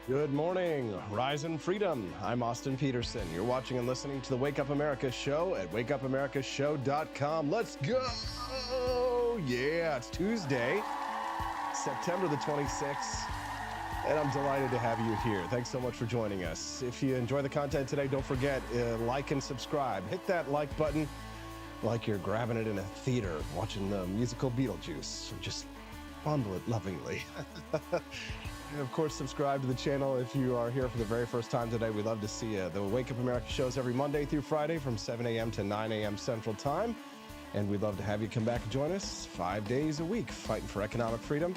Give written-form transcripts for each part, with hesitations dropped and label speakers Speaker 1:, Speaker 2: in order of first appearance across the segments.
Speaker 1: Good morning, Rise and Freedom. I'm Austin Peterson. You're watching and listening to the Wake Up America show at wakeupAmericaShow.com. Let's go! Yeah, it's Tuesday, September the 26th, and I'm delighted to have you here. Thanks so much for joining us. If you enjoy the content today, don't forget, like and subscribe. Hit that like button like you're grabbing it in a theater, watching the musical Beetlejuice. Just fondle it lovingly. And of course, subscribe to the channel if you are here for the very first time today. We'd love to see you. The Wake Up America shows every Monday through Friday from 7 a.m. to 9 a.m. Central Time. And we'd love to have you come back and join us 5 days a week, fighting for economic freedom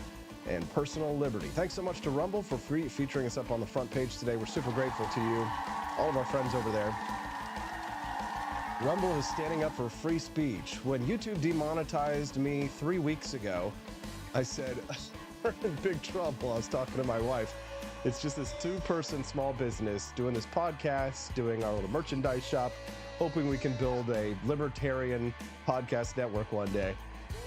Speaker 1: and personal liberty. Thanks so much to Rumble for featuring us up on the front page today. We're super grateful to you, all of our friends over there. Rumble is standing up for free speech. When YouTube demonetized me 3 weeks ago, I said, we're in big trouble. I was talking to my wife. It's just this two-person small business doing this podcast, doing our little merchandise shop, hoping we can build a libertarian podcast network one day.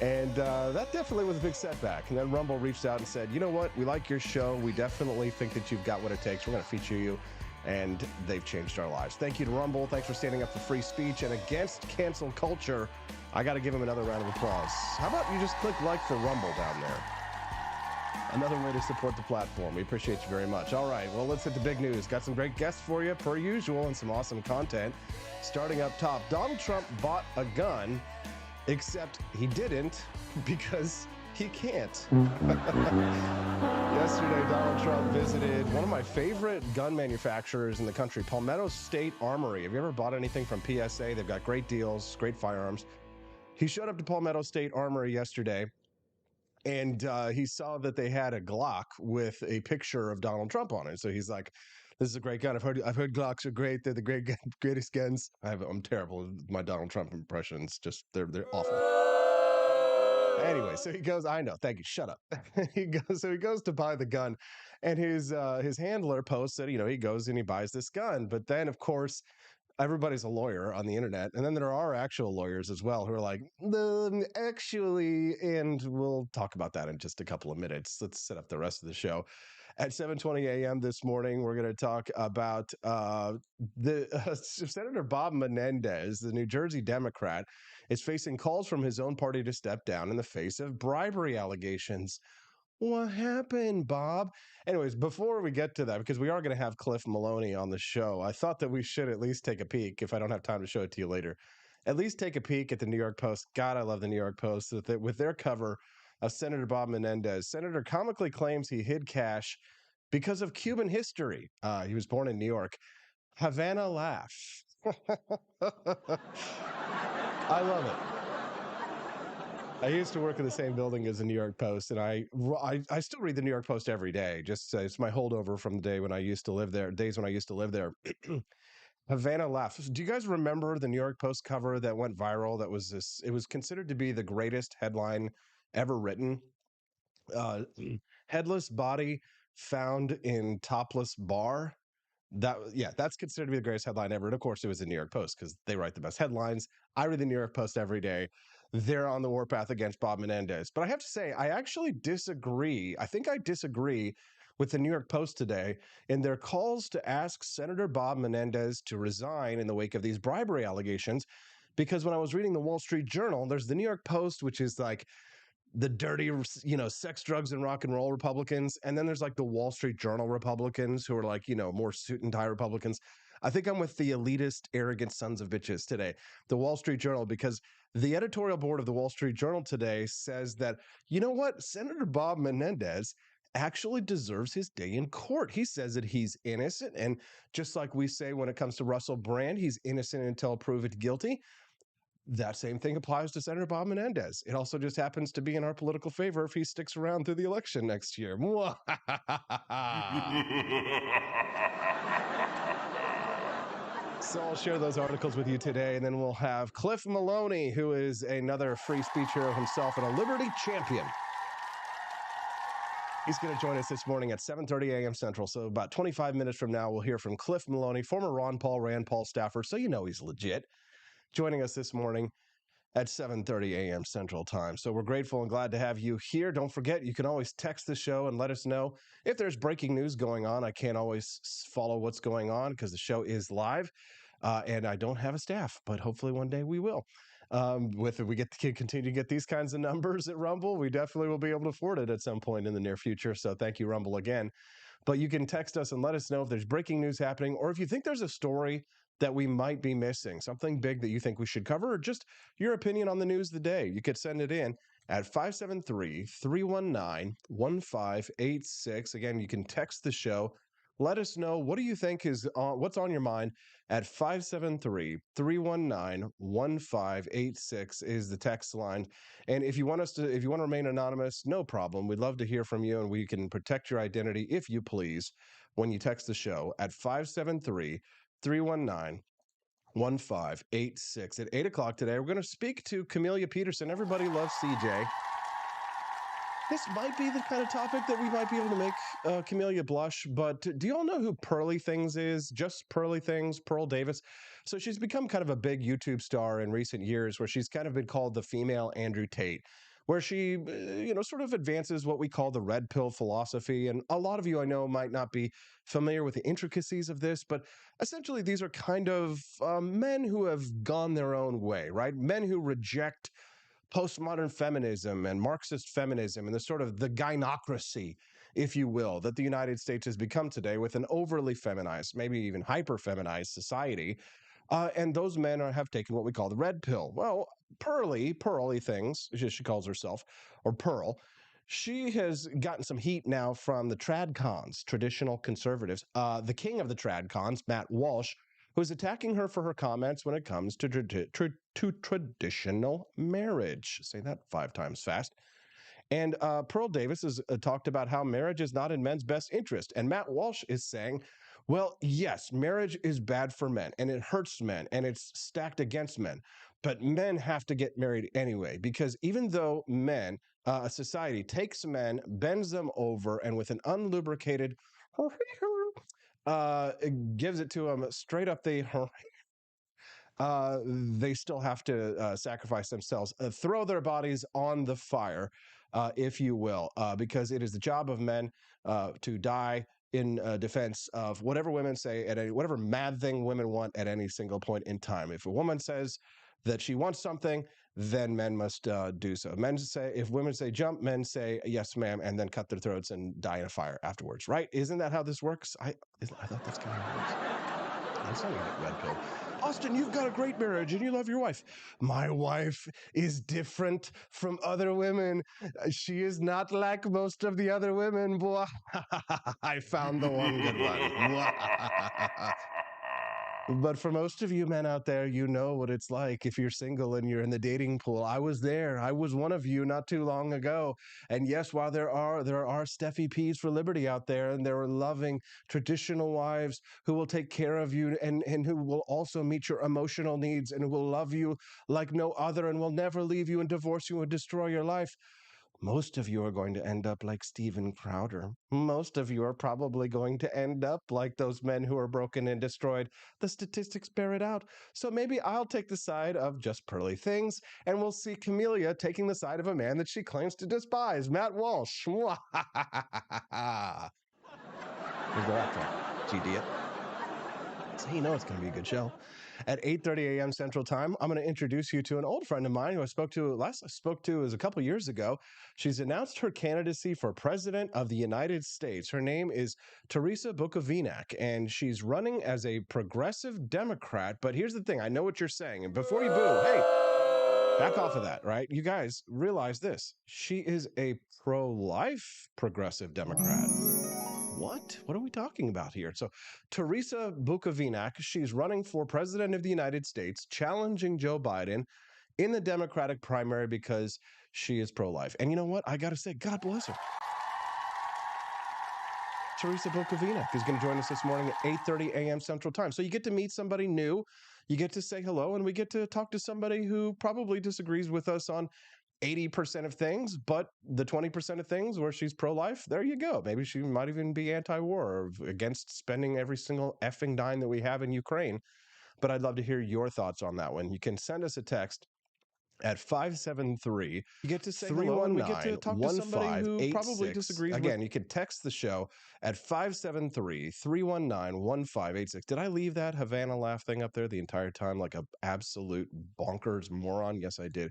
Speaker 1: And that definitely was a big setback. And then Rumble reached out and said, you know what? We like your show. We definitely think that you've got what it takes. We're going to feature you. And they've changed our lives. Thank you to Rumble. Thanks for standing up for free speech and against cancel culture. I got to give them another round of applause. How about you just click like for Rumble down there? Another way to support the platform. We appreciate you very much. All right, well, let's hit the big news. Got some great guests for you, per usual, and some awesome content. Starting up top, Donald Trump bought a gun, except he didn't because he can't. Yesterday, Donald Trump visited one of my favorite gun manufacturers in the country, Palmetto State Armory. Have you ever bought anything from PSA? They've got great deals, great firearms. He showed up to Palmetto State Armory yesterday, and he saw that they had a Glock with a picture of Donald Trump on it. So he's like, "This is a great gun. I've heard Glocks are great. They're the greatest guns." I'm terrible with my Donald Trump impressions. Just they're awful. Anyway, so he goes. I know. Thank you. Shut up. He goes to buy the gun, and his handler posts that he goes and he buys this gun. But then, of course, everybody's a lawyer on the internet, and then there are actual lawyers as well who are like, actually, and we'll talk about that in just a couple of minutes. Let's set up the rest of the show. At 7:20 a.m. this morning, we're going to talk about Senator Bob Menendez, the New Jersey Democrat, is facing calls from his own party to step down in the face of bribery allegations. What happened, Bob? Anyways, before we get to that, because we are going to have Cliff Maloney on the show, I thought that we should at least take a peek, if I don't have time to show it to you later, at least take a peek at the New York Post. God, I love the New York Post. With their cover of Senator Bob Menendez. Senator comically claims he hid cash because of Cuban history. He was born in New York. Havana laugh. I love it. I used to work in the same building as the New York Post, and I still read the New York Post every day. Just it's my holdover from the day when I used to live there. Days when I used to live there. Havana laugh. Do you guys remember the New York Post cover that went viral? That was this. It was considered to be the greatest headline ever written. Headless body found in topless bar. That's considered to be the greatest headline ever. And of course, it was the New York Post because they write the best headlines. I read the New York Post every day. They're on the warpath against Bob Menendez. But I have to say, I actually disagree. I think I disagree with the New York Post today in their calls to ask Senator Bob Menendez to resign in the wake of these bribery allegations. Because when I was reading the Wall Street Journal, there's the New York Post, which is like the dirty, sex, drugs, and rock and roll Republicans. And then there's like the Wall Street Journal Republicans who are like, more suit and tie Republicans. I think I'm with the elitist, arrogant sons of bitches today, the Wall Street Journal, because the editorial board of the Wall Street Journal today says that, you know what, Senator Bob Menendez actually deserves his day in court. He says that he's innocent. And just like we say when it comes to Russell Brand, he's innocent until proven guilty. That same thing applies to Senator Bob Menendez. It also just happens to be in our political favor if he sticks around through the election next year. So I'll share those articles with you today, and then we'll have Cliff Maloney, who is another free speech hero himself and a liberty champion. He's going to join us this morning at 7:30 a.m. Central. So about 25 minutes from now, we'll hear from Cliff Maloney, former Rand Paul staffer, so you know he's legit, joining us this morning. at 7:30 a.m. Central Time. So we're grateful and glad to have you here. Don't forget, you can always text the show and let us know if there's breaking news going on. I can't always follow what's going on because the show is live, and I don't have a staff, but hopefully one day we will. With we get to continue to get these kinds of numbers at Rumble, we definitely will be able to afford it at some point in the near future. So thank you, Rumble, again. But you can text us and let us know if there's breaking news happening, or if you think there's a story that we might be missing, something big that you think we should cover, or just your opinion on the news of the day. You could send it in at 573-319-1586. Again, you can text the show. Let us know, what do you think is what's on your mind at 573-319-1586 is the text line. And if you want to remain anonymous, no problem. We'd love to hear from you, and we can protect your identity if you please when you text the show at 573-319-1586. At 8 o'clock today, we're going to speak to Camellia Peterson. Everybody loves CJ. This might be the kind of topic that we might be able to make Camellia blush, but do you all know who Pearly Things is? Just Pearly Things, Pearl Davis. So she's become kind of a big YouTube star in recent years, where she's kind of been called the female Andrew Tate, where she, sort of advances what we call the red pill philosophy. And a lot of you I know might not be familiar with the intricacies of this, but essentially these are kind of men who have gone their own way, right? Men who reject postmodern feminism and Marxist feminism and the sort of the gynocracy, if you will, that the United States has become today, with an overly feminized, maybe even hyper feminized society. And those men have taken what we call the red pill. Well, Pearly Things, as she calls herself, or Pearl, she has gotten some heat now from the tradcons, traditional conservatives. The king of the tradcons, Matt Walsh, who's attacking her for her comments when it comes to traditional marriage. Say that 5 times fast. And Pearl Davis has talked about how marriage is not in men's best interest. And Matt Walsh is saying, well, yes, marriage is bad for men, and it hurts men, and it's stacked against men. But men have to get married anyway, because even though men, a society takes men, bends them over, and with an unlubricated gives it to them straight up they still have to sacrifice themselves, throw their bodies on the fire, if you will, because it is the job of men to die in defense of whatever women say whatever mad thing women want at any single point in time. If a woman says that she wants something, then men must do so. If women say jump, men say yes, ma'am, and then cut their throats and die in a fire afterwards. Right? Isn't that how this works? I thought that's kind of how it works. That's not a red pill. Austin, you've got a great marriage and you love your wife. My wife is different from other women. She is not like most of the other women. I found the one good one. But for most of you men out there, you know what it's like if you're single and you're in the dating pool. I was there. I was one of you not too long ago. And yes, while there are Steffi P's for Liberty out there, and there are loving traditional wives who will take care of you and who will also meet your emotional needs and will love you like no other and will never leave you and divorce you and destroy your life. Most of you are going to end up like Steven Crowder. Most of you are probably going to end up like those men who are broken and destroyed. The statistics bear it out. So maybe I'll take the side of just Pearly Things, and we'll see Camellia taking the side of a man that she claims to despise, Matt Walsh. Where's the laptop? GD it. So you know it's going to be a good show. At 8:30 a.m. Central Time, I'm going to introduce you to an old friend of mine who I spoke to was a couple years ago. She's announced her candidacy for President of the United States. Her name is Teresa Bukovinak, and she's running as a progressive Democrat. But here's the thing. I know what you're saying. And before you boo, hey, back off of that, right? You guys realize this. She is a pro-life progressive Democrat. What? What are we talking about here? So, Teresa Bukovinak, she's running for president of the United States, challenging Joe Biden in the Democratic primary because she is pro-life. And you know what? I got to say, God bless her. Teresa Bukovinak is going to join us this morning at 8:30 a.m. Central Time. So you get to meet somebody new, you get to say hello, and we get to talk to somebody who probably disagrees with us on 80% of things, but the 20% of things where she's pro-life, there you go. Maybe she might even be anti-war or against spending every single effing dime that we have in Ukraine. But I'd love to hear your thoughts on that one. You can send us a text at 573
Speaker 2: You get to say hello and we get to
Speaker 1: 319
Speaker 2: talk to somebody who probably
Speaker 1: 1586.
Speaker 2: disagrees
Speaker 1: Again,
Speaker 2: with.
Speaker 1: you can text the show at 573 319 1586. Did I leave that Havana laugh thing up there the entire time like a absolute bonkers moron? Yes, I did.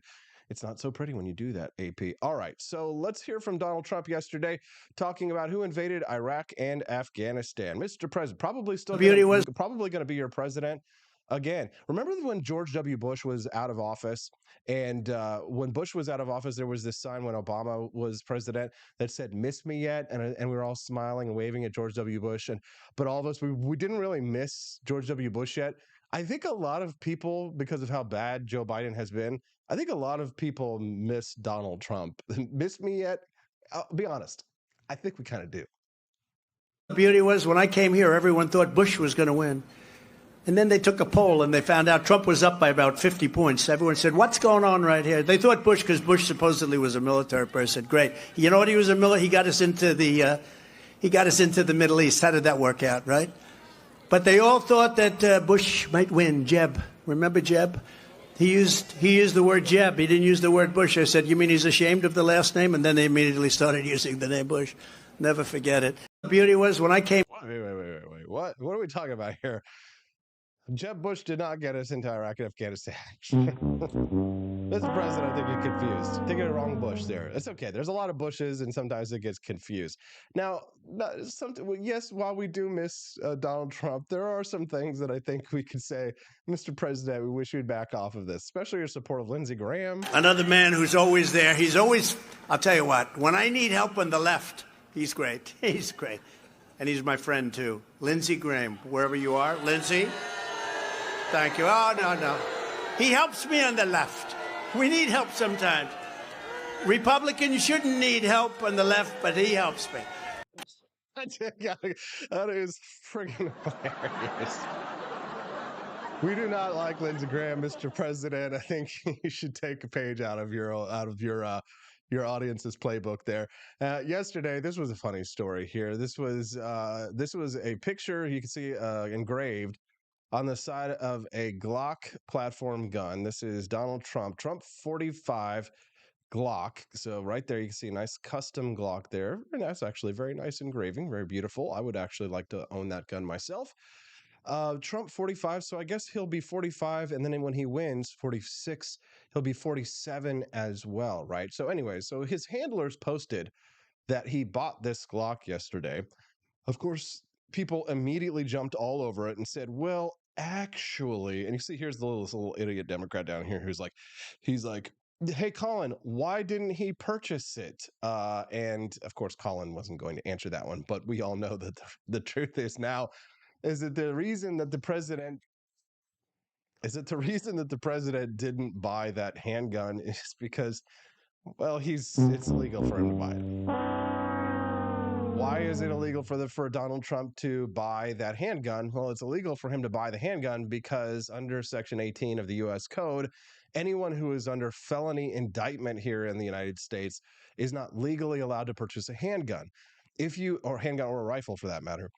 Speaker 1: It's not so pretty when you do that, AP. All right, so let's hear from Donald Trump yesterday talking about who invaded Iraq and Afghanistan. Mr. President, probably going to be your president again. Remember when George W. Bush was out of office? And when Bush was out of office, there was this sign when Obama was president that said "Miss me yet?" and we were all smiling and waving at George W. Bush. But all of us we didn't really miss George W. Bush yet. I think a lot of people, because of how bad Joe Biden has been, I think a lot of people miss Donald Trump. Miss me yet? I'll be honest. I think we kind of do.
Speaker 3: The beauty was when I came here, everyone thought Bush was going to win. And then they took a poll and they found out Trump was up by about 50 points. Everyone said, what's going on right here? They thought Bush, because Bush supposedly was a military person. Great. You know what? He was a military. He got us into the Middle East. How did that work out, right? But they all thought that Bush might win. Jeb. Remember Jeb? He used the word Jeb. He didn't use the word Bush. I said, you mean he's ashamed of the last name? And then they immediately started using the name Bush. Never forget it. The beauty was when I came.
Speaker 1: Wait. What are we talking about here? Jeb Bush did not get us into Iraq and Afghanistan. Mr. President, I think you're confused. Thinking of the wrong Bush there. It's okay. There's a lot of Bushes, and sometimes it gets confused. Now, yes, while we do miss Donald Trump, there are some things that I think we could say, Mr. President, we wish you'd back off of this, especially your support of Lindsey Graham.
Speaker 3: Another man who's always there. He's always, I'll tell you what, when I need help on the left, he's great. He's great. And he's my friend, too. Lindsey Graham, wherever you are. Lindsey? Thank you. Oh, no. He helps me on the left. We need help sometimes. Republicans shouldn't need help on the left, but he helps me.
Speaker 1: That is friggin' hilarious. We do not like Lindsey Graham, Mr. President. I think you should take a page out of your audience's playbook there. Yesterday, this was a funny story here. This was a picture you can see engraved on the side of a Glock platform gun. This is Donald Trump 45 Glock. So right there, you can see a nice custom Glock there. Very nice, actually. Very nice engraving. Very beautiful. I would actually like to own that gun myself. Trump 45. So I guess he'll be 45. And then when he wins 46, he'll be 47 as well, right? So anyway, so his handlers posted that he bought this Glock yesterday. Of course, people immediately jumped all over it and said, well, actually, and you see here's this little idiot Democrat down here he's like, hey, Colin, why didn't he purchase it? And of course, Colin wasn't going to answer that one, but we all know that the truth is now is that the reason that the president didn't buy that handgun is because, well, it's illegal for him to buy it. Why is it illegal for Donald Trump to buy that handgun? Well, it's illegal for him to buy the handgun because under Section 18 of the U.S. Code, anyone who is under felony indictment here in the United States is not legally allowed to purchase a handgun. Or handgun or a rifle for that matter.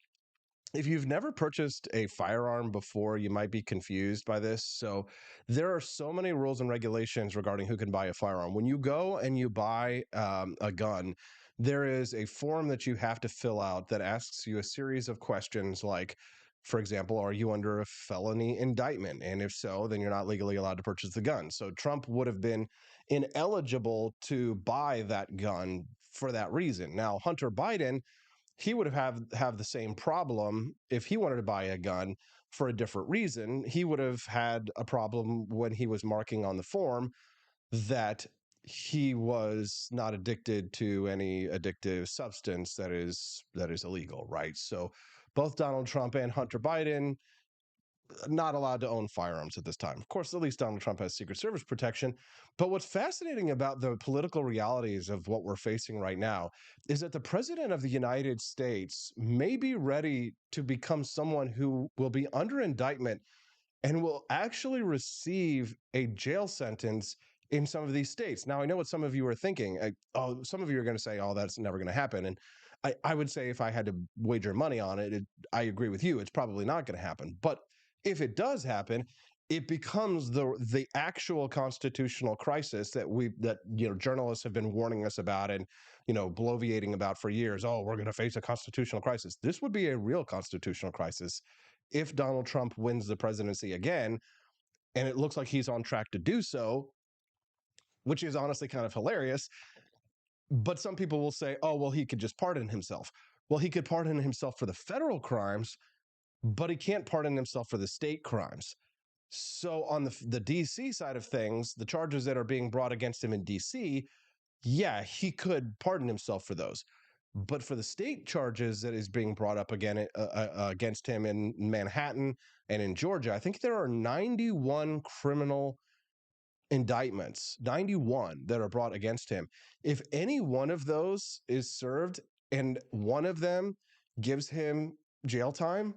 Speaker 1: If you've never purchased a firearm before, you might be confused by this. So there are so many rules and regulations regarding who can buy a firearm. When you go and you buy a gun, there is a form that you have to fill out that asks you a series of questions like, for example, are you under a felony indictment? And if so, then you're not legally allowed to purchase the gun. So Trump would have been ineligible to buy that gun for that reason. Now, Hunter Biden, he would have the same problem if he wanted to buy a gun for a different reason. He would have had a problem when he was marking on the form that he was not addicted to any addictive substance that is illegal, right? So both Donald Trump and Hunter Biden not allowed to own firearms at this time. Of course, at least Donald Trump has Secret Service protection. But what's fascinating about the political realities of what we're facing right now is that the president of the United States may be ready to become someone who will be under indictment and will actually receive a jail sentence in some of these states. Now, I know what some of you are thinking. Some of you are going to say, oh, that's never going to happen. And I would say if I had to wager money on it, I agree with you. It's probably not going to happen. But if it does happen, it becomes the actual constitutional crisis that journalists have been warning us about and bloviating about for years. Oh, we're going to face a constitutional crisis. This would be a real constitutional crisis if Donald Trump wins the presidency again, and it looks like he's on track to do so, which is honestly kind of hilarious. But some people will say, oh, well, he could just pardon himself. Well, he could pardon himself for the federal crimes, but he can't pardon himself for the state crimes. So on the DC side of things, the charges that are being brought against him in DC, yeah, he could pardon himself for those. But for the state charges that is being brought up again against him in Manhattan and in Georgia, I think there are 91 criminal indictments, 91 that are brought against him. If any one of those is served and one of them gives him jail time,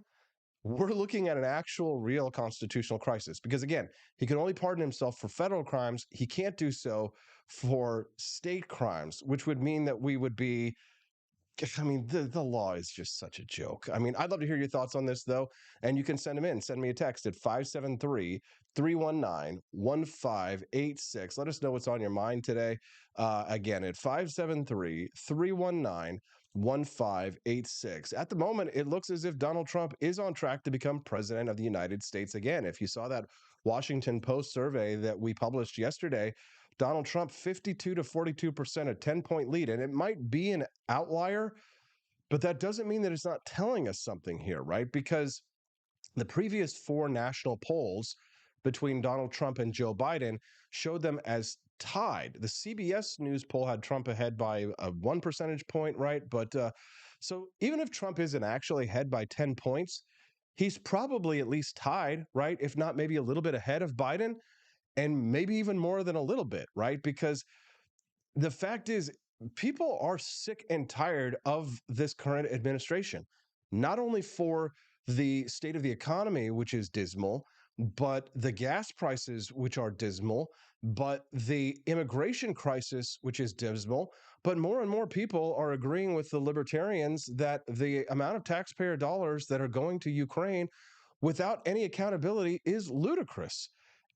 Speaker 1: we're looking at an actual real constitutional crisis, because again, he can only pardon himself for federal crimes. He can't do so for state crimes, which would mean that we would be, I mean, the law is just such a joke. I mean, I'd love to hear your thoughts on this, though, and you can send them in. Send me a text at 573-319-1586. Let us know what's on your mind today. Again, at 573-319-1586. At the moment, it looks as if Donald Trump is on track to become president of the United States again. If you saw that Washington Post survey that we published yesterday, Donald Trump, 52 to 42%, a 10-point lead. And it might be an outlier, but that doesn't mean that it's not telling us something here, right? Because the previous 4 national polls between Donald Trump and Joe Biden showed them as tied. The CBS News poll had Trump ahead by 1 percentage point, right? But so even if Trump isn't actually ahead by 10 points, he's probably at least tied, right? If not maybe a little bit ahead of Biden, and maybe even more than a little bit, right? Because the fact is, people are sick and tired of this current administration, not only for the state of the economy, which is dismal, but the gas prices, which are dismal, but the immigration crisis, which is dismal. But more and more people are agreeing with the libertarians that the amount of taxpayer dollars that are going to Ukraine without any accountability is ludicrous.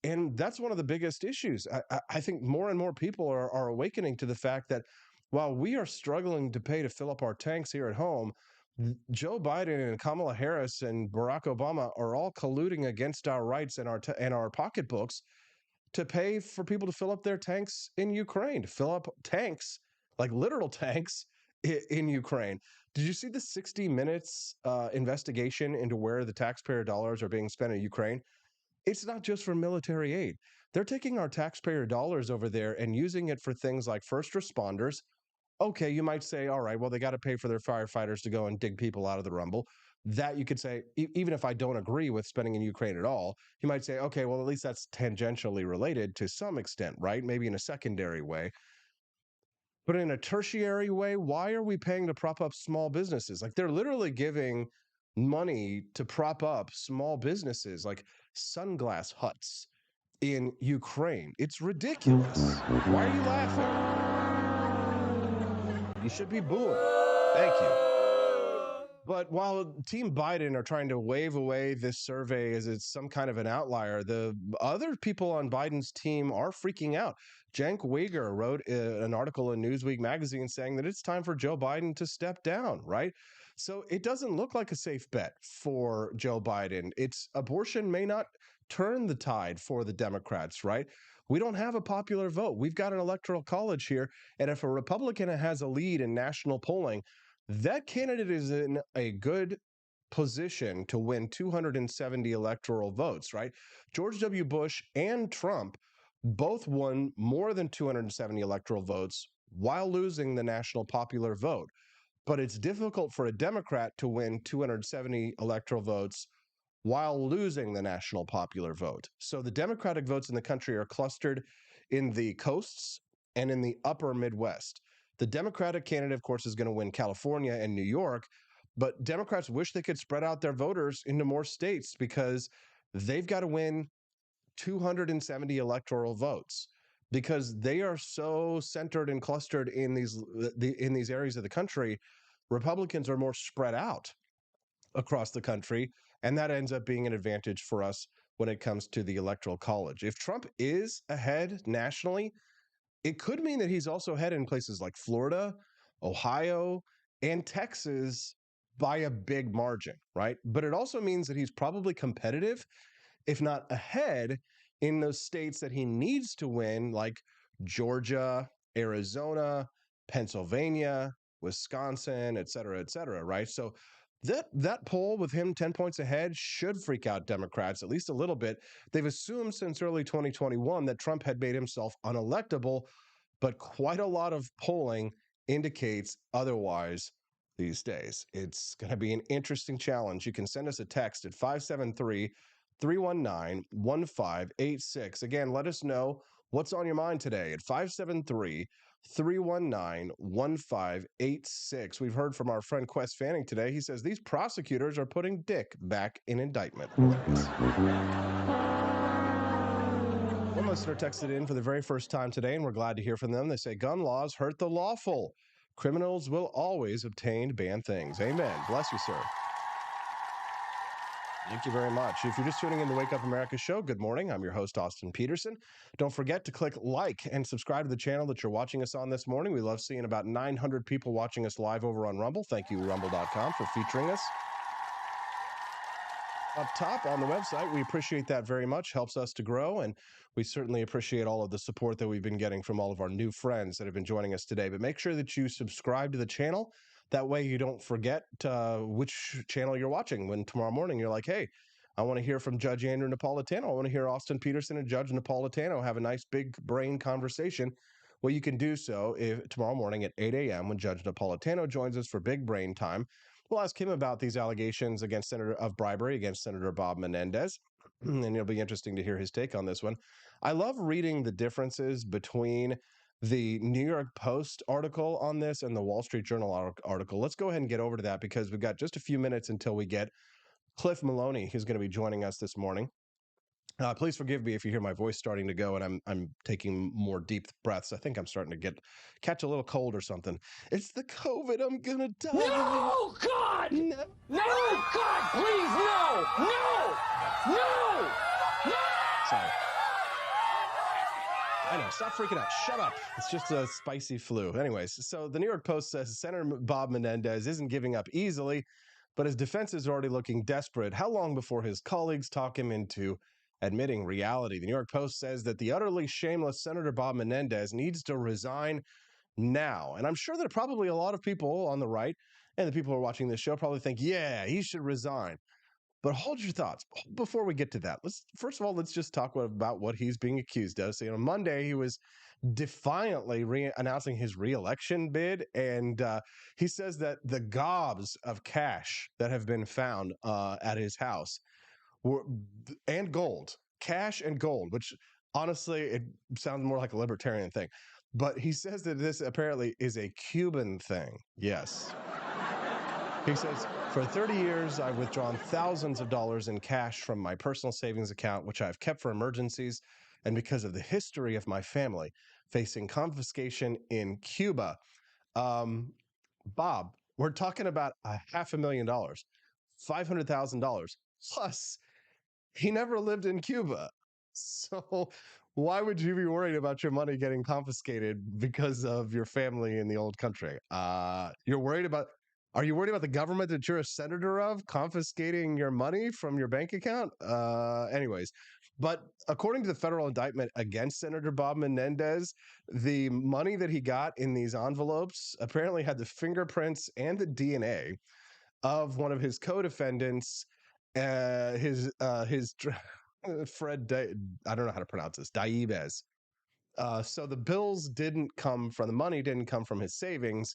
Speaker 1: And that's one of the biggest issues. I think more and more people are awakening to the fact that while we are struggling to pay to fill up our tanks here at home, Joe Biden and Kamala Harris and Barack Obama are all colluding against our rights and our pocketbooks to pay for people to fill up their tanks in Ukraine, to fill up tanks, like literal tanks in Ukraine. Did you see the 60 Minutes investigation into where the taxpayer dollars are being spent in Ukraine? It's not just for military aid. They're taking our taxpayer dollars over there and using it for things like first responders. Okay, you might say, all right, well, they got to pay for their firefighters to go and dig people out of the rumble. That you could say, even if I don't agree with spending in Ukraine at all, you might say, okay, well, at least that's tangentially related to some extent, right? Maybe in a secondary way. But in a tertiary way, why are we paying to prop up small businesses? Like, they're literally giving money to prop up small businesses like sunglass huts in Ukraine. It's ridiculous. Why are you laughing? You should be booing. Thank you. But while Team Biden are trying to wave away this survey as it's some kind of an outlier, the other people on Biden's team are freaking out. Cenk Uygur wrote an article in Newsweek magazine saying that it's time for Joe Biden to step down, right? So it doesn't look like a safe bet for Joe Biden. Abortion may not turn the tide for the Democrats, right? We don't have a popular vote. We've got an electoral college here. And if a Republican has a lead in national polling, that candidate is in a good position to win 270 electoral votes, right? George W. Bush and Trump both won more than 270 electoral votes while losing the national popular vote. But it's difficult for a Democrat to win 270 electoral votes while losing the national popular vote. So the Democratic votes in the country are clustered in the coasts and in the upper Midwest. The Democratic candidate, of course, is going to win California and New York, but Democrats wish they could spread out their voters into more states because they've got to win 270 electoral votes because they are so centered and clustered in these areas of the country. Republicans are more spread out across the country, and that ends up being an advantage for us when it comes to the Electoral College. If Trump is ahead nationally, it could mean that he's also ahead in places like Florida, Ohio, and Texas by a big margin, right? But it also means that he's probably competitive, if not ahead, in those states that he needs to win, like Georgia, Arizona, Pennsylvania, Wisconsin, et cetera, right? So that poll with him 10 points ahead should freak out Democrats at least a little bit. They've assumed since early 2021 that Trump had made himself unelectable, but quite a lot of polling indicates otherwise these days. It's going to be an interesting challenge. You can send us a text at 573-319-1586. Again, let us know what's on your mind today at 573-319-1586. We've heard from our friend Quest Fanning today. He says these prosecutors are putting Dick back in indictment. One listener texted in for the very first time today, and we're glad to hear from them. They say gun laws hurt the lawful. Criminals will always obtain banned things. Amen. Bless you, sir. Thank you very much. If you're just tuning in to Wake Up America show, good morning. I'm your host, Austin Peterson. Don't forget to click like and subscribe to the channel that you're watching us on this morning. We love seeing about 900 people watching us live over on Rumble. Thank you, rumble.com, for featuring us up top on the website. We appreciate that very much. Helps us to grow, and we certainly appreciate all of the support that we've been getting from all of our new friends that have been joining us today. But make sure that you subscribe to the channel. That way you don't forget which channel you're watching when tomorrow morning you're like, hey, I want to hear from Judge Andrew Napolitano. I want to hear Austin Peterson and Judge Napolitano have a nice big brain conversation. Well, you can do so tomorrow morning at 8 a.m. when Judge Napolitano joins us for Big Brain Time. We'll ask him about these allegations against bribery against Senator Bob Menendez, and it'll be interesting to hear his take on this one. I love reading the differences between the New York Post article on this and the Wall Street Journal article. Let's go ahead and get over to that because we've got just a few minutes until we get Cliff Maloney, who's going to be joining us this morning. Please forgive me if you hear my voice starting to go and I'm taking more deep breaths. I think I'm starting to catch a little cold or something. It's the COVID. I'm gonna die.
Speaker 4: No, God! No, God, please, no! No! No! No!
Speaker 1: Sorry. I know, stop freaking out. Shut up. It's just a spicy flu. Anyways, so the New York Post says Senator Bob Menendez isn't giving up easily, but his defense is already looking desperate. How long before his colleagues talk him into admitting reality? The New York Post says that the utterly shameless Senator Bob Menendez needs to resign now. And I'm sure that probably a lot of people on the right and the people who are watching this show probably think, yeah, he should resign. But hold your thoughts before we get to that. First of all, let's just talk about what he's being accused of. So, on Monday, he was defiantly announcing his reelection bid, and he says that the gobs of cash that have been found at his house and gold, cash and gold, which honestly, it sounds more like a libertarian thing. But he says that this apparently is a Cuban thing. Yes. He says, for 30 years, I've withdrawn thousands of dollars in cash from my personal savings account, which I've kept for emergencies. And because of the history of my family facing confiscation in Cuba, Bob, we're talking about $500,000, $500,000 plus. He never lived in Cuba. So why would you be worried about your money getting confiscated because of your family in the old country? Are you worried about the government that you're a senator of confiscating your money from your bank account? Anyways, but according to the federal indictment against Senator Bob Menendez, the money that he got in these envelopes apparently had the fingerprints and the DNA of one of his co-defendants, Fred, I don't know how to pronounce this, Daibez. So the money didn't come from his savings.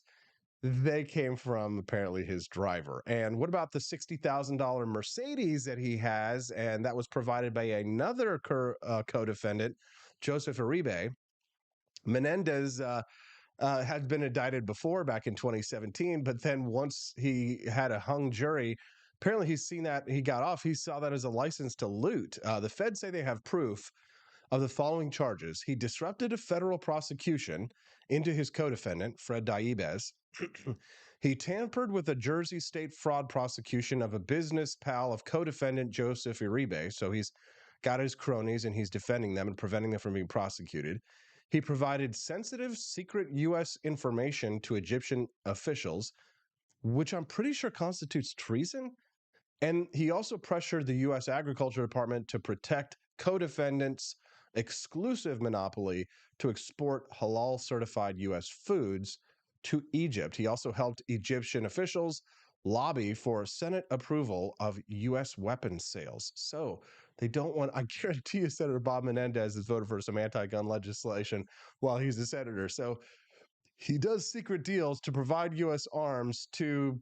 Speaker 1: They came from apparently his driver. And what about the $60,000 Mercedes that he has? And that was provided by another co-defendant, Joseph Uribe. Menendez had been indicted before back in 2017, but then once he had a hung jury, apparently he's seen that he got off. He saw that as a license to loot. The feds say they have proof of the following charges. He disrupted a federal prosecution into his co-defendant, Fred Daibez. He tampered with a Jersey state fraud prosecution of a business pal of co-defendant Joseph Uribe. So he's got his cronies, and he's defending them and preventing them from being prosecuted. He provided sensitive, secret U.S. information to Egyptian officials, which I'm pretty sure constitutes treason. And he also pressured the U.S. Agriculture Department to protect co-defendants' exclusive monopoly to export halal-certified U.S. foods to Egypt. He also helped Egyptian officials lobby for Senate approval of U.S. weapons sales. So they don't want, I guarantee you, Senator Bob Menendez has voted for some anti-gun legislation while he's a senator. So he does secret deals to provide U.S. arms to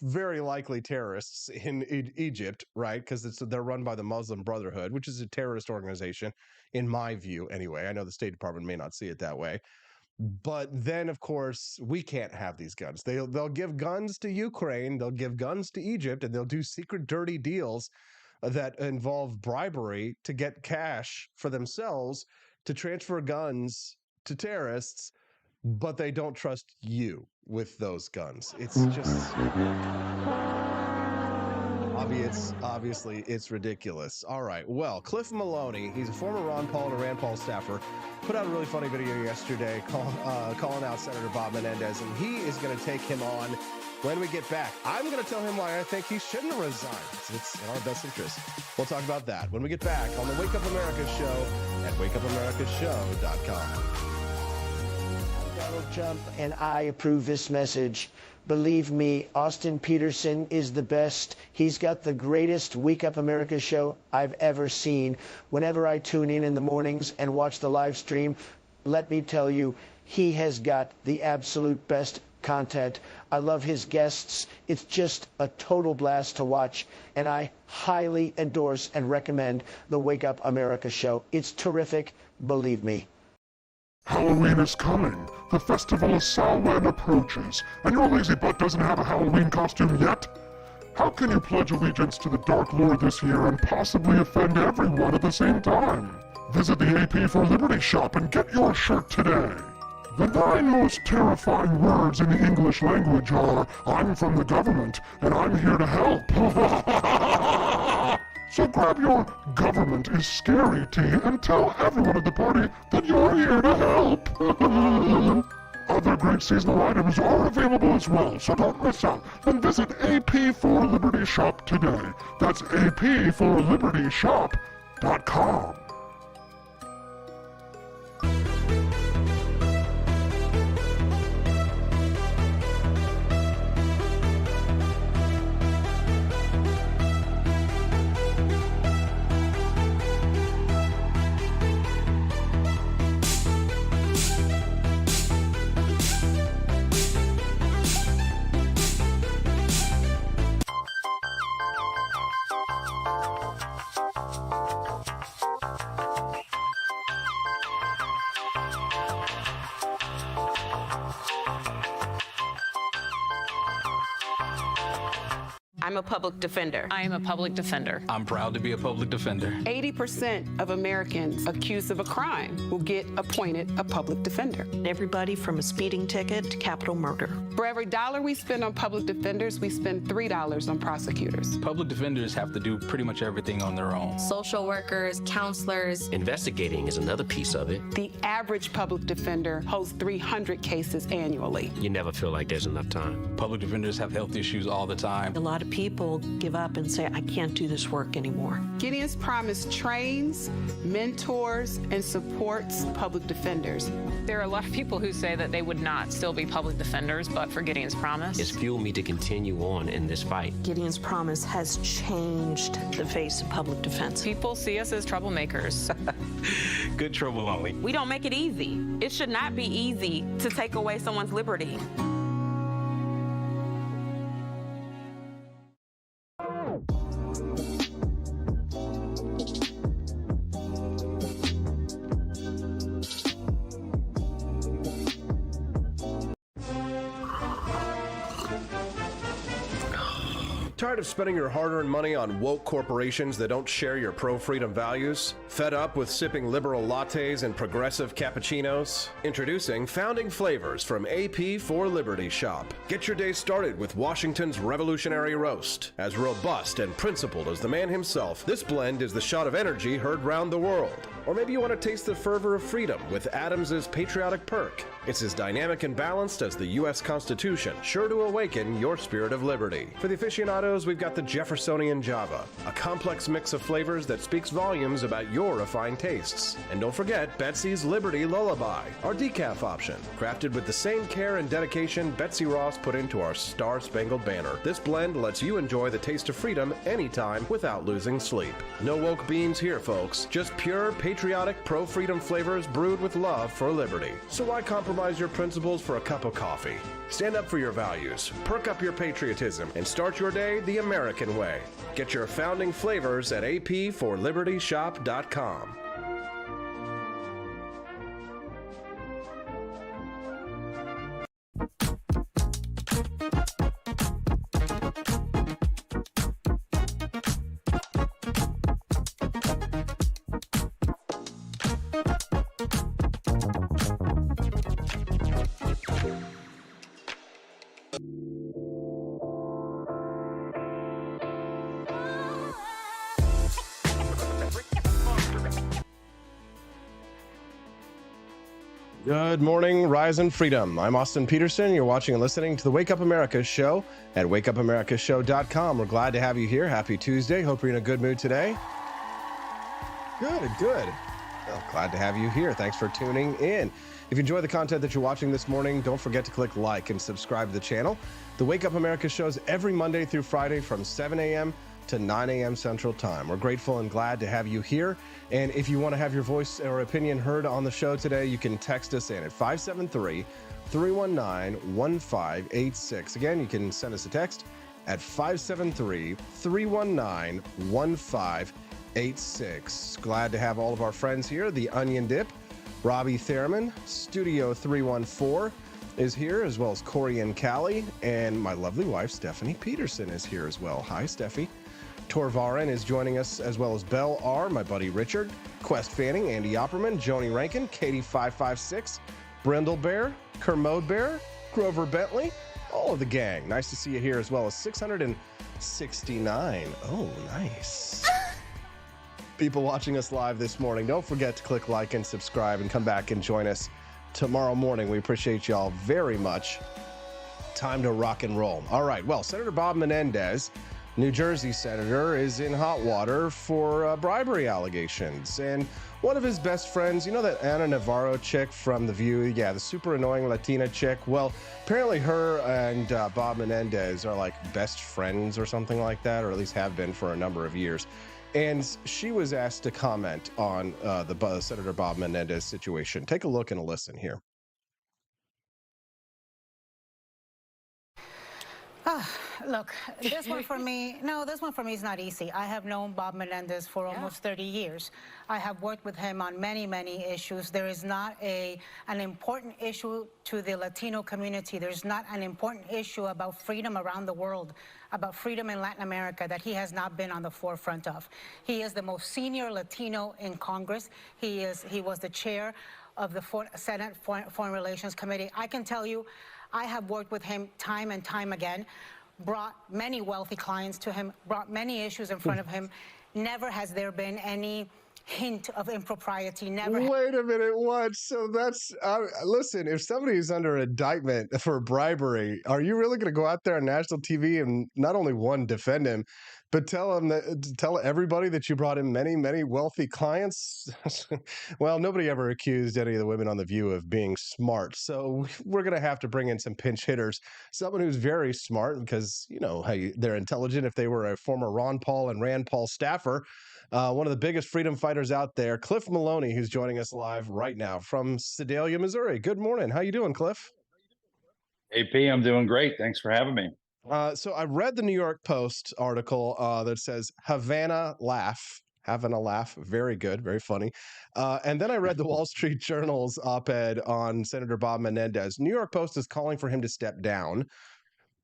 Speaker 1: very likely terrorists in Egypt, right? Because they're run by the Muslim Brotherhood, which is a terrorist organization, in my view, anyway. I know the State Department may not see it that way. But then, of course, we can't have these guns. They'll give guns to Ukraine, they'll give guns to Egypt, and they'll do secret, dirty deals that involve bribery to get cash for themselves to transfer guns to terrorists, but they don't trust you with those guns. It's just obviously it's ridiculous. All right, well, Cliff Maloney, he's a former Ron Paul and Rand Paul staffer, put out a really funny video yesterday calling out Senator Bob Menendez, and he is going to take him on when we get back. I'm going to tell him why I think he shouldn't resign. It's in our best interest. We'll talk about that when we get back on the Wake Up America show at wakeupAmericaShow.com.
Speaker 5: Donald Trump and I approve this message. Believe me, Austin Peterson is the best. He's got the greatest Wake Up America show I've ever seen. Whenever I tune in the mornings and watch the live stream, let me tell you, he has got the absolute best content. I love his guests. It's just a total blast to watch, and I highly endorse and recommend the Wake Up America show. It's terrific, believe me.
Speaker 6: Halloween is coming. The festival of Samhain approaches, and your lazy butt doesn't have a Halloween costume yet? How can you pledge allegiance to the Dark Lord this year and possibly offend everyone at the same time? Visit the AP for Liberty shop and get your shirt today. The 9 most terrifying words in the English language are, I'm from the government, and I'm here to help. So grab your government is scary tee and tell everyone at the party that you're here to help. Other great seasonal items are available as well, so don't miss out. And visit AP for Liberty Shop today. That's apforlibertyshop.com.
Speaker 7: I'm a public defender.
Speaker 8: I am a public defender.
Speaker 9: I'm proud to be a public defender.
Speaker 10: 80% of Americans accused of a crime will get appointed a public defender.
Speaker 11: Everybody from a speeding ticket to capital murder.
Speaker 10: For every dollar we spend on public defenders, we spend $3 on prosecutors.
Speaker 9: Public defenders have to do pretty much everything on their own.
Speaker 12: Social workers, counselors.
Speaker 13: Investigating is another piece of it.
Speaker 10: The average public defender holds 300 cases annually.
Speaker 13: You never feel like there's enough time.
Speaker 9: Public defenders have health issues all the time.
Speaker 11: A lot of people give up and say, I can't do this work anymore.
Speaker 10: Gideon's Promise trains, mentors, and supports public defenders.
Speaker 8: There are a lot of people who say that they would not still be public defenders, but for Gideon's Promise.
Speaker 13: It's fueled me to continue on in this fight.
Speaker 11: Gideon's Promise has changed the face of public defense.
Speaker 8: People see us as troublemakers.
Speaker 9: Good trouble only.
Speaker 7: We don't make it easy. It should not be easy to take away someone's liberty.
Speaker 14: Tired of spending your hard-earned money on woke corporations that don't share your pro-freedom values? Fed up with sipping liberal lattes and progressive cappuccinos? Introducing Founding Flavors from AP for Liberty Shop. Get your day started with Washington's Revolutionary Roast. As robust and principled as the man himself, this blend is the shot of energy heard round the world. Or maybe you want to taste the fervor of freedom with Adams's Patriotic Perk. It's as dynamic and balanced as the U.S. Constitution, sure to awaken your spirit of liberty. For the aficionados, we've got the Jeffersonian Java, a complex mix of flavors that speaks volumes about your refined tastes. And don't forget Betsy's Liberty Lullaby, our decaf option, crafted with the same care and dedication Betsy Ross put into our Star-Spangled Banner. This blend lets you enjoy the taste of freedom anytime without losing sleep. No woke beans here, folks, just pure patriotic pro-freedom flavors brewed with love for liberty. So why compromise your principles for a cup of coffee? Stand up for your values, perk up your patriotism, and start your day the American way. Get your Founding Flavors at apforlibertyshop.com.
Speaker 1: Good morning, Rise and Freedom. I'm Austin Peterson. You're watching and listening to the Wake Up America show at wakeupAmericaShow.com. We're glad to have you here. Happy Tuesday. Hope you're in a good mood today. Good. Well, glad to have you here. Thanks for tuning in. If you enjoy the content that you're watching this morning, don't forget to click like and subscribe to the channel. The Wake Up America shows every Monday through Friday from 7 a.m. to 9 a.m. Central Time. We're grateful and glad to have you here. And if you want to have your voice or opinion heard on the show today, you can text us in at 573-319-1586. Again, you can send us a text at 573-319-1586. Glad to have all of our friends here. The Onion Dip, Robbie Thurman, Studio 314 is here, as well as Corey and Callie, and my lovely wife, Stephanie Peterson, is here as well. Hi, Steffi. Torvarin is joining us, as well as Bell R., my buddy Richard, Quest Fanning, Andy Opperman, Joni Rankin, Katie556, Brindle Bear, Kermode Bear, Grover Bentley, all of the gang. Nice to see you here, as well as 669. Oh, nice. People watching us live this morning, don't forget to click like and subscribe and come back and join us tomorrow morning. We appreciate y'all very much. Time to rock and roll. All right, well, Senator Bob Menendez, New Jersey senator, is in hot water for bribery allegations. And one of his best friends, you know that Ana Navarro chick from The View? Yeah, the super annoying Latina chick. Well, apparently her and Bob Menendez are like best friends or something like that, or at least have been for a number of years. And she was asked to comment on the Senator Bob Menendez situation. Take a look and a listen here.
Speaker 15: Look, this one for me is not easy. I have known Bob Menendez for almost 30 years. I have worked with him on many, many issues. There is not an important issue to the Latino community. There's not an important issue about freedom around the world, about freedom in Latin America, that he has not been on the forefront of. He is the most senior Latino in Congress. He was the chair of the Senate Foreign Relations Committee. I can tell you, I have worked with him time and time again, brought many wealthy clients to him, brought many issues in front of him. Never has there been any hint of impropriety. Never.
Speaker 1: Wait a minute, what? So that's, listen, if somebody's under indictment for bribery, are you really going to go out there on national TV and not only one, defend him, but tell everybody that you brought in many, many wealthy clients? Well, nobody ever accused any of the women on The View of being smart. So we're going to have to bring in some pinch hitters, someone who's very smart because, you know, hey, they're intelligent if they were a former Ron Paul and Rand Paul staffer. One of the biggest freedom fighters out there, Cliff Maloney, who's joining us live right now from Sedalia, Missouri. Good morning. How you doing, Cliff?
Speaker 16: AP, I'm doing great. Thanks for having me.
Speaker 1: So I read the New York Post article that says Havana laugh. Having a laugh. Very good. Very funny. And then I read the Wall Street Journal's op-ed on Senator Bob Menendez. New York Post is calling for him to step down.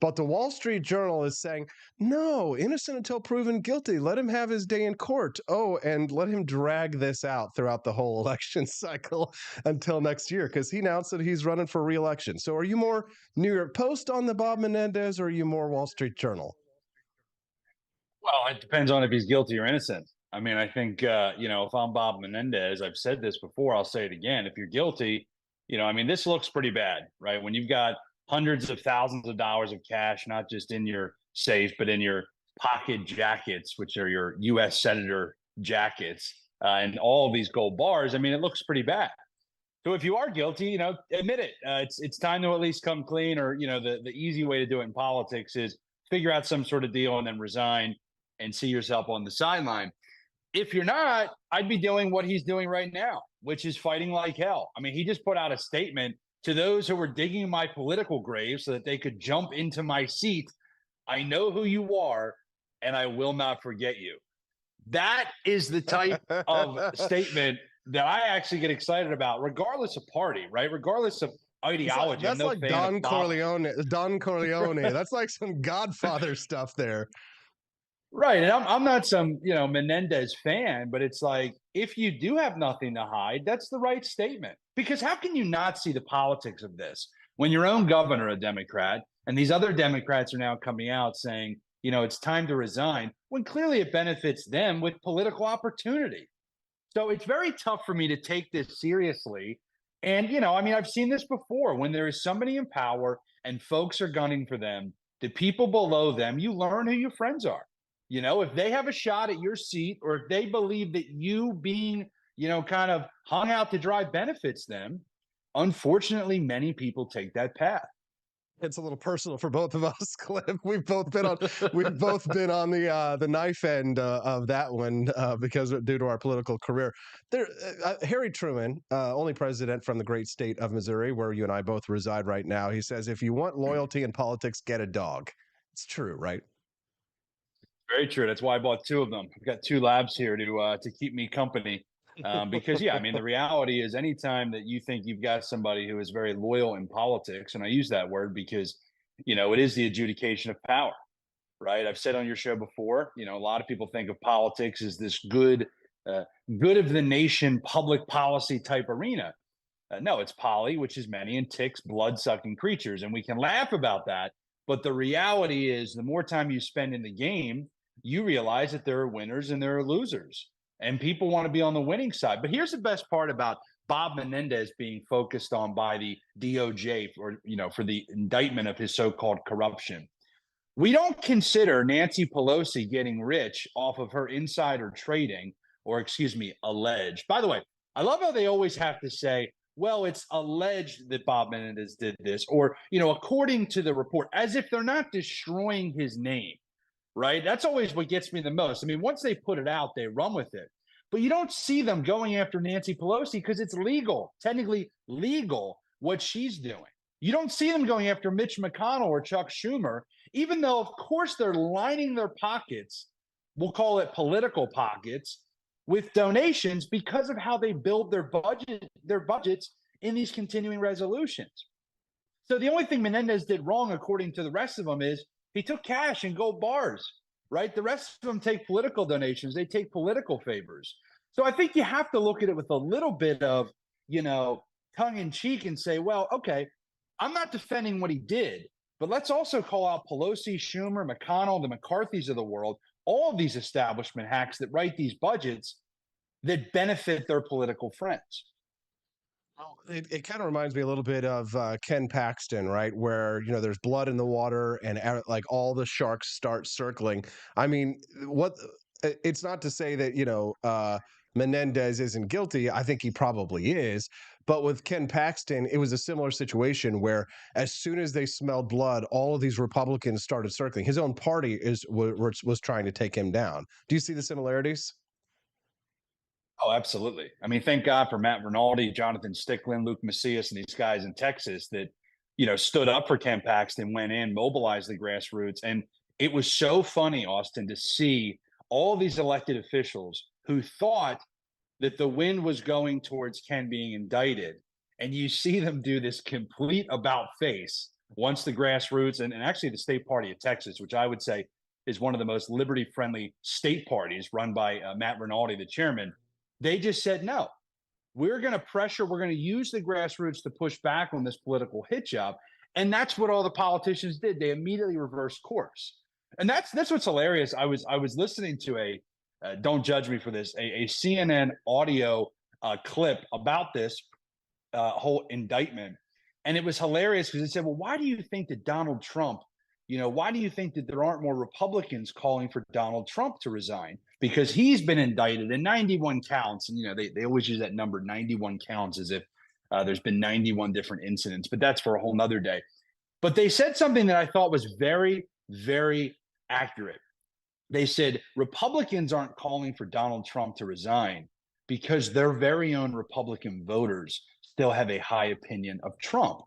Speaker 1: But the Wall Street Journal is saying, no, innocent until proven guilty. Let him have his day in court. Oh, and let him drag this out throughout the whole election cycle until next year, because he announced that he's running for re-election. So are you more New York Post on the Bob Menendez, or are you more Wall Street Journal?
Speaker 16: Well, it depends on if he's guilty or innocent. I mean, I think, if I'm Bob Menendez, I've said this before, I'll say it again. If you're guilty, this looks pretty bad, right? When you've got hundreds of thousands of dollars of cash, not just in your safe, but in your pocket jackets, which are your U.S. Senator jackets, and all of these gold bars, it looks pretty bad. So if you are guilty, admit it. It's time to at least come clean, or, the easy way to do it in politics is figure out some sort of deal and then resign and see yourself on the sideline. If you're not, I'd be doing what he's doing right now, which is fighting like hell. He just put out a statement to those who were digging my political grave so that they could jump into my seat. I know who you are, and I will not forget you. That is the type of statement that I actually get excited about, regardless of party, right? Regardless of ideology.
Speaker 1: That's like Don Corleone. Don Corleone. That's like some Godfather stuff there.
Speaker 16: Right. And I'm not some, Menendez fan, but it's like, if you do have nothing to hide, that's the right statement. Because how can you not see the politics of this when your own governor, a Democrat, and these other Democrats are now coming out saying, it's time to resign, when clearly it benefits them with political opportunity. So it's very tough for me to take this seriously. And, I've seen this before. When there is somebody in power and folks are gunning for them, the people below them, you learn who your friends are. If they have a shot at your seat, or if they believe that you being, kind of hung out to dry benefits them, unfortunately, many people take that path.
Speaker 1: It's a little personal for both of us, Cliff. We've both been on the knife end of that one because due to our political career. Harry Truman, only president from the great state of Missouri, where you and I both reside right now, he says, if you want loyalty in politics, get a dog. It's true, right?
Speaker 16: Very true. That's why I bought two of them. I've got two labs here to keep me company. Because the reality is, anytime that you think you've got somebody who is very loyal in politics, and I use that word because, it is the adjudication of power, right? I've said on your show before, a lot of people think of politics as this good of the nation, public policy type arena. No, it's poly, which is many, and ticks, blood-sucking creatures. And we can laugh about that. But the reality is, the more time you spend in the game, you realize that there are winners and there are losers, and people want to be on the winning side. But here's the best part about Bob Menendez being focused on by the DOJ for the indictment of his so-called corruption. We don't consider Nancy Pelosi getting rich off of her insider trading, or alleged. By the way, I love how they always have to say, well, it's alleged that Bob Menendez did this, or, according to the report, as if they're not destroying his name, right? That's always what gets me the most. Once they put it out, they run with it. But you don't see them going after Nancy Pelosi because it's legal, technically legal, what she's doing. You don't see them going after Mitch McConnell or Chuck Schumer, even though, of course, they're lining their pockets, we'll call it political pockets, with donations because of how they build their budgets in these continuing resolutions. So the only thing Menendez did wrong, according to the rest of them, is he took cash and gold bars, right? The rest of them take political donations. They take political favors. So I think you have to look at it with a little bit of, tongue in cheek and say, well, okay, I'm not defending what he did, but let's also call out Pelosi, Schumer, McConnell, the McCarthys of the world, all of these establishment hacks that write these budgets that benefit their political friends.
Speaker 1: It kind of reminds me a little bit of Ken Paxton, right? Where, there's blood in the water and like all the sharks start circling. It's not to say that, Menendez isn't guilty. I think he probably is. But with Ken Paxton, it was a similar situation where as soon as they smelled blood, all of these Republicans started circling. His own party was trying to take him down. Do you see the similarities?
Speaker 16: Oh, absolutely. Thank God for Matt Rinaldi, Jonathan Stickland, Luke Macias, and these guys in Texas that, stood up for Ken Paxton, went in, mobilized the grassroots. And it was so funny, Austin, to see all these elected officials who thought that the wind was going towards Ken being indicted. And you see them do this complete about face once the grassroots and actually the state party of Texas, which I would say is one of the most liberty-friendly state parties run by Matt Rinaldi, the chairman, they just said, no, we're going to pressure, we're going to use the grassroots to push back on this political hit job. And that's what all the politicians did. They immediately reversed course. And that's what's hilarious. I was listening to don't judge me for this, a CNN audio clip about this whole indictment. And it was hilarious because it said, well, why do you think that Donald Trump, why do you think that there aren't more Republicans calling for Donald Trump to resign? Because he's been indicted in 91 counts. And, they always use that number, 91 counts, as if there's been 91 different incidents. But that's for a whole nother day. But they said something that I thought was very, very accurate. They said Republicans aren't calling for Donald Trump to resign because their very own Republican voters still have a high opinion of Trump.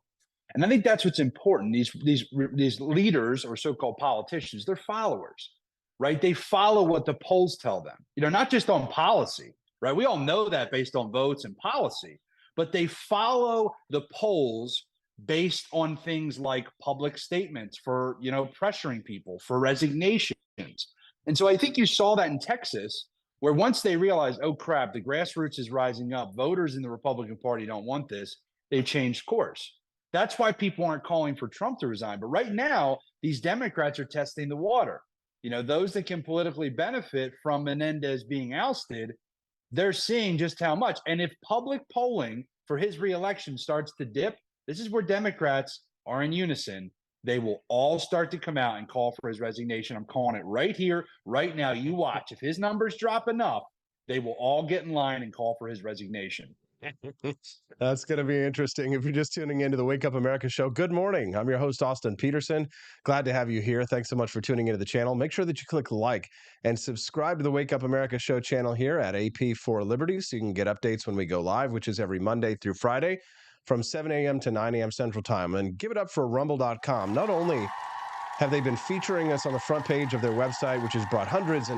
Speaker 16: And I think that's what's important. These leaders or so-called politicians, they're followers, right? They follow what the polls tell them, not just on policy, right? We all know that based on votes and policy, but they follow the polls based on things like public statements for, pressuring people for resignations. And so I think you saw that in Texas, where once they realized, oh crap, the grassroots is rising up, voters in the Republican Party don't want this, they changed course. That's why people aren't calling for Trump to resign. But right now, these Democrats are testing the water. Those that can politically benefit from Menendez being ousted, they're seeing just how much. And if public polling for his reelection starts to dip, this is where Democrats are in unison. They will all start to come out and call for his resignation. I'm calling it right here, right now. You watch. If his numbers drop enough, they will all get in line and call for his resignation.
Speaker 1: That's going to be interesting. If you're just tuning into the Wake Up America show, good morning. I'm your host, Austin Peterson. Glad to have you here. Thanks so much for tuning into the channel. Make sure that you click like and subscribe to the Wake Up America show channel here at AP for Liberty so you can get updates when we go live, which is every Monday through Friday from 7 a.m. to 9 a.m. Central Time. And give it up for Rumble.com. Not only have they been featuring us on the front page of their website, which has brought hundreds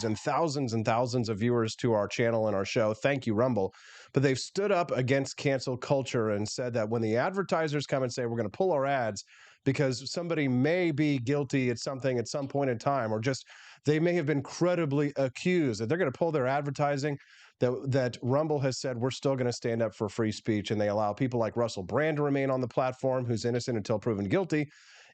Speaker 1: and thousands of viewers to our channel and our show. Thank you, Rumble. But they've stood up against cancel culture and said that when the advertisers come and say, we're going to pull our ads because somebody may be guilty at something at some point in time, or just they may have been credibly accused, that they're going to pull their advertising, that Rumble has said, we're still going to stand up for free speech. And they allow people like Russell Brand to remain on the platform, who's innocent until proven guilty.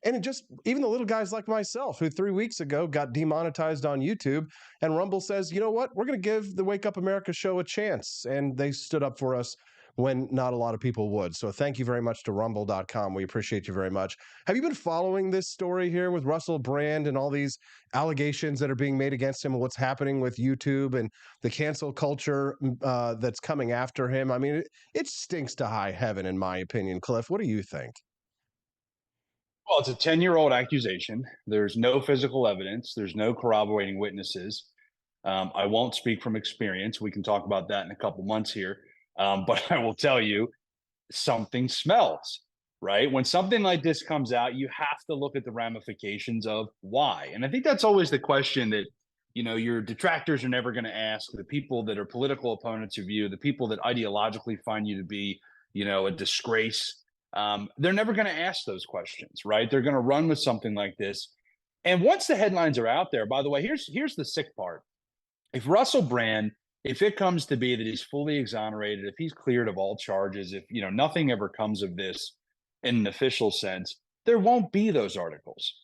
Speaker 1: And it just, even the little guys like myself, who 3 weeks ago got demonetized on YouTube, and Rumble says, you know what, we're going to give the Wake Up America show a chance. And they stood up for us when not a lot of people would. So thank you very much to Rumble.com. We appreciate you very much. Have you been following this story here with Russell Brand and all these allegations that are being made against him and what's happening with YouTube and the cancel culture that's coming after him? I mean, it stinks to high heaven, in my opinion. Cliff, what do you think?
Speaker 16: Well, it's a 10-year-old accusation. There's no physical evidence. There's no corroborating witnesses. I won't speak from experience. We can talk about that in a couple months here. But I will tell you, something smells, right? When something like this comes out, you have to look at the ramifications of why. And I think that's always the question that, your detractors are never going to ask. The people that are political opponents of you, the people that ideologically find you to be, a disgrace, they're never going to ask those questions, right? They're going to run with something like this. And once the headlines are out there, by the way, here's the sick part. If Russell Brand, if it comes to be that he's fully exonerated, if he's cleared of all charges, if nothing ever comes of this in an official sense, there won't be those articles,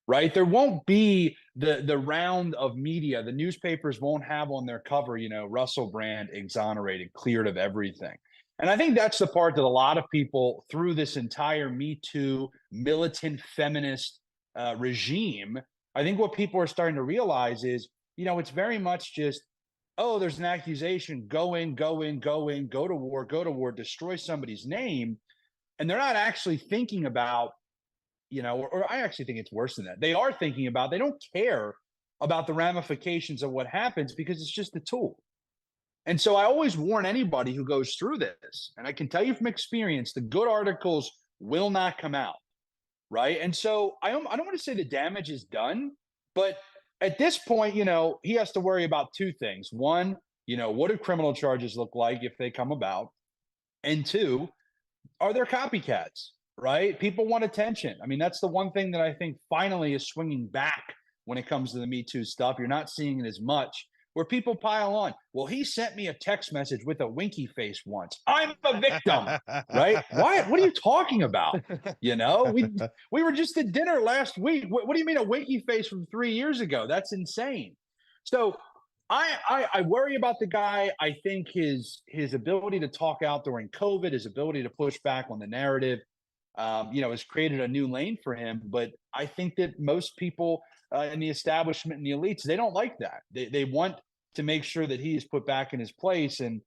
Speaker 16: right? There won't be the round of media. The newspapers won't have on their cover, Russell Brand exonerated, cleared of everything. And I think that's the part that a lot of people through this entire Me Too militant feminist regime, I think what people are starting to realize is, it's very much just, oh, there's an accusation, go to war, destroy somebody's name. And they're not actually thinking about, or I actually think it's worse than that. They are thinking about, they don't care about the ramifications of what happens because it's just a tool. And so I always warn anybody who goes through this, and I can tell you from experience, the good articles will not come out, right? And so I don't want to say the damage is done, but at this point, he has to worry about two things. One, what do criminal charges look like if they come about? And two, are there copycats? right? People want attention. I mean, that's the one thing that I think finally is swinging back when it comes to the Me Too stuff. You're not seeing it as much where people pile on. Well, he sent me a text message with a winky face once. I'm a victim, right? Why? What are you talking about? You know, we were just at dinner last week. What do you mean a winky face from 3 years ago? That's insane. So I worry about the guy. I think his ability to talk out during COVID, his ability to push back on the narrative, has created a new lane for him. But I think that most people in the establishment and the elites, they don't like that. They want to make sure that he is put back in his place. And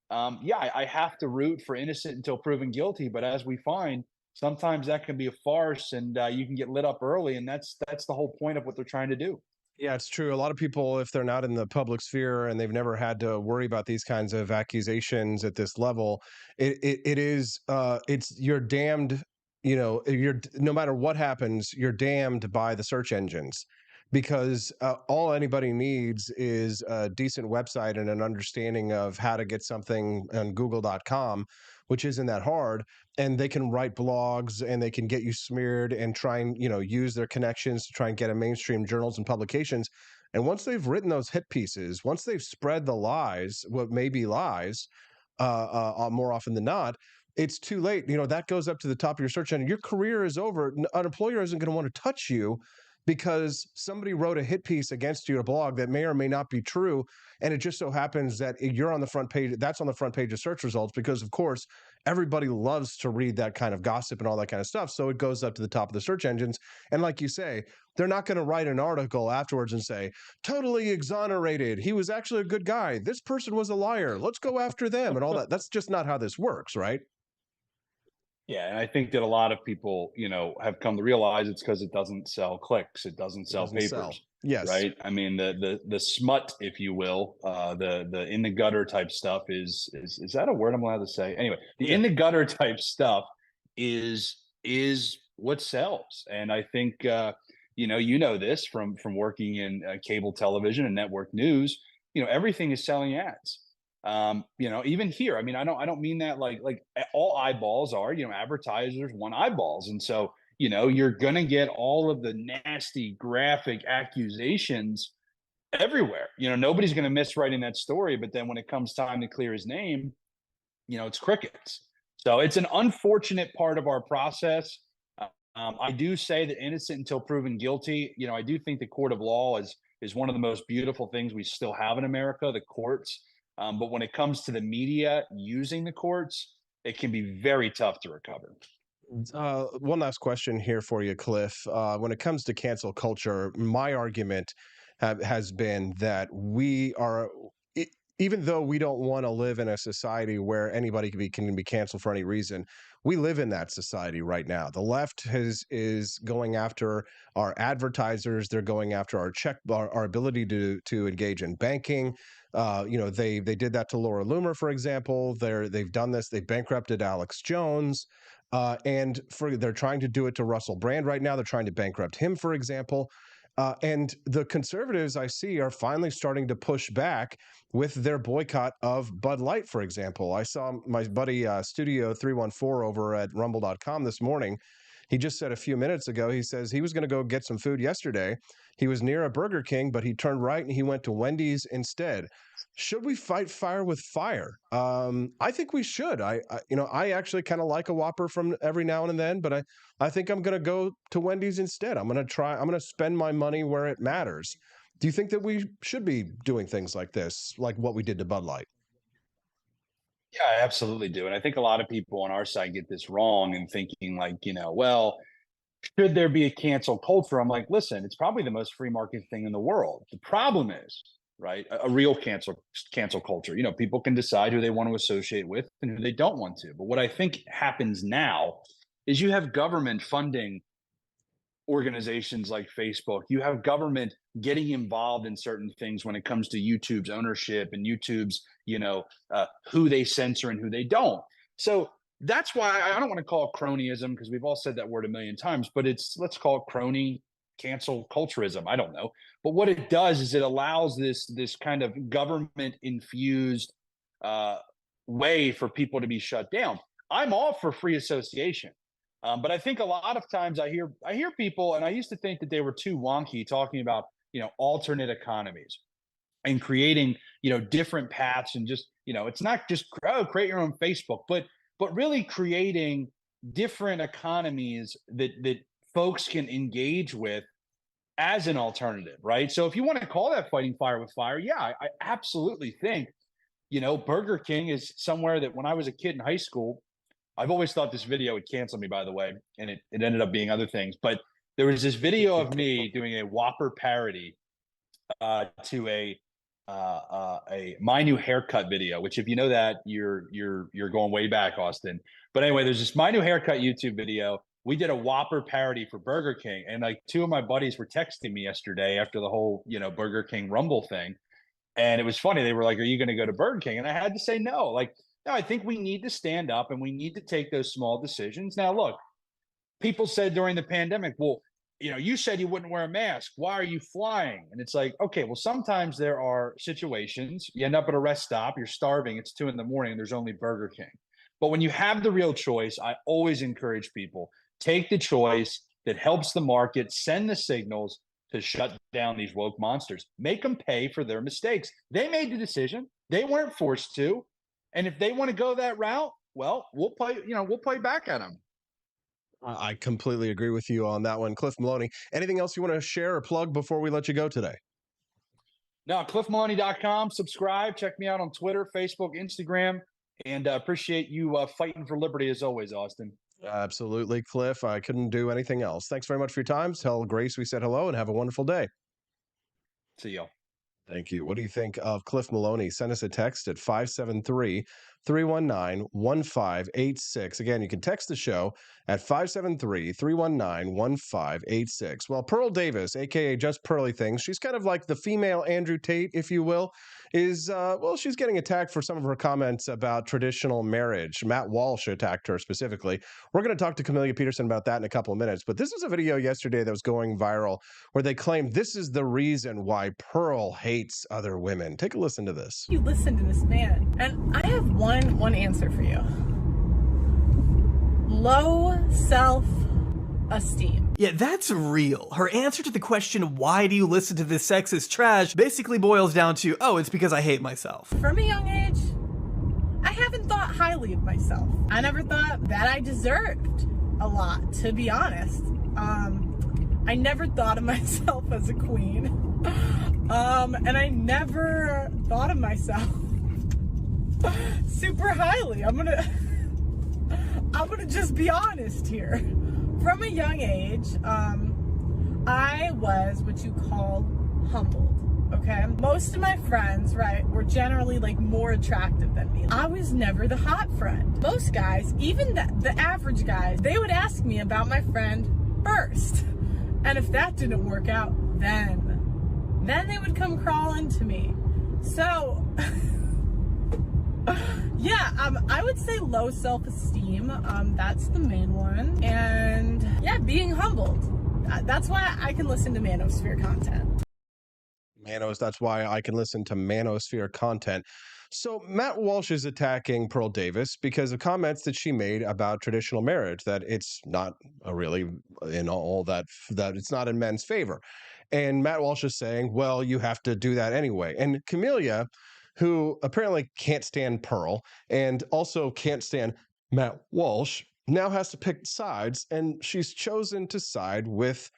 Speaker 16: I have to root for innocent until proven guilty. But as we find, sometimes that can be a farce, and you can get lit up early. And that's the whole point of what they're trying to do.
Speaker 1: Yeah, it's true. A lot of people, if they're not in the public sphere and they've never had to worry about these kinds of accusations at this level, you're damned. No matter what happens, you're damned by the search engines, because all anybody needs is a decent website and an understanding of how to get something on Google.com, which isn't that hard. And they can write blogs and they can get you smeared and try and, use their connections to try and get in mainstream journals and publications. And once they've written those hit pieces, once they've spread the lies, what may be lies, more often than not, it's too late. That goes up to the top of your search engine. Your career is over. An employer isn't going to want to touch you because somebody wrote a hit piece against you, a blog that may or may not be true. And it just so happens that you're on the front page. That's on the front page of search results because, of course, everybody loves to read that kind of gossip and all that kind of stuff. So it goes up to the top of the search engines. And like you say, they're not going to write an article afterwards and say, totally exonerated. He was actually a good guy. This person was a liar. Let's go after them and all that. That's just not how this works, right?
Speaker 16: Yeah, and I think that a lot of people, have come to realize it's because it doesn't sell clicks, it doesn't sell papers.
Speaker 1: Yes,
Speaker 16: right. I mean, the smut, if you will, the in the gutter type stuff is that a word I'm allowed to say? Anyway, the in the gutter type stuff is what sells, and I think this from working in cable television and network news. Everything is selling ads. Even here, I mean, I don't mean that like all eyeballs are, advertisers want eyeballs. And so, you're going to get all of the nasty graphic accusations everywhere. Nobody's going to miss writing that story. But then when it comes time to clear his name, it's crickets. So it's an unfortunate part of our process. I do say that innocent until proven guilty. I do think the court of law is one of the most beautiful things we still have in America, the courts. But when it comes to the media using the courts, it can be very tough to recover.
Speaker 1: One last question here for you, Cliff. When it comes to cancel culture, my argument has been that we are, even though we don't want to live in a society where anybody can be canceled for any reason, we live in that society right now. The left is going after our advertisers. They're going after our ability to engage in banking. They did that to Laura Loomer, for example. They've done this. They bankrupted Alex Jones, and they're trying to do it to Russell Brand right now. They're trying to bankrupt him, for example. And the conservatives I see are finally starting to push back with their boycott of Bud Light, for example. I saw my buddy Studio 314 over at rumble.com this morning. He just said a few minutes ago, he says he was going to go get some food yesterday. He was near a Burger King, but he turned right and he went to Wendy's instead. Should we fight fire with fire? I think we should. I actually kind of like a Whopper from every now and then, but I think I'm going to go to Wendy's instead. I'm going to spend my money where it matters. Do you think that we should be doing things like this, like what we did to Bud Light?
Speaker 16: Yeah, I absolutely do. And I think a lot of people on our side get this wrong and thinking like, well, should there be a cancel culture? I'm like, listen, it's probably the most free market thing in the world. The problem is, right, a real cancel culture. People can decide who they want to associate with and who they don't want to. But what I think happens now is you have government funding organizations like Facebook. You have government getting involved in certain things when it comes to YouTube's ownership and YouTube's, who they censor and who they don't. So that's why I don't want to call it cronyism, because we've all said that word a million times, but let's call it crony cancel culturism. I don't know. But what it does is it allows this kind of government infused way for people to be shut down. I'm all for free association. But I think a lot of times I hear people, and I used to think that they were too wonky talking about, alternate economies and creating, different paths, and just, it's not just create your own Facebook, but really creating different economies that folks can engage with as an alternative, right? So if you want to call that fighting fire with fire, yeah, I absolutely think, Burger King is somewhere that when I was a kid in high school, I've always thought this video would cancel me, by the way, and it ended up being other things. But there was this video of me doing a Whopper parody to a My New Haircut video, which, if you know that, you're going way back, Austin. But anyway, there's this My New Haircut YouTube video. We did a Whopper parody for Burger King, and like two of my buddies were texting me yesterday after the whole Burger King Rumble thing, and it was funny. They were like, "Are you going to go to Burger King?" And I had to say no. No, I think we need to stand up and we need to take those small decisions. Now, look, people said during the pandemic, well, you said you wouldn't wear a mask. Why are you flying? And it's like, okay, well, sometimes there are situations, you end up at a rest stop, you're starving, it's 2 a.m, and there's only Burger King. But when you have the real choice, I always encourage people, take the choice that helps the market, send the signals to shut down these woke monsters. Make them pay for their mistakes. They made the decision. They weren't forced to. And if they want to go that route, well, we'll play back at them.
Speaker 1: I completely agree with you on that one. Cliff Maloney, anything else you want to share or plug before we let you go today?
Speaker 16: No, cliffmaloney.com. Subscribe. Check me out on Twitter, Facebook, Instagram, and appreciate you fighting for liberty as always, Austin.
Speaker 1: Absolutely, Cliff. I couldn't do anything else. Thanks very much for your time. Tell Grace we said hello and have a wonderful day.
Speaker 16: See y'all.
Speaker 1: Thank you. What do you think of Cliff Maloney? Send us a text at 573-319-1586. Again, you can text the show at 573-319-1586. Well, Pearl Davis, a.k.a. Just Pearly Things, she's kind of like the female Andrew Tate, if you will, is, she's getting attacked for some of her comments about traditional marriage. Matt Walsh attacked her specifically. We're going to talk to Camelia Peterson about that in a couple of minutes. But this was a video yesterday that was going viral where they claimed this is the reason why Pearl hates other women. Take a listen to this.
Speaker 17: You listen to this man, and I have one answer for you. Low self-esteem.
Speaker 18: Yeah, that's real. Her answer to the question, why do you listen to this sexist trash, basically boils down to, oh, it's because I hate myself.
Speaker 17: From a young age, I haven't thought highly of myself. I never thought that I deserved a lot, to be honest. I never thought of myself as a queen. And I never thought of myself super highly. I'm gonna just be honest here. From a young age, I was what you call humbled, okay? Most of my friends, right, were generally like more attractive than me. I was never the hot friend. Most guys, even the average guys, they would ask me about my friend first. And if that didn't work out, then they would come crawling to me. So, yeah, I would say low self-esteem. That's the main one. And yeah, being humbled. That's why I can listen to Manosphere content.
Speaker 1: That's why I can listen to Manosphere content. So Matt Walsh is attacking Pearl Davis because of comments that she made about traditional marriage, that it's not really in all that it's not in men's favor. And Matt Walsh is saying, well, you have to do that anyway. And Camelia, who apparently can't stand Pearl and also can't stand Matt Walsh, now has to pick sides, and she's chosen to side with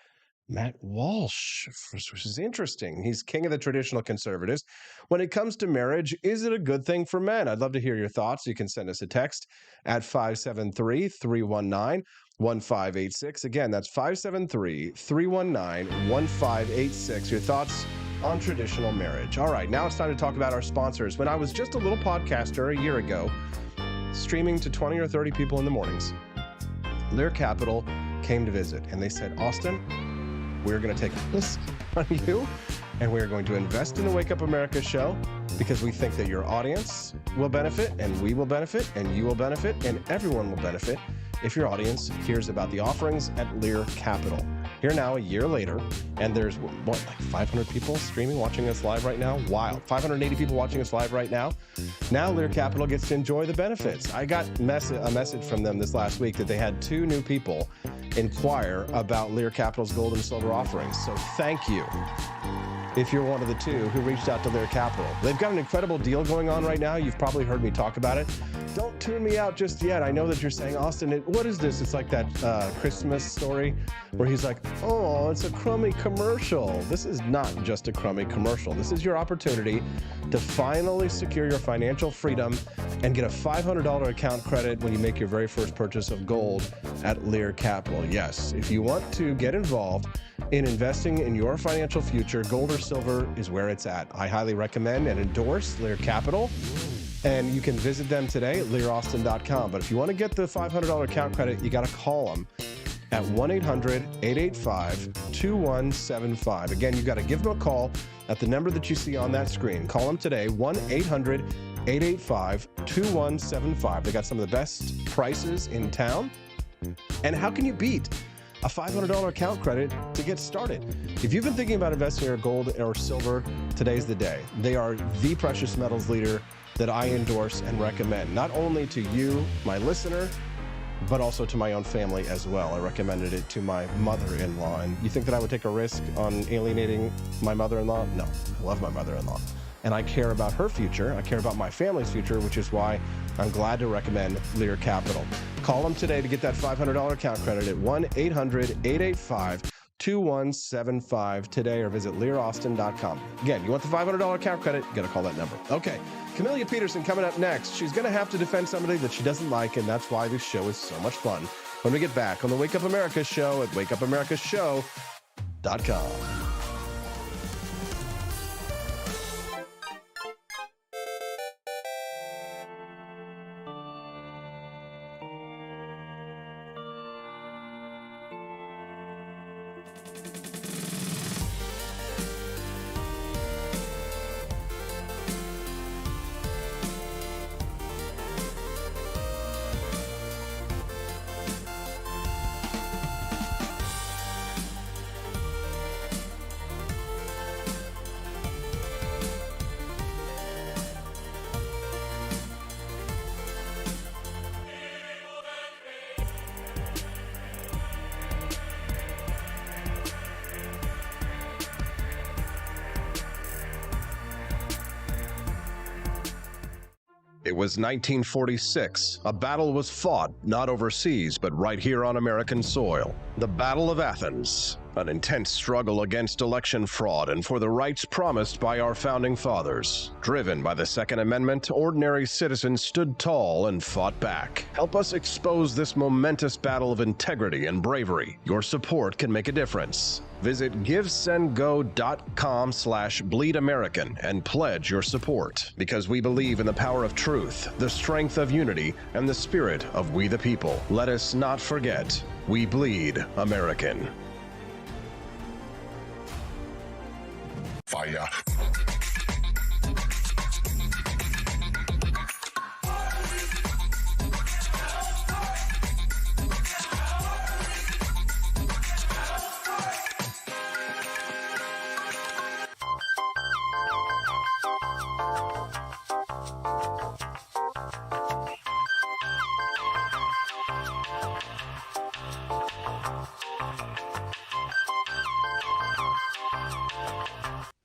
Speaker 1: Matt Walsh, which is interesting. He's king of the traditional conservatives. When it comes to marriage, is it a good thing for men? I'd love to hear your thoughts. You can send us a text at 573-319-1586. Again, that's 573-319-1586. Your thoughts on traditional marriage. All right, now it's time to talk about our sponsors. When I was just a little podcaster a year ago, streaming to 20 or 30 people in the mornings, Lear Capital came to visit, and they said, Austin, we're going to take this on you, and we're going to invest in the Wake Up America show because we think that your audience will benefit, and we will benefit, and you will benefit, and everyone will benefit if your audience hears about the offerings at Lear Capital. Here now, a year later, and there's, what, like 500 people streaming, watching us live right now? Wild. 580 people watching us live right now. Now Lear Capital gets to enjoy the benefits. I got a message from them this last week that they had 2 new people inquire about Lear Capital's gold and silver offerings. So thank you if you're one of the 2 who reached out to Lear Capital. They've got an incredible deal going on right now. You've probably heard me talk about it. Don't tune me out just yet. I know that you're saying, Austin, what is this? It's like that Christmas story where he's like, oh, it's a crummy commercial. This is not just a crummy commercial. This is your opportunity to finally secure your financial freedom and get a $500 account credit when you make your very first purchase of gold at Lear Capital. Yes, if you want to get involved in investing in your financial future, gold or silver is where it's at. I highly recommend and endorse Lear Capital. And you can visit them today at learaustin.com. But if you want to get the $500 account credit, you got to call them at 1-800-885-2175. Again, you got to give them a call at the number that you see on that screen. Call them today, 1-800-885-2175. They got some of the best prices in town. And how can you beat a $500 account credit to get started? If you've been thinking about investing in your gold or silver, today's the day. They are the precious metals leader that I endorse and recommend, not only to you, my listener, but also to my own family as well. I recommended it to my mother-in-law. And you think that I would take a risk on alienating my mother-in-law? No, I love my mother-in-law. And I care about her future. I care about my family's future, which is why I'm glad to recommend Lear Capital. Call them today to get that $500 account credit at 1-800-885-2175 today, or visit learaustin.com. Again, you want the $500 account credit, you got to call that number. Okay, Camellia Peterson coming up next. She's going to have to defend somebody that she doesn't like, and that's why this show is so much fun. When we get back on the Wake Up America show at wakeupAmericaShow.com. It was 1946. A battle was fought, not overseas, but right here on American soil. The Battle of Athens. An intense struggle against election fraud and for the rights promised by our founding fathers. Driven by the Second Amendment, ordinary citizens stood tall and fought back. Help us expose this momentous battle of integrity and bravery. Your support can make a difference. Visit givesendgo.com/bleedamerican and pledge your support, because we believe in the power of truth, the strength of unity, and the spirit of we the people. Let us not forget, we bleed American.
Speaker 6: Fire.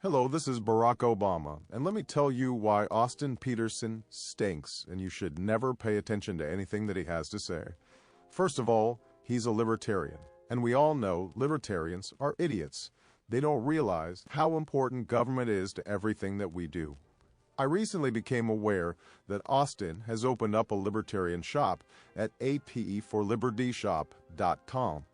Speaker 19: Hello, this is Barack Obama, and let me tell you why Austin Peterson stinks, and you should never pay attention to anything that he has to say. First of all, he's a libertarian, and we all know libertarians are idiots. They don't realize how important government is to everything that we do. I recently became aware that Austin has opened up a libertarian shop at apeforlibertyshop.com.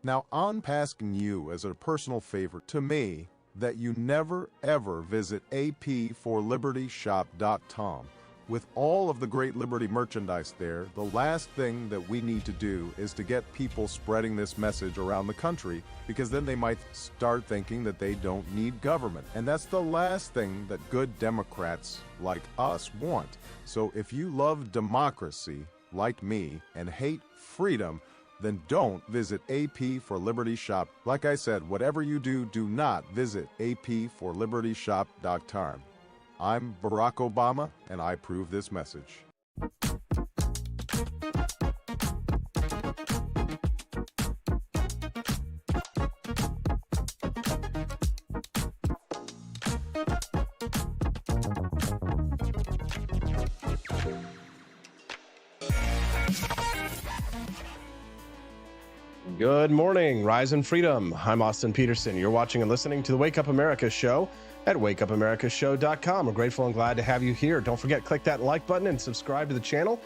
Speaker 19: Now, I'm asking you as a personal favor to me that you never ever visit apeforlibertyshop.com. With all of the great Liberty merchandise there, the last thing that we need to do is to get people spreading this message around the country, because then they might start thinking that they don't need government. And that's the last thing that good Democrats like us want. So if you love democracy, like me, and hate freedom, then don't visit AP for Liberty Shop. Like I said, whatever you do, do not visit apforlibertyshop.com. I'm Barack Obama, and I approve this message.
Speaker 1: Good morning, Rise and Freedom. I'm Austin Peterson. You're watching and listening to the Wake Up America show at wakeupAmericaShow.com. We're grateful and glad to have you here. Don't forget, click that like button and subscribe to the channel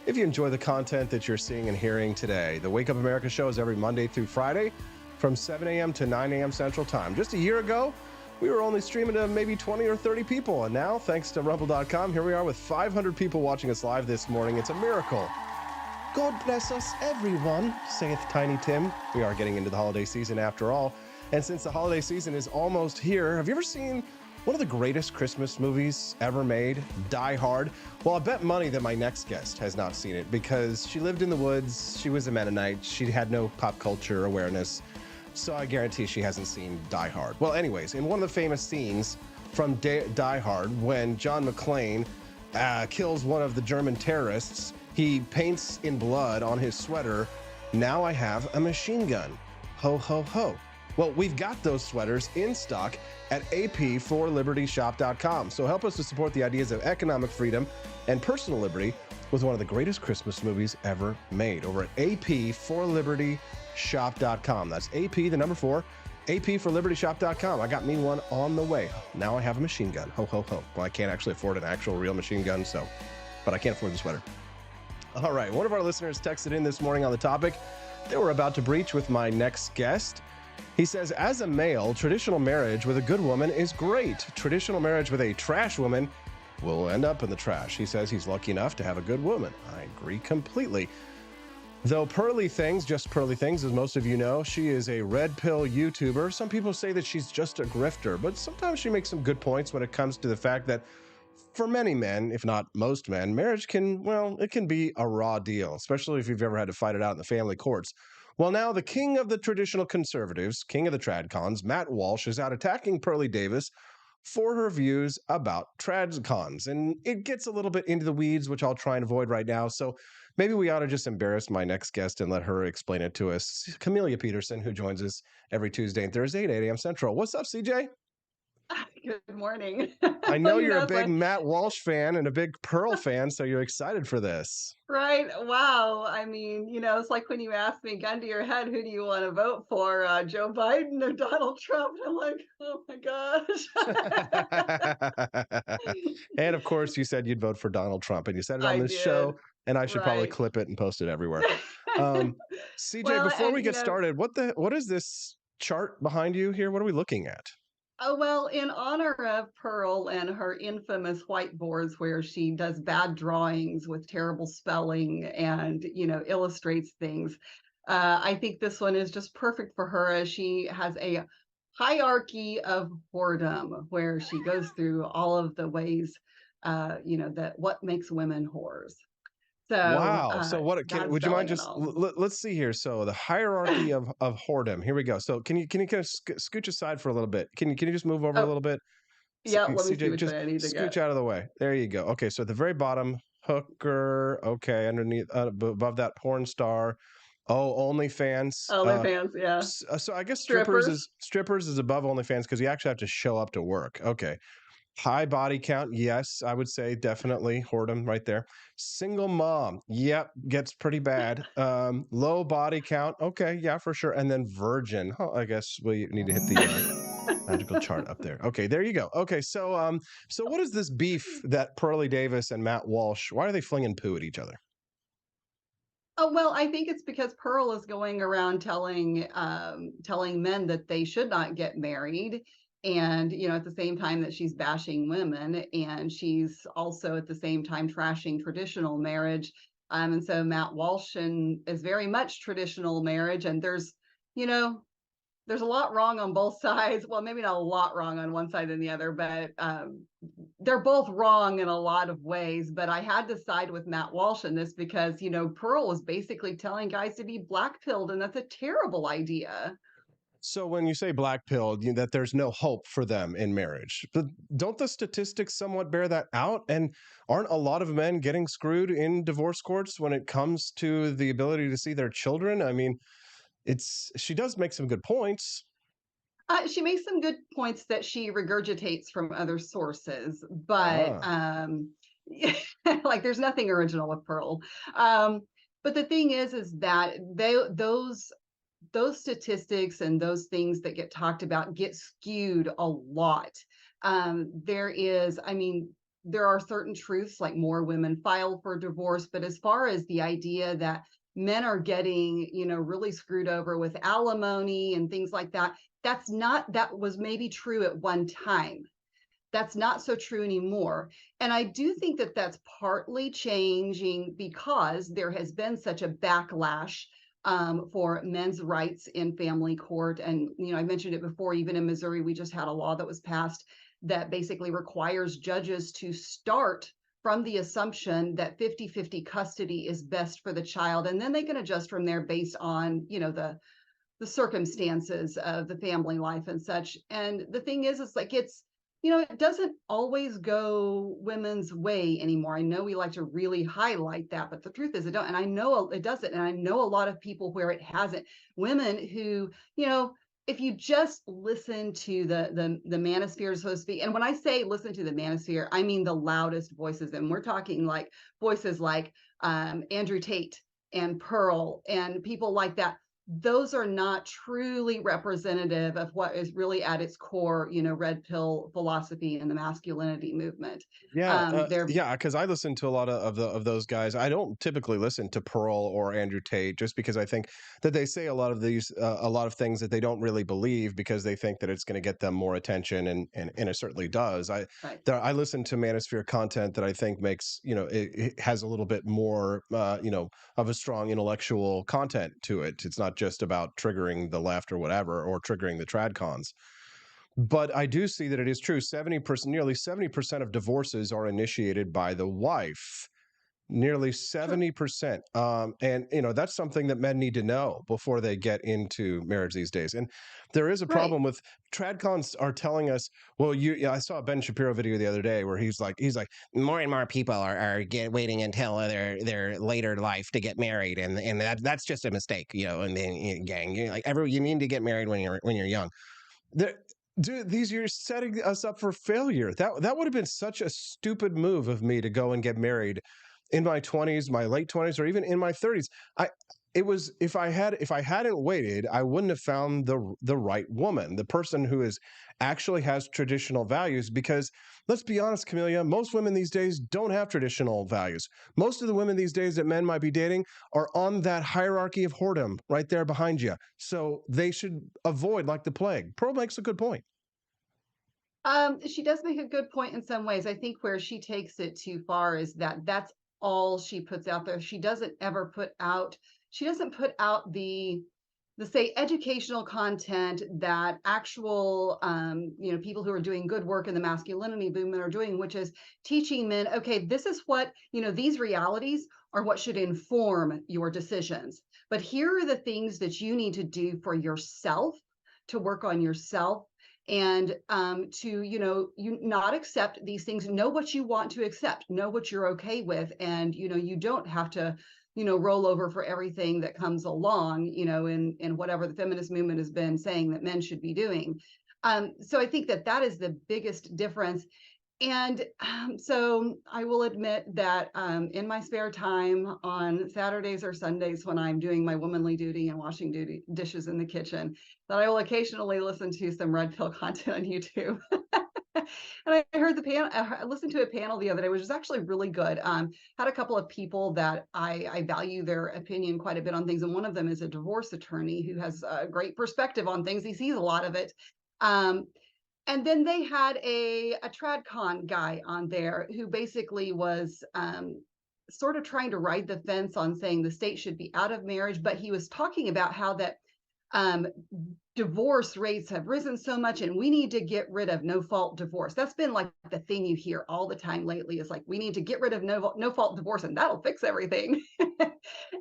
Speaker 1: if you enjoy the content that you're seeing and hearing today. The Wake Up America show is every Monday through Friday from 7 a.m. to 9 a.m. Central Time. Just a year ago, we were only streaming to maybe 20 or 30 people. And now, thanks to Rumble.com, here we are with 500 people watching us live this morning. It's a miracle. God bless us, everyone, saith Tiny Tim. We are getting into the holiday season after all. And since the holiday season is almost here, have you ever seen one of the greatest Christmas movies ever made, Die Hard? Well, I bet money that my next guest has not seen it because she lived in the woods, she was a Mennonite, she had no pop culture awareness, so I guarantee she hasn't seen Die Hard. Well, anyways, in one of the famous scenes from Die Hard, when John McClane kills one of the German terrorists, he paints in blood on his sweater, "Now I have a machine gun. Ho, ho, ho." Well, we've got those sweaters in stock at apforlibertyshop.com. So help us to support the ideas of economic freedom and personal liberty with one of the greatest Christmas movies ever made over at apforlibertyshop.com. That's AP, the number 4, apforlibertyshop.com. I got me one on the way. Now I have a machine gun. Ho, ho, ho. Well, I can't actually afford an actual real machine gun, but I can't afford the sweater. All right, one of our listeners texted in this morning on the topic that we're about to breach with my next guest. He says, as a male, traditional marriage with a good woman is great. Traditional marriage with a trash woman will end up in the trash. He says he's lucky enough to have a good woman. I agree completely. Though Pearly Things, just Pearly Things, as most of you know, she is a red pill YouTuber. Some people say that she's just a grifter, but sometimes she makes some good points when it comes to the fact that for many men, if not most men, marriage can be a raw deal, especially if you've ever had to fight it out in the family courts. Well, now the king of the traditional conservatives, king of the tradcons, Matt Walsh, is out attacking Pearly Davis for her views about tradcons. And it gets a little bit into the weeds, which I'll try and avoid right now. So maybe we ought to just embarrass my next guest and let her explain it to us. Camelia Peterson, who joins us every Tuesday and Thursday at 8 a.m. Central. What's up, CJ?
Speaker 20: Good morning.
Speaker 1: I know you're a big Matt Walsh fan and a big Pearl fan, so you're excited for this.
Speaker 20: Right. Wow. I mean, it's like when you ask me, gun to your head, who do you want to vote for, Joe Biden or Donald Trump? I'm like, oh my gosh.
Speaker 1: And of course, you said you'd vote for Donald Trump, and you said it on this show, and I should probably clip it and post it everywhere. CJ, before we get started, what is this chart behind you here? What are we looking at?
Speaker 20: Oh, well, in honor of Pearl and her infamous whiteboards where she does bad drawings with terrible spelling and, illustrates things, I think this one is just perfect for her as she has a hierarchy of whoredom where she goes through all of the ways, that what makes women whores. So,
Speaker 1: wow. So would you mind just, let's see here. So the hierarchy of whoredom, here we go. So can you kind of scooch aside for a little bit? Can you just move over a little bit?
Speaker 20: Yeah. Let me see
Speaker 1: CJ,
Speaker 20: which way I need to
Speaker 1: scooch
Speaker 20: go.
Speaker 1: out of the way. There you go. Okay. So at the very bottom, hooker. Okay. Underneath, above that, porn star. Oh, OnlyFans.
Speaker 20: OnlyFans, yeah.
Speaker 1: So I guess strippers is above OnlyFans because you actually have to show up to work. Okay. High body count, yes, I would say definitely whoredom right there. Single mom, yep, gets pretty bad. Low body count, okay, yeah, for sure. And then virgin, I guess we need to hit the magical chart up there. Okay, there you go. Okay, so what is this beef that Pearly Davis and Matt Walsh? Why are they flinging poo at each other?
Speaker 20: Oh, well, I think it's because Pearl is going around telling men that they should not get married. And, at the same time that she's bashing women, and she's also at the same time trashing traditional marriage. And so Matt Walsh is very much traditional marriage. And there's, there's a lot wrong on both sides. Well, maybe not a lot wrong on one side and the other, but they're both wrong in a lot of ways. But I had to side with Matt Walsh in this because, you know, Pearl was basically telling guys to be black-pilled, and that's a terrible idea.
Speaker 1: So when you say black-pilled, that there's no hope for them in marriage, but don't the statistics somewhat bear that out? And aren't a lot of men getting screwed in divorce courts when it comes to the ability to see their children? I mean, she does make some good points.
Speaker 20: She makes some good points that she regurgitates from other sources, but like there's nothing original with Pearl. But the thing is that those statistics and those things that get talked about get skewed a lot. There are certain truths, like more women file for divorce, but as far as the idea that men are getting, you know, really screwed over with alimony and things like that, that was maybe true at one time. That's not so true anymore. And I do think that that's partly changing because there has been such a backlash for men's rights in family court. And, you know, I mentioned it before, even in Missouri, we just had a law that was passed that basically requires judges to start from the assumption that 50-50 custody is best for the child. And then they can adjust from there based on, you know, the circumstances of the family life and such. And the thing is, it's like, you know, it doesn't always go women's way anymore. I know we like to really highlight that, but the truth is it don't. And I know it doesn't. And I know a lot of people where it hasn't. Women who, you know, if you just listen to the manosphere, so to speak, and when I say listen to the manosphere, I mean the loudest voices. And we're talking like voices like Andrew Tate and Pearl and people like that. Those are not truly representative of what is really at its core, you know, red pill philosophy and the masculinity movement.
Speaker 1: Yeah, because I listen to a lot of those guys. I don't typically listen to Pearl or Andrew Tate just because I think that they say a lot of things that they don't really believe because they think that it's going to get them more attention, and it certainly does. I listen to manosphere content that I think makes, you know, it has a little bit more you know, of a strong intellectual content to it. It's not just about triggering the left or whatever, or triggering the tradcons. But I do see that it is true. Nearly 70% of divorces are initiated by the wife. Nearly 70%. And, you know, that's something that men need to know before they get into marriage these days. And there is a problem with tradcons are telling us, well, I saw a Ben Shapiro video the other day where he's like, more and more people are waiting until their later life to get married. And that's just a mistake, you know, and then gang, you need to get married when you're young. Dude, you're setting us up for failure. That would have been such a stupid move of me to go and get married in my 20s, my late 20s, or even in my 30s. If I hadn't waited, I wouldn't have found the right woman, the person who actually has traditional values. Because let's be honest, Camelia, most women these days don't have traditional values. Most of the women these days that men might be dating are on that hierarchy of whoredom right there behind you. So they should avoid like the plague. Pearl makes a good point.
Speaker 20: She does make a good point in some ways. I think where she takes it too far is that's all she puts out there. She doesn't put out the say educational content that actual you know, people who are doing good work in the masculinity movement are doing, which is teaching men, okay, this is what, you know, these realities are what should inform your decisions. But here are the things that you need to do for yourself to work on yourself. And to, you know, you not accept these things, know what you want to accept, know what you're okay with. And, you know, you don't have to, you know, roll over for everything that comes along, you know, in whatever the feminist movement has been saying that men should be doing. So I think that is the biggest difference. And so I will admit that in my spare time on Saturdays or Sundays when I'm doing my womanly duty and washing dishes in the kitchen, that I will occasionally listen to some red pill content on YouTube. And I heard I listened to a panel the other day, which was actually really good. Had a couple of people that I value their opinion quite a bit on things. And one of them is a divorce attorney who has a great perspective on things. He sees a lot of it. And then they had a TradCon guy on there who basically was sort of trying to ride the fence on saying the state should be out of marriage. But he was talking about how that divorce rates have risen so much and we need to get rid of no-fault divorce. That's been like the thing you hear all the time lately, is like, we need to get rid of no-fault divorce and that'll fix everything.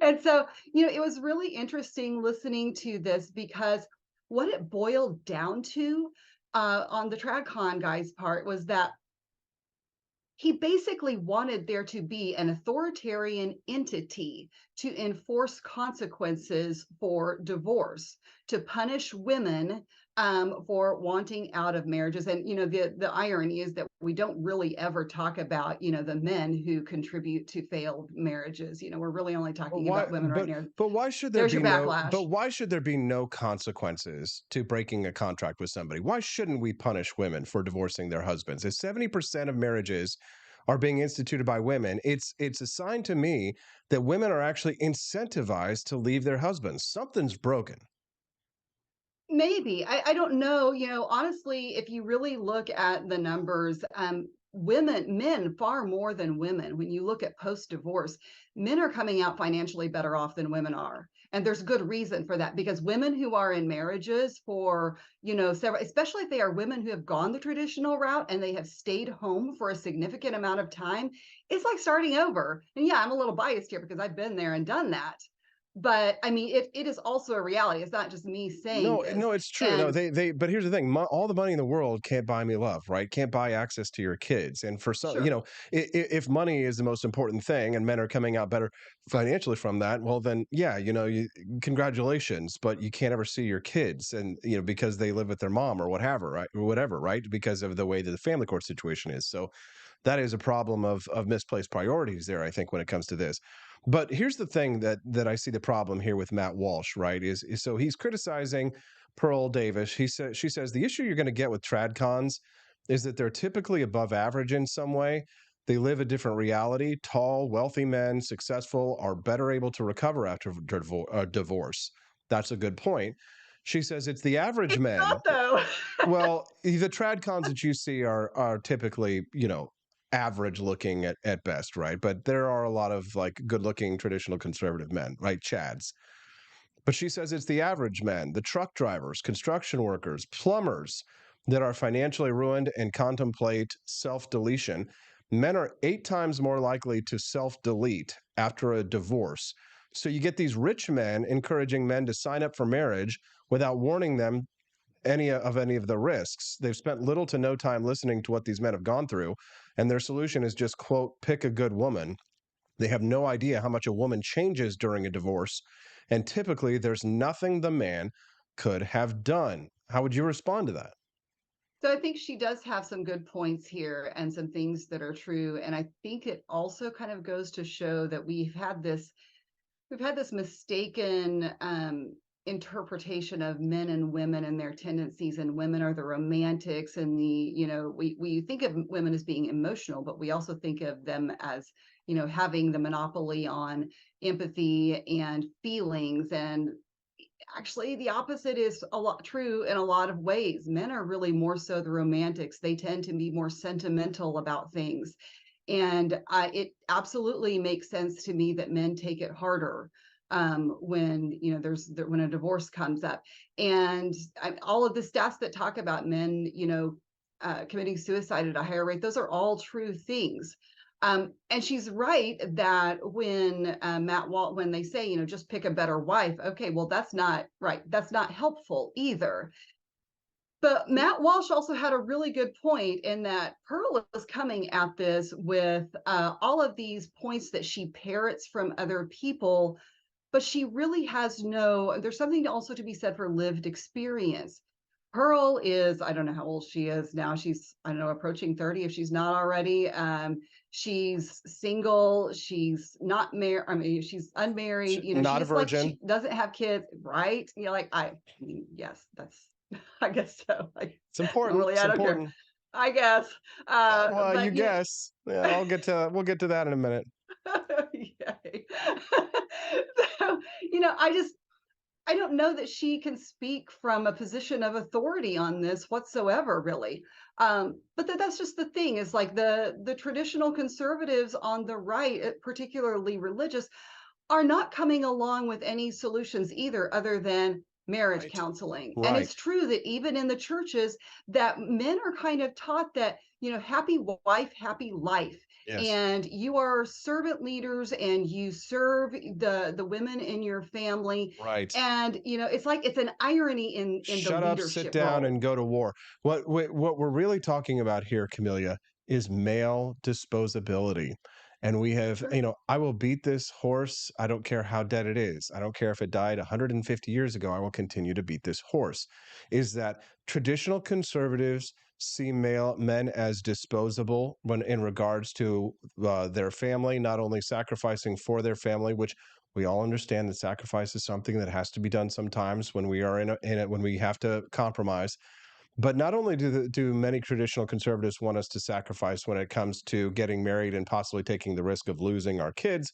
Speaker 20: And so, it was really interesting listening to this, because what it boiled down to on the TradCon guy's part was that he basically wanted there to be an authoritarian entity to enforce consequences for divorce, to punish women for wanting out of marriages. And, the irony is that we don't really ever talk about, the men who contribute to failed marriages. We're really only talking about women right now.
Speaker 1: But why should there
Speaker 20: There's
Speaker 1: be
Speaker 20: your backlash.
Speaker 1: But why should there be no consequences to breaking a contract with somebody? Why shouldn't we punish women for divorcing their husbands? If 70% of marriages are being instituted by women, it's a sign to me that women are actually incentivized to leave their husbands. Something's broken.
Speaker 20: Maybe. I don't know. Honestly, if you really look at the numbers, men far more than women. When you look at post-divorce, men are coming out financially better off than women are. And there's good reason for that, because women who are in marriages for, several, especially if they are women who have gone the traditional route and they have stayed home for a significant amount of time, it's like starting over. And yeah, I'm a little biased here because I've been there and done that. But I mean, it is also a reality. It's not just me saying this.
Speaker 1: No, it's true.
Speaker 20: And
Speaker 1: No, but here's the thing: all the money in the world can't buy me love, right? Can't buy access to your kids. And for some,
Speaker 20: Sure.
Speaker 1: If money is the most important thing, and men are coming out better financially from that, well, then yeah, congratulations, but you can't ever see your kids, and because they live with their mom or whatever, right? Or whatever, right? Because of the way that the family court situation is. So that is a problem of misplaced priorities there, I think, when it comes to this. But here's the thing that I see the problem here with Matt Walsh, right? Is so he's criticizing Pearl Davis. She says the issue you're going to get with TradCons is that they're typically above average in some way. They live a different reality. Tall, wealthy men, successful, are better able to recover after divorce. That's a good point. She says it's the average men.
Speaker 20: Not though.
Speaker 1: Well, the TradCons that you see are typically, average looking at best, right? But there are a lot of like good looking traditional conservative men, right? Chads. But she says it's the average men, the truck drivers, construction workers, plumbers that are financially ruined and contemplate self-deletion. Men are 8 times more likely to self-delete after a divorce. So you get these rich men encouraging men to sign up for marriage without warning them any of the risks. They've spent little to no time listening to what these men have gone through, and their solution is just, quote, pick a good woman. They have no idea how much a woman changes during a divorce, and typically there's nothing the man could have done. How would you respond to that?
Speaker 20: So I think she does have some good points here and some things that are true. And I think it also kind of goes to show that we've had this mistaken interpretation of men and women and their tendencies, and women are the romantics, and we think of women as being emotional, but we also think of them as having the monopoly on empathy and feelings. And actually the opposite is a lot true in a lot of ways. Men are really more so the romantics. They tend to be more sentimental about things, and it absolutely makes sense to me that men take it harder when when a divorce comes up. And all of the stats that talk about men committing suicide at a higher rate, those are all true things. And she's right that when when they say just pick a better wife, okay, well, that's not right, that's not helpful either. But Matt Walsh also had a really good point in that Pearl is coming at this with all of these points that she parrots from other people, but she really has there's something also to be said for lived experience. Pearl is, I don't know how old she is now. She's, I don't know, approaching 30 if she's not already. She's single. She's not married. I mean, she's unmarried.
Speaker 1: Not a virgin.
Speaker 20: Like, she doesn't have kids, right? Yes, that's, I guess so.
Speaker 1: It's important.
Speaker 20: Really,
Speaker 1: it's
Speaker 20: I don't
Speaker 1: important.
Speaker 20: care. I guess.
Speaker 1: Well, you guess. Yeah, we'll get to that in a minute.
Speaker 20: Yay. So, I don't know that she can speak from a position of authority on this whatsoever, really. But that's just the thing, is like the traditional conservatives on the right, particularly religious, are not coming along with any solutions either, other than marriage counseling.
Speaker 1: Right.
Speaker 20: And it's true that even in the churches that men are kind of taught that, happy wife, happy life.
Speaker 1: Yes.
Speaker 20: And you are servant leaders and you serve the women in your family.
Speaker 1: Right.
Speaker 20: And, it's like it's an irony in
Speaker 1: Shut
Speaker 20: the
Speaker 1: up,
Speaker 20: leadership
Speaker 1: sit down,
Speaker 20: role.
Speaker 1: and go to war. What we're really talking about here, Camellia, is male disposability. And we have, I will beat this horse. I don't care how dead it is. I don't care if it died 150 years ago. I will continue to beat this horse. Is that traditional conservatives see men as disposable when in regards to their family, not only sacrificing for their family, which we all understand that sacrifice is something that has to be done sometimes when we are in it, when we have to compromise. But not only do many traditional conservatives want us to sacrifice when it comes to getting married and possibly taking the risk of losing our kids,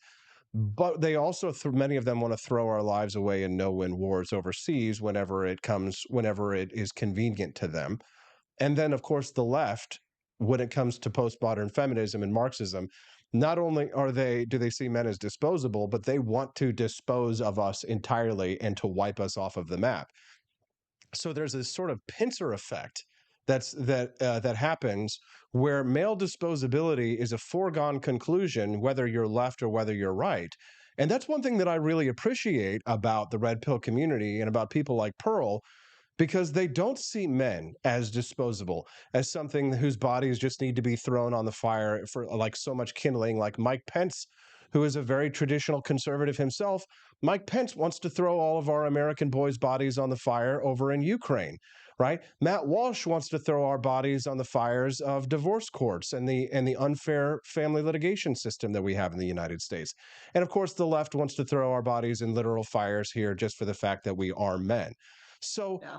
Speaker 1: but they also, many of them want to throw our lives away and no-win wars overseas whenever it is convenient to them. And then, of course, the left, when it comes to postmodern feminism and Marxism, not only do they see men as disposable, but they want to dispose of us entirely and to wipe us off of the map. So there's this sort of pincer effect that happens where male disposability is a foregone conclusion, whether you're left or whether you're right. And that's one thing that I really appreciate about the Red Pill community and about people like Pearl, because they don't see men as disposable, as something whose bodies just need to be thrown on the fire for like so much kindling, like Mike Pence, who is a very traditional conservative himself. Mike Pence wants to throw all of our American boys' bodies on the fire over in Ukraine, right? Matt Walsh wants to throw our bodies on the fires of divorce courts and the unfair family litigation system that we have in the United States. And of course, the left wants to throw our bodies in literal fires here just for the fact that we are men. So yeah.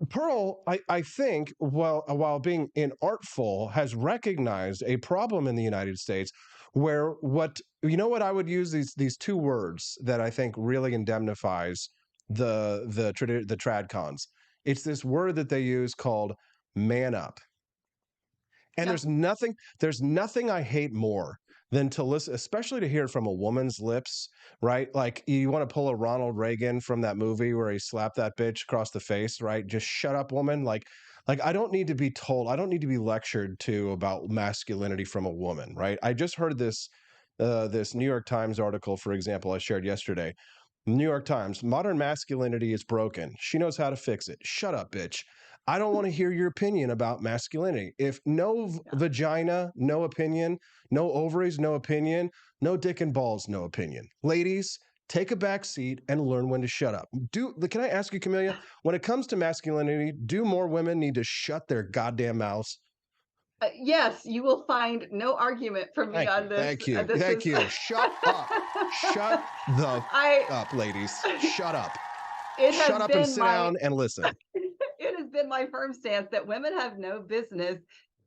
Speaker 1: Pearl, I think, while being inartful, has recognized a problem in the United States where what I would use these two words that I think really indemnifies the tradcons. It's this word that they use called man up. And yeah. there's nothing I hate more than to listen, especially to hear it from a woman's lips, right? Like you want to pull a Ronald Reagan from that movie where he slapped that bitch across the face, right? Just shut up, woman. Like I don't need to be told, I don't need to be lectured to about masculinity from a woman, right? I just heard this New York Times article, for example, I shared yesterday. New York Times, modern masculinity is broken. She knows how to fix it. Shut up, bitch. I don't want to hear your opinion about masculinity. If no vagina, no opinion, no ovaries, no opinion, no dick and balls, no opinion. Ladies, take a back seat and learn when to shut up. Can I ask you, Camellia, when it comes to masculinity, do more women need to shut their goddamn mouths?
Speaker 20: Yes, you will find no argument from me on this.
Speaker 1: Thank you. Thank you. Shut up. Shut the up, ladies. Shut up. Shut up and sit down and listen.
Speaker 20: It has been my firm stance that women have no business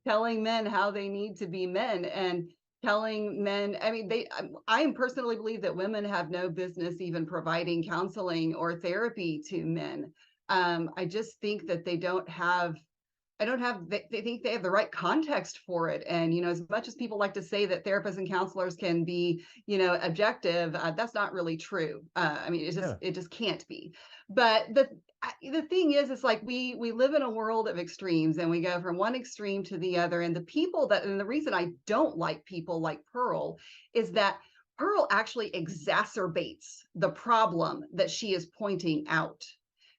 Speaker 20: telling men how they need to be men and telling men, I personally believe that women have no business even providing counseling or therapy to men. I just think that they think they have the right context for it. And, as much as people like to say that therapists and counselors can be, objective, that's not really true. It just can't be. But the thing is, it's like we live in a world of extremes and we go from one extreme to the other. And the reason I don't like people like Pearl is that Pearl actually exacerbates the problem that she is pointing out,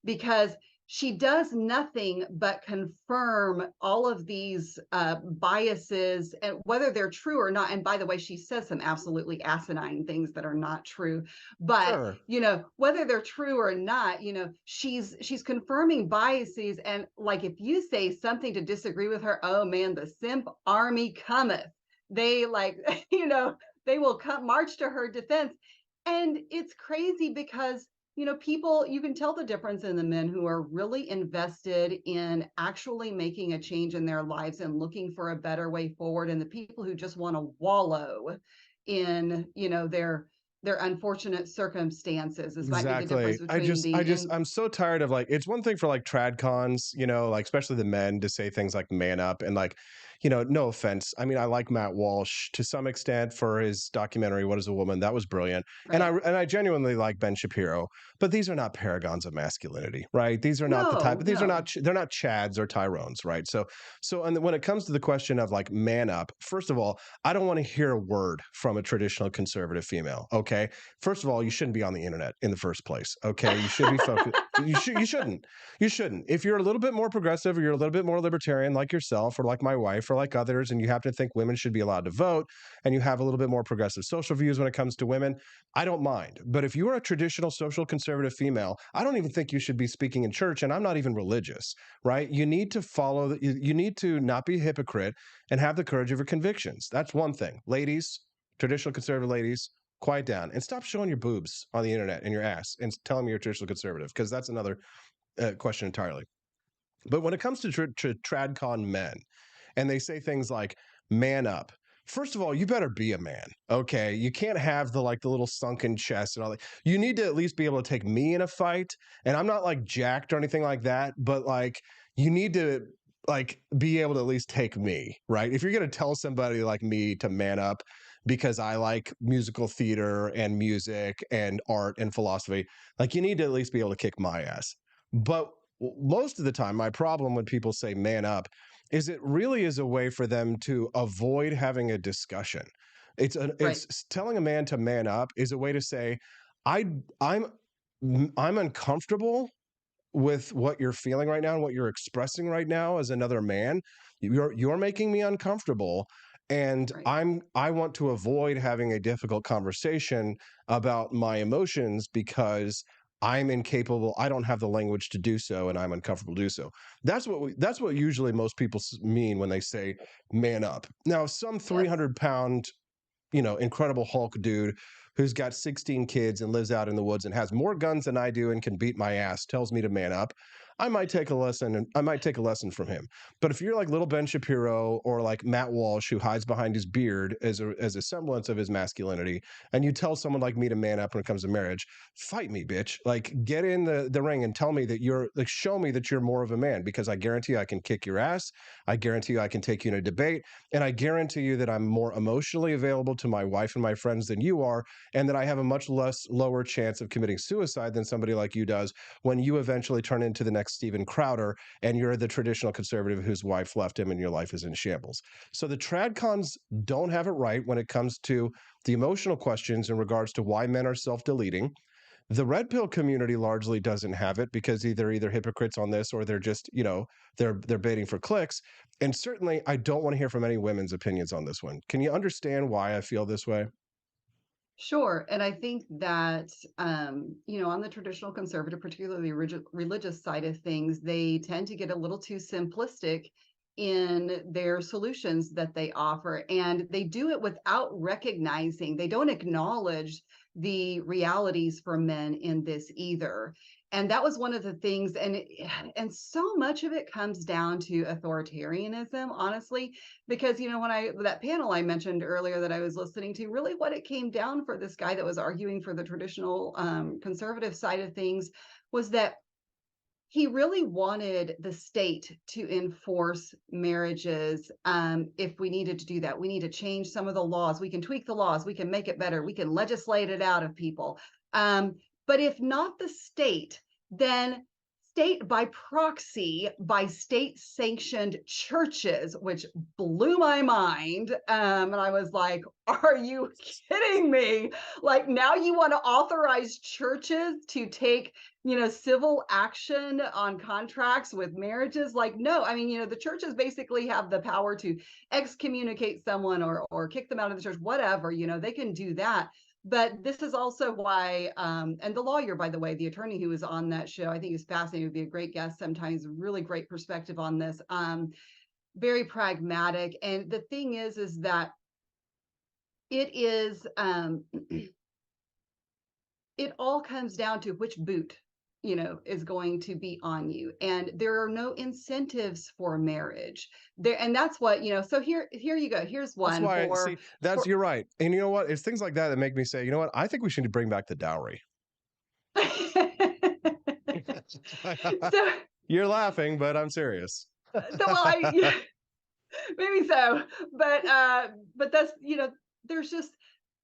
Speaker 20: because she does nothing but confirm all of these biases, and whether they're true or not. And by the way, she says some absolutely asinine things that are not true. But sure. Whether they're true or not, she's confirming biases. And like if you say something to disagree with her, oh man, the simp army cometh. They they will come march to her defense, and it's crazy because. People, you can tell the difference in the men who are really invested in actually making a change in their lives and looking for a better way forward, and the people who just want to wallow in, their unfortunate circumstances.
Speaker 1: Exactly. I'm so tired of it's one thing for tradcons, especially the men to say things like man up and no offense. I mean, I like Matt Walsh to some extent for his documentary, What is a Woman? That was brilliant.
Speaker 20: Right.
Speaker 1: And I genuinely like Ben Shapiro, but these are not paragons of masculinity, right? These are not the type, these are not, they're not Chads or Tyrones, right? So and when it comes to the question of like man up, first of all, I don't want to hear a word from a traditional conservative female, okay? First of all, you shouldn't be on the internet in the first place, okay? You should be focused. You shouldn't. You shouldn't. If you're a little bit more progressive or you're a little bit more libertarian like yourself or like my wife or like others, and you happen to think women should be allowed to vote and you have a little bit more progressive social views when it comes to women, I don't mind. But if you are a traditional social conservative female, I don't even think you should be speaking in church, and I'm not even religious, right? You need to follow, you need to not be a hypocrite and have the courage of your convictions. That's one thing. Ladies, traditional conservative ladies, quiet down and stop showing your boobs on the internet and your ass and telling me you're a traditional conservative, because that's another question entirely. But when it comes to TradCon men, and they say things like man up, first of all, you better be a man, okay? You can't have the little sunken chest and all that. You need to at least be able to take me in a fight, and I'm not like jacked or anything like that, but like you need to be able to at least take me, right? If you're going to tell somebody like me to man up because I like musical theater and music and art and philosophy, like you need to at least be able to kick my ass. But most of the time, my problem when people say man up is it really is a way for them to avoid having a discussion. It's telling a man to man up is a way to say, I'm uncomfortable with what you're feeling right now and what you're expressing right now as another man. You're making me uncomfortable. And I want to avoid having a difficult conversation about my emotions because I'm incapable. I don't have the language to do so, and I'm uncomfortable to do so. That's what usually most people mean when they say man up. Now, some 300-pound, Incredible Hulk dude who's got 16 kids and lives out in the woods and has more guns than I do and can beat my ass tells me to man up. I might take a lesson from him. But if you're like little Ben Shapiro or like Matt Walsh, who hides behind his beard as a semblance of his masculinity, and you tell someone like me to man up when it comes to marriage, fight me, bitch. Like get in the ring and tell me that show me that you're more of a man, because I guarantee you I can kick your ass. I guarantee you I can take you in a debate. And I guarantee you that I'm more emotionally available to my wife and my friends than you are, and that I have a much lower chance of committing suicide than somebody like you does when you eventually turn into the next Steven Crowder and you're the traditional conservative whose wife left him and your life is in shambles. So the TradCons don't have it right when it comes to the emotional questions in regards to why men are self-deleting. The red pill community largely doesn't have it because they're either hypocrites on this or they're just, they're baiting for clicks. And certainly I don't want to hear from any women's opinions on this one. Can you understand why I feel this way?
Speaker 20: Sure. And I think that, on the traditional conservative, particularly religious side of things, they tend to get a little too simplistic in their solutions that they offer. And they do it without recognizing, they don't acknowledge the realities for men in this either. And that was one of the things, and so much of it comes down to authoritarianism, honestly, because, that panel I mentioned earlier that I was listening to, really what it came down for this guy that was arguing for the traditional conservative side of things was that he really wanted the state to enforce marriages. If we needed to do that, we need to change some of the laws. We can tweak the laws. We can make it better. We can legislate it out of people. But if not the state, then state by proxy, by state-sanctioned churches, which blew my mind. And I was like, are you kidding me? Like, now you want to authorize churches to take, civil action on contracts with marriages? Like, no, I mean, the churches basically have the power to excommunicate someone or kick them out of the church, whatever, they can do that. But this is also why, and the lawyer, by the way, the attorney who was on that show, I think he's fascinating, would be a great guest sometimes, really great perspective on this, very pragmatic. And the thing is that it is, it all comes down to which boot, is going to be on you. And there are no incentives for marriage there. And that's what, so here you go. Here's one.
Speaker 1: That's why, you're right. And you know what? It's things like that make me say, you know what? I think we should bring back the dowry.
Speaker 20: So,
Speaker 1: you're laughing, but I'm serious.
Speaker 20: Maybe so, but that's, there's just,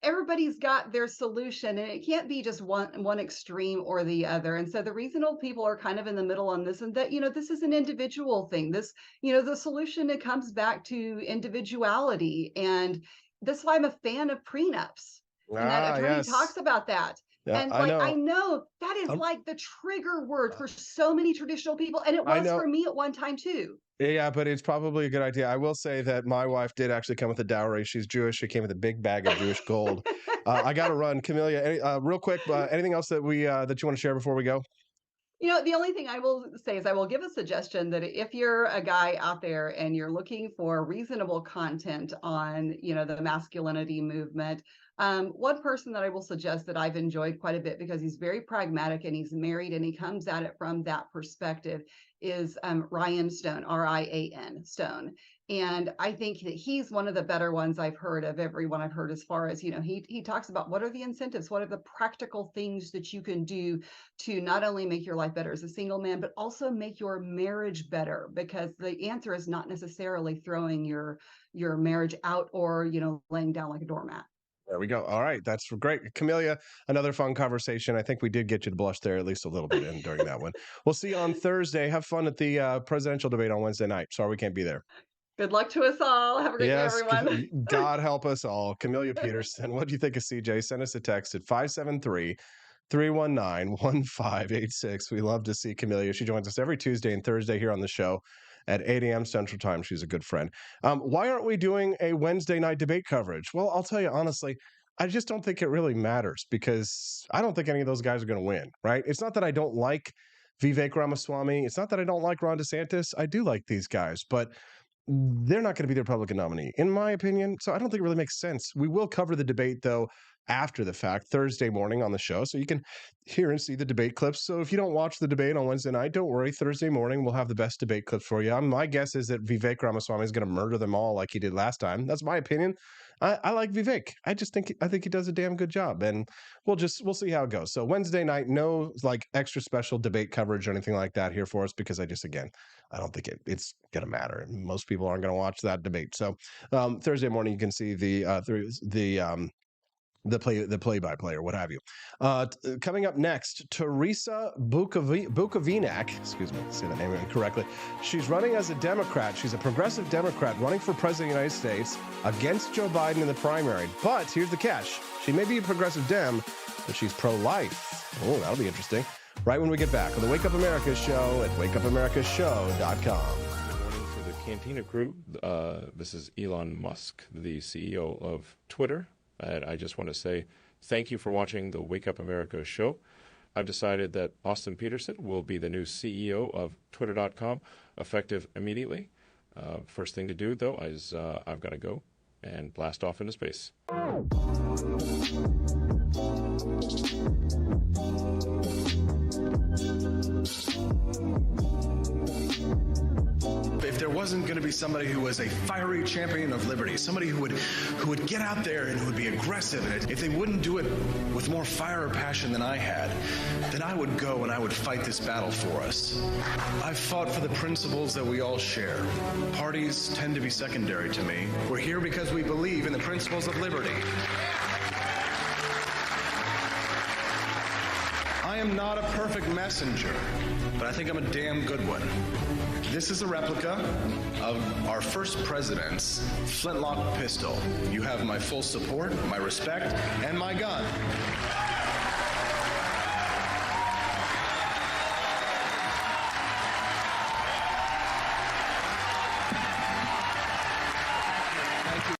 Speaker 20: everybody's got their solution, and it can't be just one extreme or the other. And so the reasonable people are kind of in the middle on this, and that, this is an individual thing. This, the solution, it comes back to individuality. And that's why I'm a fan of prenups. And that attorney talks about that.
Speaker 1: Yeah,
Speaker 20: and I know that is like the trigger word for so many traditional people. And it was for me at one time too.
Speaker 1: Yeah, but it's probably a good idea. I will say that my wife did actually come with a dowry. She's Jewish. She came with a big bag of Jewish gold. I got to run. Camelia, real quick, anything else that that you want to share before we go?
Speaker 20: The only thing I will say is I will give a suggestion that if you're a guy out there and you're looking for reasonable content on, the masculinity movement, one person that I will suggest that I've enjoyed quite a bit because he's very pragmatic and he's married and he comes at it from that perspective is Ryan Stone, R-I-A-N, Stone. And I think that he's one of the better ones I've heard of everyone I've heard, as far as, he talks about what are the incentives, what are the practical things that you can do to not only make your life better as a single man, but also make your marriage better, because the answer is not necessarily throwing your marriage out or, laying down like a doormat.
Speaker 1: There we go. All right. That's great. Camelia, another fun conversation. I think we did get you to blush there at least a little bit during that one. We'll see you on Thursday. Have fun at the presidential debate on Wednesday night. Sorry we can't be there.
Speaker 20: Good luck to us all. Have a great day, everyone.
Speaker 1: God help us all. Camelia Peterson, what do you think of CJ? Send us a text at 573-319-1586. We love to see Camelia. She joins us every Tuesday and Thursday here on the show at 8 a.m. Central Time. She's a good friend. Why aren't we doing a Wednesday night debate coverage? Well, I'll tell you honestly, I just don't think it really matters because I don't think any of those guys are going to win, right? It's not that I don't like Vivek Ramaswamy. It's not that I don't like Ron DeSantis. I do like these guys, but they're not going to be the Republican nominee, in my opinion. So I don't think it really makes sense. We will cover the debate, though, after the fact, Thursday morning on the show, so you can hear and see the debate clips. So if you don't watch the debate on Wednesday night, don't worry. Thursday morning, we'll have the best debate clips for you. My guess is that Vivek Ramaswamy is going to murder them all like he did last time. That's my opinion. I like Vivek. I think he does a damn good job, and we'll see how it goes. So Wednesday night, no extra special debate coverage or anything like that here for us, because I don't think it's going to matter. Most people aren't going to watch that debate. So Thursday morning, you can see the play-by-play or what have you. Coming up next, Teresa Bukovinak, excuse me, say that name incorrectly. She's running as a Democrat. She's a progressive Democrat running for president of the United States against Joe Biden in the primary. But here's the catch. She may be a progressive Dem, but she's pro-life. Oh, that'll be interesting. Right when we get back on the Wake Up America show at wakeupAmericaShow.com.
Speaker 21: Good morning for the Cantina crew. This is Elon Musk, the CEO of Twitter. And I just want to say thank you for watching the Wake Up America show. I've decided that Austin Petersen will be the new CEO of Twitter.com, effective immediately. First thing to do, though, is I've got to go and blast off into space.
Speaker 22: If there wasn't going to be somebody who was a fiery champion of liberty, somebody who would get out there and who would be aggressive, and if they wouldn't do it with more fire or passion than I had, then I would go and I would fight this battle for us. I've fought for the principles that we all share. Parties tend to be secondary to me. We're here because we believe in the principles of liberty. I am not a perfect messenger, but I think I'm a damn good one. This is a replica of our first president's flintlock pistol. You have my full support, my respect, and my gun.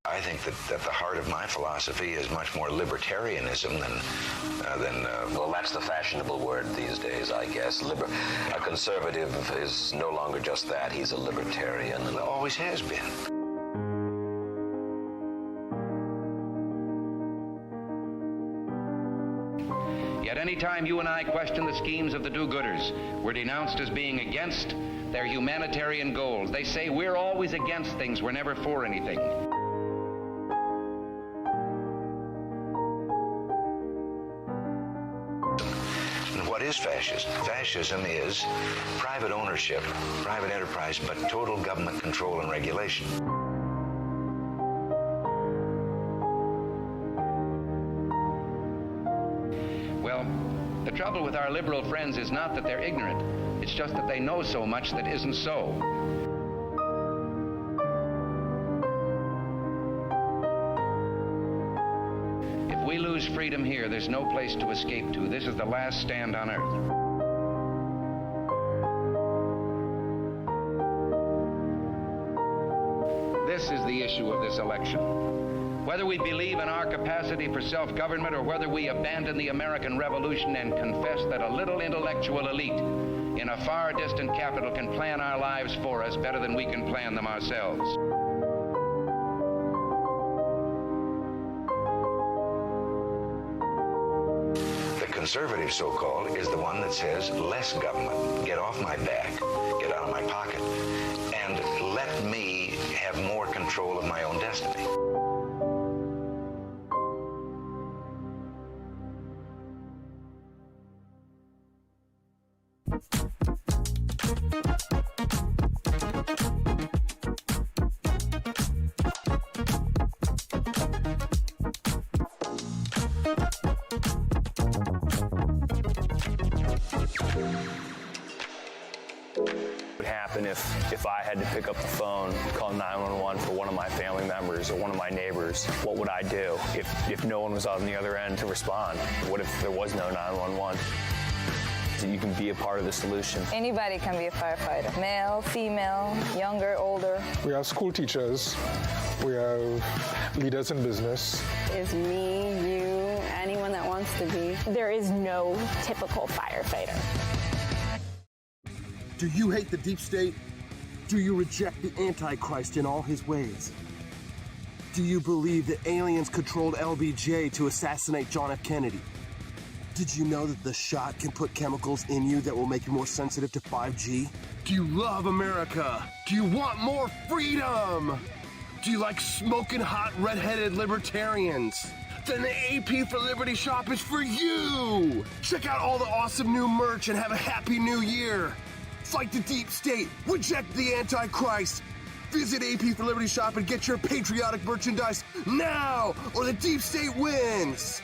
Speaker 23: I think that the heart of my philosophy is much more libertarianism than well, that's the fashionable word these days, I guess. A conservative is no longer just that. He's a libertarian and always has been.
Speaker 24: Yet any time you and I question the schemes of the do-gooders, we're denounced as being against their humanitarian goals. They say we're always against things, we're never for anything.
Speaker 23: What is fascism? Fascism is private ownership, private enterprise, but total government control and regulation.
Speaker 24: trouble with our liberal friends is not that they're ignorant. It's just that they know so much that isn't so. If we lose freedom here, there's no place to escape to. This is the last stand on earth. This is the issue of this election. Whether we believe in our capacity for self-government or whether we abandon the American Revolution and confess that a little intellectual elite in a far distant capital can plan our lives for us better than we can plan them ourselves.
Speaker 23: The conservative, so-called, is the one that says less government, get off my back, get out of my pocket, and let me have more control of my own destiny.
Speaker 2: What would happen if I had to pick up the phone, call 911 for one of my family members or one of my neighbors? What would I do if no one was on the other end to respond? What if there was no 911? You can be a part of the solution.
Speaker 3: Anybody can be a firefighter. Male, female, younger, older.
Speaker 4: We have school teachers. We have leaders in business.
Speaker 5: It's me, you, anyone that wants to be.
Speaker 25: There is no typical firefighter.
Speaker 26: Do you hate the deep state? Do you reject the Antichrist in all his ways? Do you believe that aliens controlled LBJ to assassinate John F. Kennedy? Did you know that the shot can put chemicals in you that will make you more sensitive to 5G? Do you love America? Do you want more freedom? Do you like smoking hot red-headed libertarians? Then the AP for Liberty shop is for you! Check out all the awesome new merch and have a happy new year! Fight the deep state, reject the Antichrist! Visit AP for Liberty shop and get your patriotic merchandise now, or the deep state wins!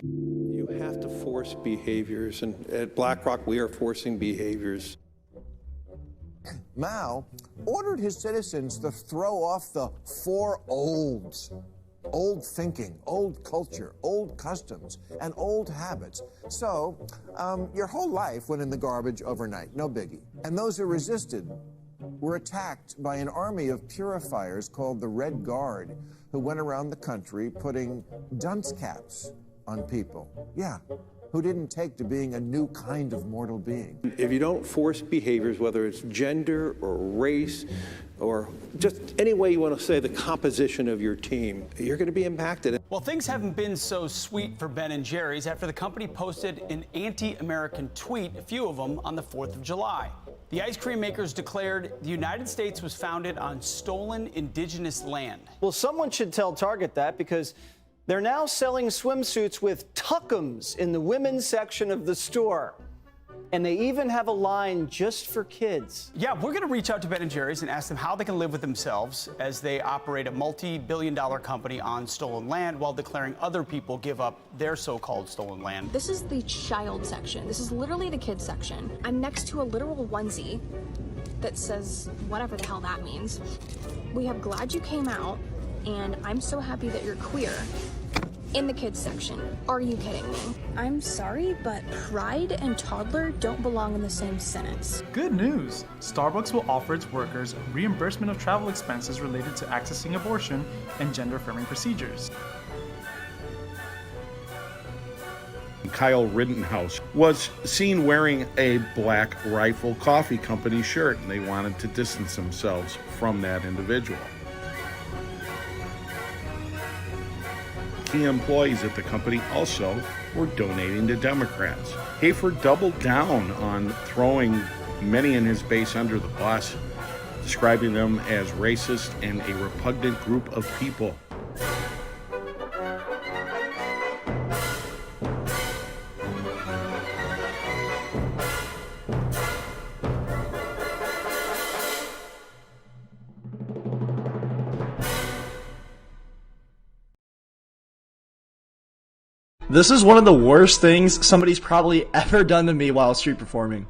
Speaker 27: You have to force behaviors, and at BlackRock, we are forcing behaviors.
Speaker 28: Mao ordered his citizens to throw off the 4 olds. Old thinking, old culture, old customs, and old habits. So, your whole life went in the garbage overnight, no biggie. And those who resisted were attacked by an army of purifiers called the Red Guard, who went around the country putting dunce caps on people. Yeah, who didn't take to being a new kind of mortal being.
Speaker 27: If you don't force behaviors, whether it's gender or race or just any way you want to say the composition of your team, you're going to be impacted.
Speaker 29: Well, things haven't been so sweet for Ben & Jerry's after the company posted an anti-American tweet, a few of them, on the 4th of July. The ice cream makers declared the United States was founded on stolen indigenous land.
Speaker 30: Well, someone should tell Target that, because they're now selling swimsuits with tuckums in the women's section of the store. And they even have a line just for kids.
Speaker 29: Yeah, we're going to reach out to Ben & Jerry's and ask them how they can live with themselves as they operate a multi-billion-dollar company on stolen land while declaring other people give up their so-called stolen land.
Speaker 25: This is the child section. This is literally the kids section. I'm next to a literal onesie that says whatever the hell that means. We have "Glad You Came Out" and "I'm so happy that you're queer" in the kids section. Are you kidding me? I'm sorry, but pride and toddler don't belong in the same sentence.
Speaker 31: Good news! Starbucks will offer its workers reimbursement of travel expenses related to accessing abortion and gender-affirming procedures.
Speaker 32: Kyle Rittenhouse was seen wearing a Black Rifle Coffee Company shirt, and they wanted to distance themselves from that individual. Key employees at the company also were donating to Democrats. Hafer doubled down on throwing many in his base under the bus, describing them as racist and a repugnant group of people.
Speaker 7: This is one of the worst things somebody's probably ever done to me while street performing.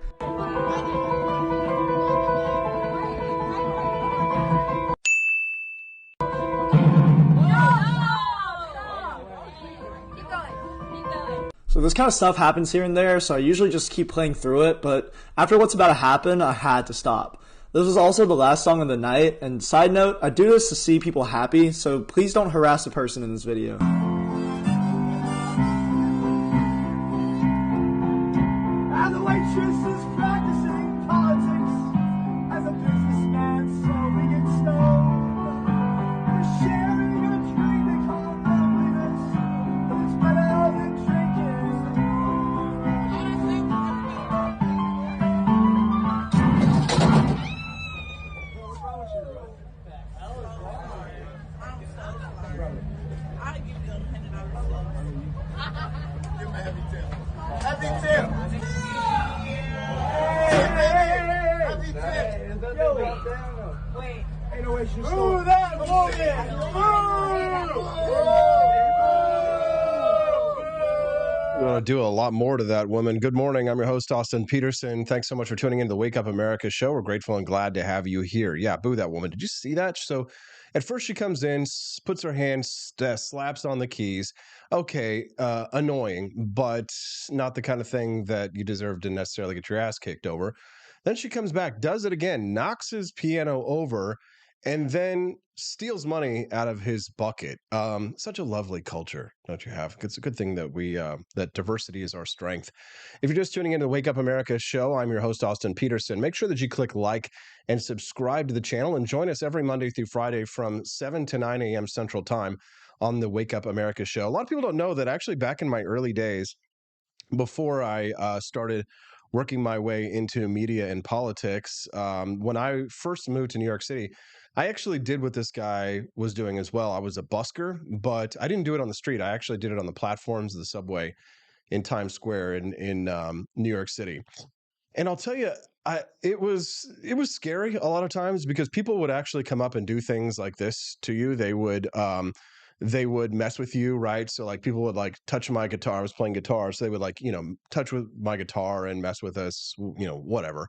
Speaker 7: So this kind of stuff happens here and there, so I usually just keep playing through it, but after what's about to happen, I had to stop. This was also the last song of the night, and side note, I do this to see people happy, so please don't harass a person in this video.
Speaker 8: And the waitress is practicing politics as a businessman selling its stone. They're sharing a drink they call loneliness, but it's better than drinking. What's wrong with you, bro? I'll give you $100. Give me a heavy tip. Happy tip! Happy tip! Yo, wait. Ain't no way she's Ooh, that! Come on, man!
Speaker 1: We're going to do a lot more to that woman. Good morning. I'm your host, Austin Peterson. Thanks so much for tuning into the Wake Up America show. We're grateful and glad to have you here. Yeah, boo that woman. Did you see that? So at first she comes in, puts her hand, slaps on the keys. Okay, annoying, but not the kind of thing that you deserve to necessarily get your ass kicked over. Then she comes back, does it again, knocks his piano over, and then steals money out of his bucket. Such a lovely culture, don't you have? It's a good thing that that diversity is our strength. If you're just tuning into the Wake Up America show, I'm your host, Austin Peterson. Make sure that you click like and subscribe to the channel and join us every Monday through Friday from 7 to 9 a.m. Central Time on the Wake Up America show. A lot of people don't know that actually back in my early days, before I started working my way into media and politics, when I first moved to New York City, I actually did what this guy was doing as well. I was a busker, but I didn't do it on the street. I actually did it on the platforms of the subway in Times Square in New York City. And I'll tell you, it was scary a lot of times because people would actually come up and do things like this to you. They would mess with you, right? So like people would like touch my guitar. I was playing guitar, so they would like, touch with my guitar and mess with us, whatever.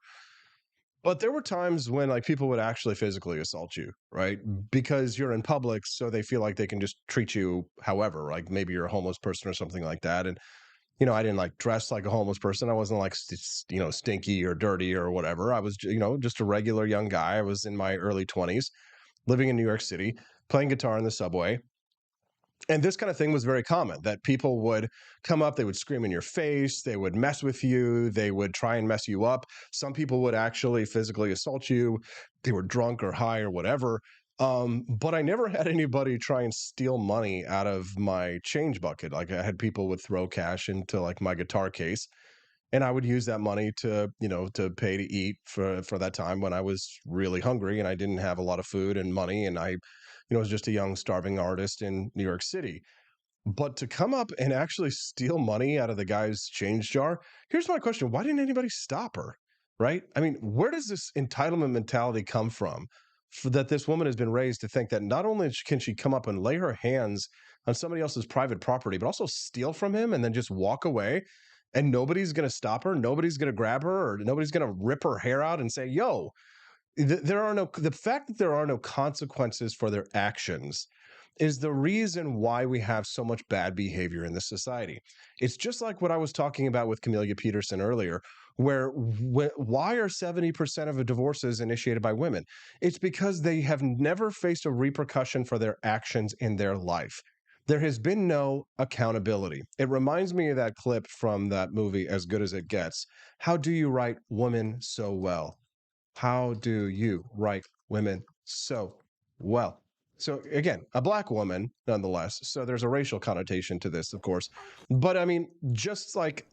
Speaker 1: But there were times when like people would actually physically assault you, right? Because you're in public, so they feel like they can just treat you however, like maybe you're a homeless person or something like that. And, I didn't like dress like a homeless person. I wasn't like, stinky or dirty or whatever. I was, just a regular young guy. I was in my early 20s, living in New York City, playing guitar in the subway. And this kind of thing was very common, that people would come up, they would scream in your face, they would mess with you, they would try and mess you up. Some people would actually physically assault you. They were drunk or high or whatever. But I never had anybody try and steal money out of my change bucket. Like I had people would throw cash into like my guitar case, and I would use that money to, to pay to eat for that time when I was really hungry and I didn't have a lot of food and money, and I was just a young starving artist in New York City. But to come up and actually steal money out of the guy's change jar, here's my question. Why didn't anybody stop her, right? I mean, where does this entitlement mentality come from that this woman has been raised to think that not only can she come up and lay her hands on somebody else's private property, but also steal from him and then just walk away, and nobody's going to stop her, nobody's going to grab her, or nobody's going to rip her hair out and say, yo, the fact that there are no consequences for their actions is the reason why we have so much bad behavior in this society. It's just like what I was talking about with Camellia Peterson earlier, why are 70% of the divorces initiated by women? It's because they have never faced a repercussion for their actions in their life. There has been no accountability. It reminds me of that clip from that movie, As Good as It Gets. How do you write women so well? How do you write women so well? So again, a black woman nonetheless. So there's a racial connotation to this, of course. But I mean, just like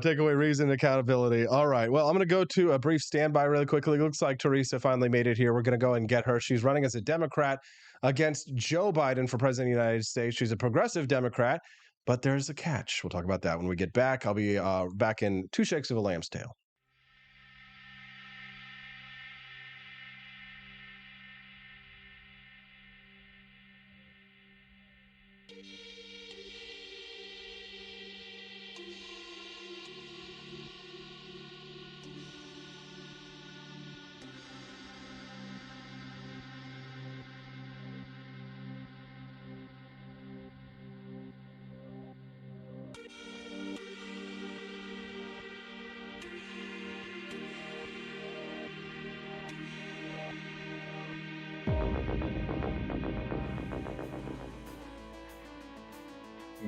Speaker 1: take away reason, accountability. All right. Well, I'm going to go to a brief standby really quickly. It looks like Teresa finally made it here. We're going to go and get her. She's running as a Democrat against Joe Biden for president of the United States. She's a progressive Democrat, but there's a catch. We'll talk about that when we get back. I'll be back in 2 shakes of a lamb's tail.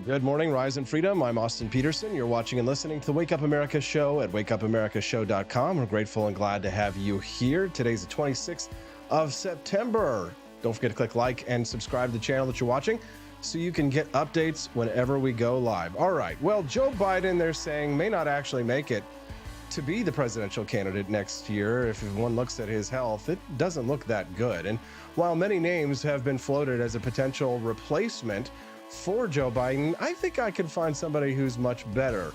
Speaker 1: Good morning, Rise and Freedom. I'm Austin Peterson. You're watching and listening to the Wake Up America Show at wakeupAmericaShow.com. We're grateful and glad to have you here. Today's the 26th of September. Don't forget to click like and subscribe to the channel that you're watching so you can get updates whenever we go live. All right. Well, Joe Biden, they're saying, may not actually make it to be the presidential candidate next year. If one looks at his health, it doesn't look that good. And while many names have been floated as a potential replacement for Joe Biden, I think I can find somebody who's much better.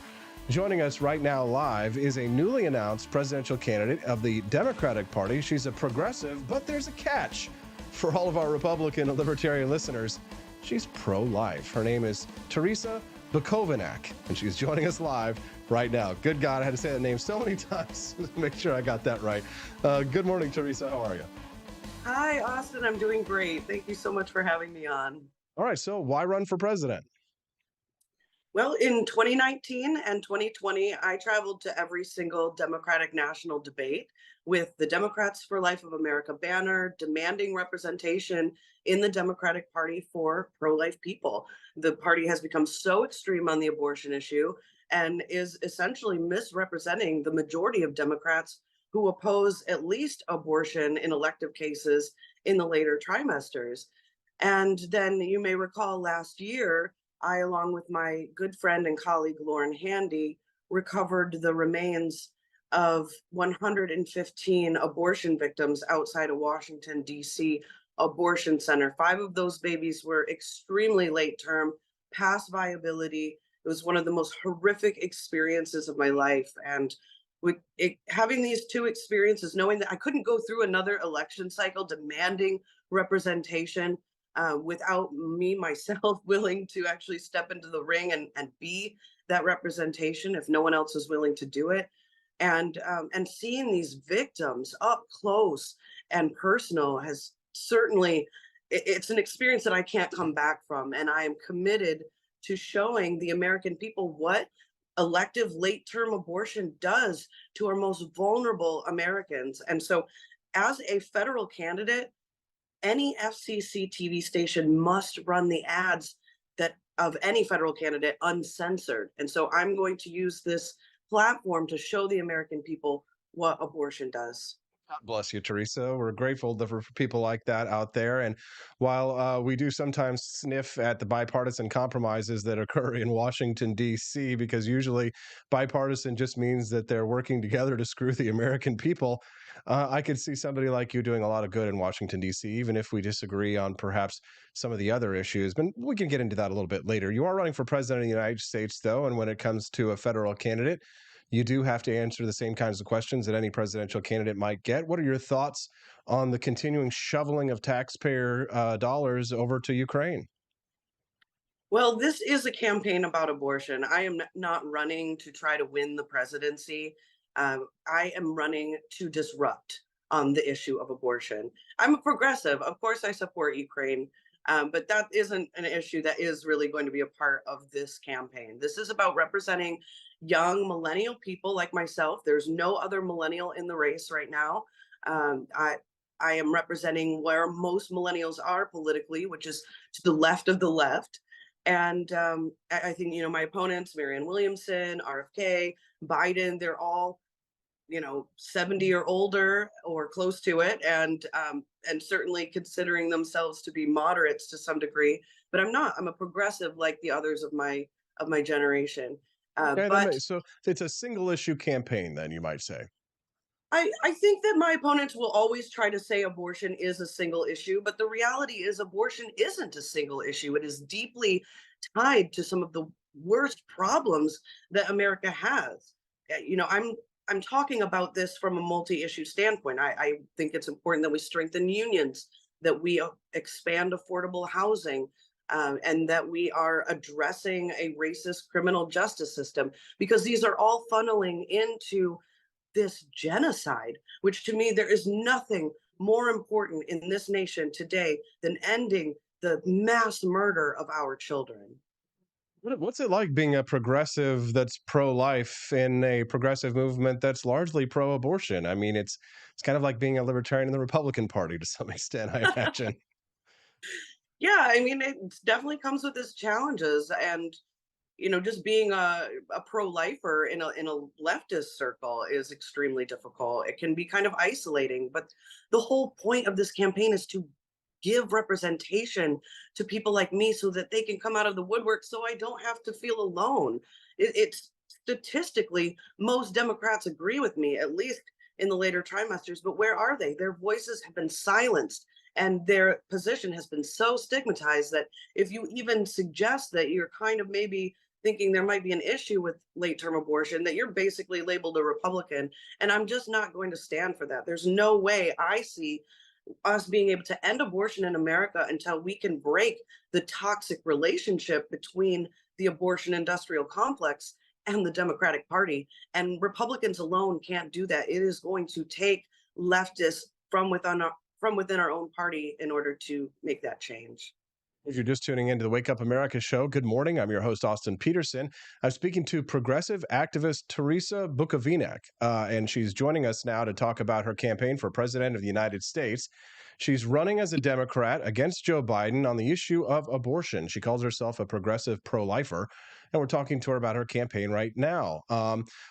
Speaker 1: Joining us right now live is a newly announced presidential candidate of the Democratic Party. She's a progressive, but there's a catch for all of our Republican and Libertarian listeners. She's pro-life. Her name is Teresa Bukovinak, and she's joining us live right now. Good God, I had to say that name so many times to make sure I got that right. Good morning, Teresa. How are you?
Speaker 6: Hi, Austin. I'm doing great. Thank you so much for having me on.
Speaker 1: All right, so why run for president?
Speaker 6: Well, in 2019 and 2020, I traveled to every single Democratic national debate with the Democrats for Life of America banner, demanding representation in the Democratic Party for pro-life people. The party has become so extreme on the abortion issue and is essentially misrepresenting the majority of Democrats who oppose at least abortion in elective cases in the later trimesters. And then you may recall last year, I, along with my good friend and colleague Lauren Handy, recovered the remains of 115 abortion victims outside a Washington, D.C. abortion center. 5 of those babies were extremely late term, past viability. It was one of the most horrific experiences of my life. And having these 2 experiences, knowing that I couldn't go through another election cycle demanding representation, without me myself willing to actually step into the ring and be that representation if no one else is willing to do it, and seeing these victims up close and personal has certainly, it's an experience that I can't come back from, and I am committed to showing the American people what elective late-term abortion does to our most vulnerable Americans. And so as a federal candidate, any FCC TV station must run the ads that of any federal candidate uncensored. And so I'm going to use this platform to show the American people what abortion does.
Speaker 1: God bless you, Teresa. We're grateful for people like that out there. And while we do sometimes sniff at the bipartisan compromises that occur in Washington, D.C., because usually bipartisan just means that they're working together to screw the American people, I could see somebody like you doing a lot of good in Washington, D.C., even if we disagree on perhaps some of the other issues. But we can get into that a little bit later. You are running for president of the United States, though, and when it comes to a federal candidate, you do have to answer the same kinds of questions that any presidential candidate might get. What are your thoughts on the continuing shoveling of taxpayer dollars over to Ukraine?
Speaker 6: Well, this is a campaign about abortion. I am not running to try to win the presidency. I am running to disrupt on the issue of abortion. I'm a progressive. Of course, I support Ukraine, but that isn't an issue that is really going to be a part of this campaign. This is about representing young millennial people like myself. There's no other millennial in the race right now. I am representing where most millennials are politically, which is to the left of the left. And I think, my opponents, Marianne Williamson, RFK, Biden, they're all, 70 or older or close to it, and certainly considering themselves to be moderates to some degree. But I'm not. I'm a progressive like the others of my generation.
Speaker 1: Okay, so it's a single issue campaign, then, you might say.
Speaker 6: I think that my opponents will always try to say abortion is a single issue, but the reality is abortion isn't a single issue. It is deeply tied to some of the worst problems that America has. I'm talking about this from a multi-issue standpoint. I think it's important that we strengthen unions, that we expand affordable housing, and that we are addressing a racist criminal justice system, because these are all funneling into this genocide, which to me, there is nothing more important in this nation today than ending the mass murder of our children.
Speaker 1: What's it like being a progressive that's pro-life in a progressive movement that's largely pro-abortion? I mean, it's kind of like being a libertarian in the Republican Party to some extent, I imagine.
Speaker 6: Yeah, I mean, it definitely comes with its challenges, and just being a pro-lifer in a leftist circle is extremely difficult. It can be kind of isolating, but the whole point of this campaign is to give representation to people like me so that they can come out of the woodwork so I don't have to feel alone. It's statistically, most Democrats agree with me, at least in the later trimesters, but where are they? Their voices have been silenced and their position has been so stigmatized that if you even suggest that you're kind of maybe thinking there might be an issue with late term abortion, that you're basically labeled a Republican. And I'm just not going to stand for that. There's no way I see us being able to end abortion in America until we can break the toxic relationship between the abortion industrial complex and the Democratic Party. And Republicans alone can't do that. It is going to take leftists from within our own party in order to make that change.
Speaker 1: If you're just tuning into the Wake Up America show, good morning. I'm your host, Austin Peterson. I'm speaking to progressive activist Teresa Bukovinak, and she's joining us now to talk about her campaign for president of the United States. She's running as a Democrat against Joe Biden on the issue of abortion. She calls herself a progressive pro-lifer, and we're talking to her about her campaign right now.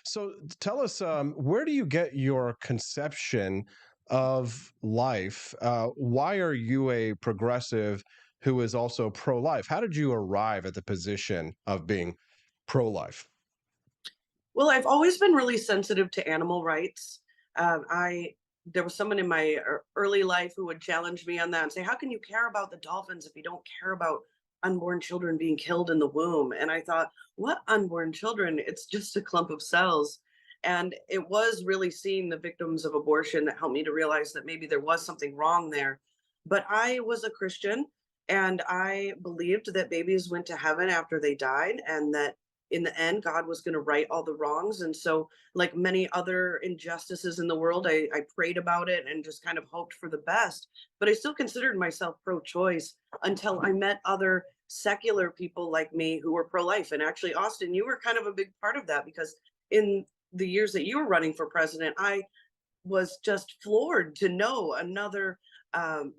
Speaker 1: So tell us, where do you get your conception of life? Why are you a progressive who is also pro-life? How did you arrive at the position of being pro-life?
Speaker 6: Well, I've always been really sensitive to animal rights. There was someone in my early life who would challenge me on that and say, how can you care about the dolphins if you don't care about unborn children being killed in the womb? And I thought, what unborn children? It's just a clump of cells. And it was really seeing the victims of abortion that helped me to realize that maybe there was something wrong there. But I was a Christian, and I believed that babies went to heaven after they died, and that in the end, God was going to right all the wrongs. And so, like many other injustices in the world, I prayed about it and just kind of hoped for the best. But I still considered myself pro-choice until I met other secular people like me who were pro-life. And actually, Austin, you were kind of a big part of that, because in the years that you were running for president, I was just floored to know another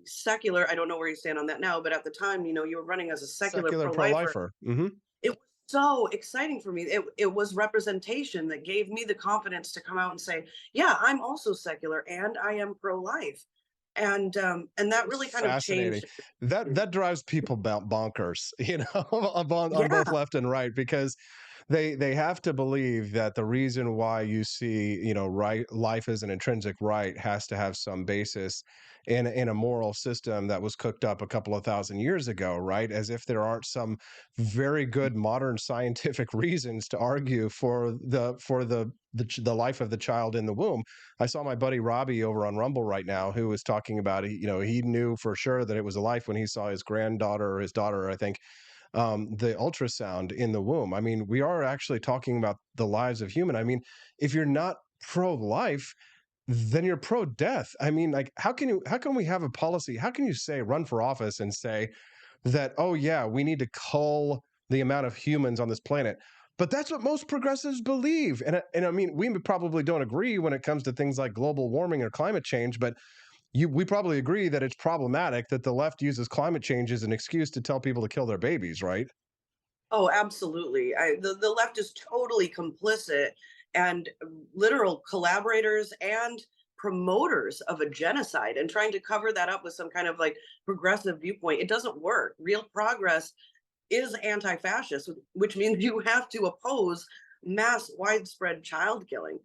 Speaker 6: secular, I don't know where you stand on that now, but at the time, you were running as a secular pro-lifer.
Speaker 1: Mm-hmm.
Speaker 6: It was so exciting for me. It was representation that gave me the confidence to come out and say, yeah, I'm also secular and I am pro-life. And that really kind of changed.
Speaker 1: That drives people bonkers, on both left and right, because they have to believe that the reason why you see, life as an intrinsic right has to have some basis in a moral system that was cooked up a couple of thousand years ago, right? As if there aren't some very good modern scientific reasons to argue for the life of the child in the womb. I saw my buddy Robbie over on Rumble right now, who was talking about, he knew for sure that it was a life when he saw his granddaughter or his daughter, I think, the ultrasound in the womb. I mean, we are actually talking about the lives of human. I mean, if you're not pro-life, then you're pro-death. I mean, like, how can we have a policy? How can you run for office and say that, oh yeah, we need to cull the amount of humans on this planet? But that's what most progressives believe. And I mean, we probably don't agree when it comes to things like global warming or climate change, but we probably agree that it's problematic that the left uses climate change as an excuse to tell people to kill their babies, right?
Speaker 6: Oh, absolutely. The left is totally complicit and literal collaborators and promoters of a genocide, and trying to cover that up with some kind of like progressive viewpoint. It doesn't work. Real progress is anti-fascist, which means you have to oppose mass widespread child killing.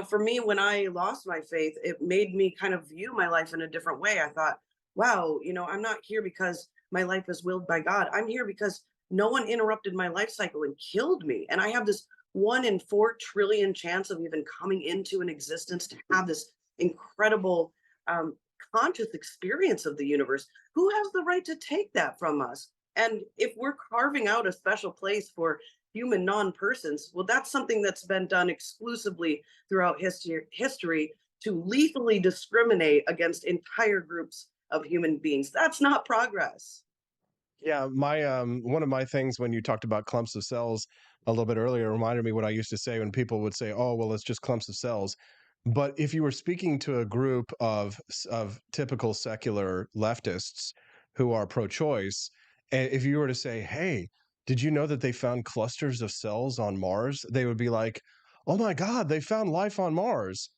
Speaker 6: For me, when I lost my faith, it made me kind of view my life in a different way. I thought, wow, I'm not here because my life is willed by God. I'm here because no one interrupted my life cycle and killed me. And I have this 1 in 4 trillion chance of even coming into an existence to have this incredible conscious experience of the universe. Who has the right to take that from us? And if we're carving out a special place for human non-persons, well, that's something that's been done exclusively throughout history to lethally discriminate against entire groups of human beings. That's not progress.
Speaker 1: Yeah, my one of my things when you talked about clumps of cells a little bit earlier reminded me what I used to say when people would say, "Oh, well, it's just clumps of cells." But if you were speaking to a group of typical secular leftists, who are pro-choice, and if you were to say, hey, did you know that they found clusters of cells on Mars? They would be like, oh my God, they found life on Mars.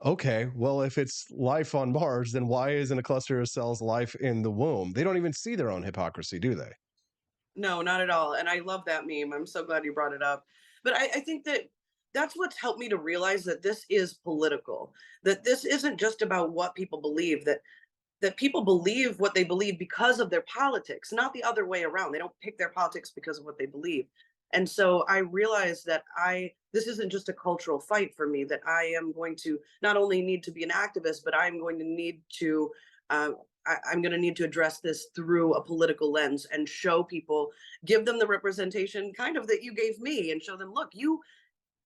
Speaker 1: Okay, well, if it's life on Mars, then why isn't a cluster of cells life in the womb? They don't even see their own hypocrisy, do they?
Speaker 6: No, not at all. And I love that meme. I'm so glad you brought it up. But I think that that's what's helped me to realize that this is political, that this isn't just about what people believe, that people believe what they believe because of their politics, not the other way around. They don't pick their politics because of what they believe. And so I realized that this isn't just a cultural fight for me, that I am going to not only need to be an activist, but I'm going to need to I'm going to need to address this through a political lens and show people, give them the representation kind of that you gave me, and show them, look,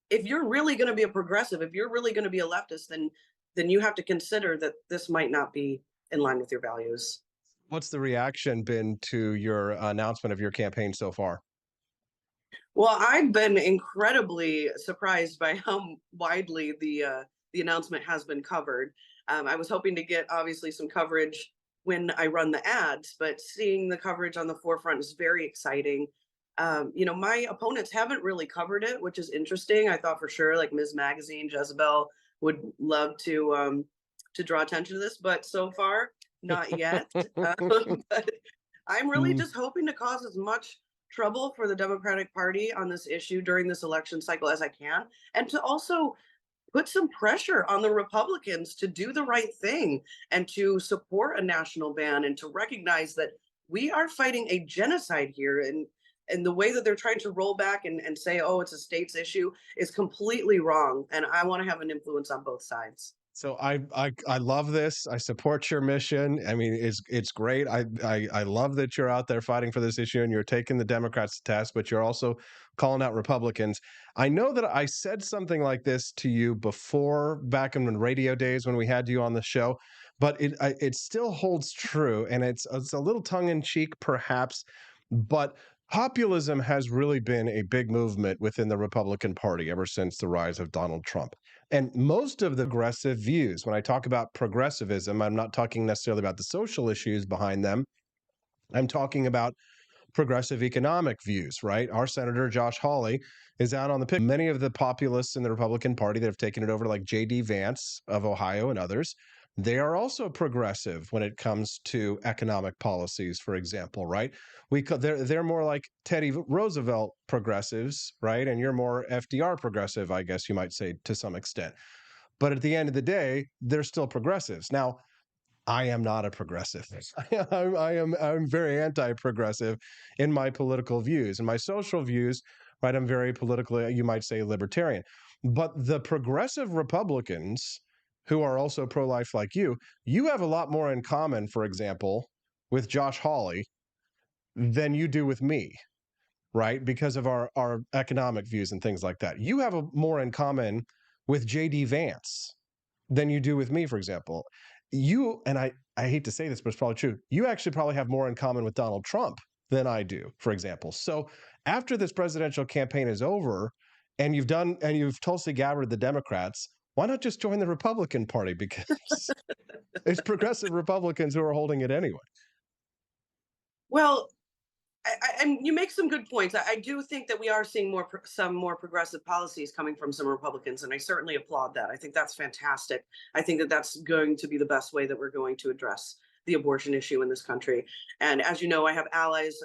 Speaker 6: if you're really going to be a progressive, if you're really going to be a leftist, then you have to consider that this might not be in line with your values.
Speaker 1: What's the reaction been to your announcement of your campaign so far?
Speaker 6: Well, I've been incredibly surprised by how widely the announcement has been covered. I was hoping to get obviously some coverage when I run the ads, but seeing the coverage on the forefront is very exciting. My opponents haven't really covered it, which is interesting. I thought for sure like Ms. Magazine, Jezebel would love to draw attention to this, but so far not yet. But I'm really just hoping to cause as much trouble for the Democratic Party on this issue during this election cycle as I can, and to also put some pressure on the Republicans to do the right thing and to support a national ban and to recognize that we are fighting a genocide here. And the way that they're trying to roll back and say, oh, it's a state's issue is completely wrong. And I want to have an influence on both sides.
Speaker 1: So I love this. I support your mission. I mean, it's great. I love that you're out there fighting for this issue and you're taking the Democrats to task, but you're also calling out Republicans. I know that I said something like this to you before, back in the radio days when we had you on the show, but it still holds true, and it's a little tongue in cheek perhaps, but populism has really been a big movement within the Republican Party ever since the rise of Donald Trump. And most of the progressive views, when I talk about progressivism, I'm not talking necessarily about the social issues behind them. I'm talking about progressive economic views, right? Our Senator Josh Hawley is out on the pitch. Many of the populists in the Republican Party that have taken it over, like J.D. Vance of Ohio and others, they are also progressive when it comes to economic policies, for example, right? They're more like Teddy Roosevelt progressives, right? And you're more FDR progressive, I guess you might say, to some extent. But at the end of the day, they're still progressives. Now, I am not a progressive. I'm very anti-progressive in my political views and my social views, right? I'm very politically, you might say, libertarian. But the progressive Republicans who are also pro-life like you have a lot more in common, for example, with Josh Hawley than you do with me, right? Because of our economic views and things like that. You have more in common with J.D. Vance than you do with me, for example. You, and I hate to say this, but it's probably true, you actually probably have more in common with Donald Trump than I do, for example. So after this presidential campaign is over and you've Tulsi Gabbard the Democrats, why not just join the Republican Party? Because it's progressive Republicans who are holding it anyway.
Speaker 6: Well, and you make some good points. I do think that we are seeing some more progressive policies coming from some Republicans, and I certainly applaud that. I think that's fantastic. I think that that's going to be the best way that we're going to address the abortion issue in this country. And as you know, I have allies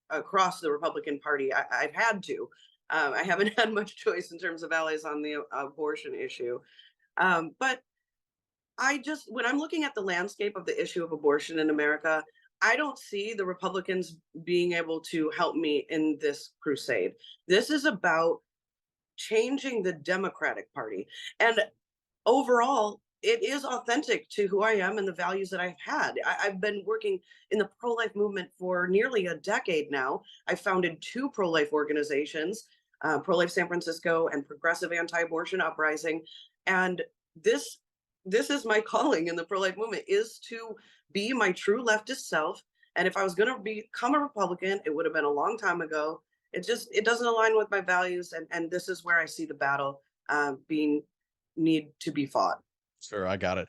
Speaker 6: across the Republican Party. I've had to. I haven't had much choice in terms of allies on the abortion issue. But when I'm looking at the landscape of the issue of abortion in America, I don't see the Republicans being able to help me in this crusade. This is about changing the Democratic Party. And overall, it is authentic to who I am and the values that I've had. I've been working in the pro-life movement for nearly a decade now. I founded 2 pro-life organizations, Pro-Life San Francisco and Progressive Anti-Abortion Uprising. And this is my calling in the pro-life movement, is to be my true leftist self. And if I was going to become a Republican, it would have been a long time ago. It doesn't align with my values. And this is where I see the battle need to be fought.
Speaker 1: Sure, I got it.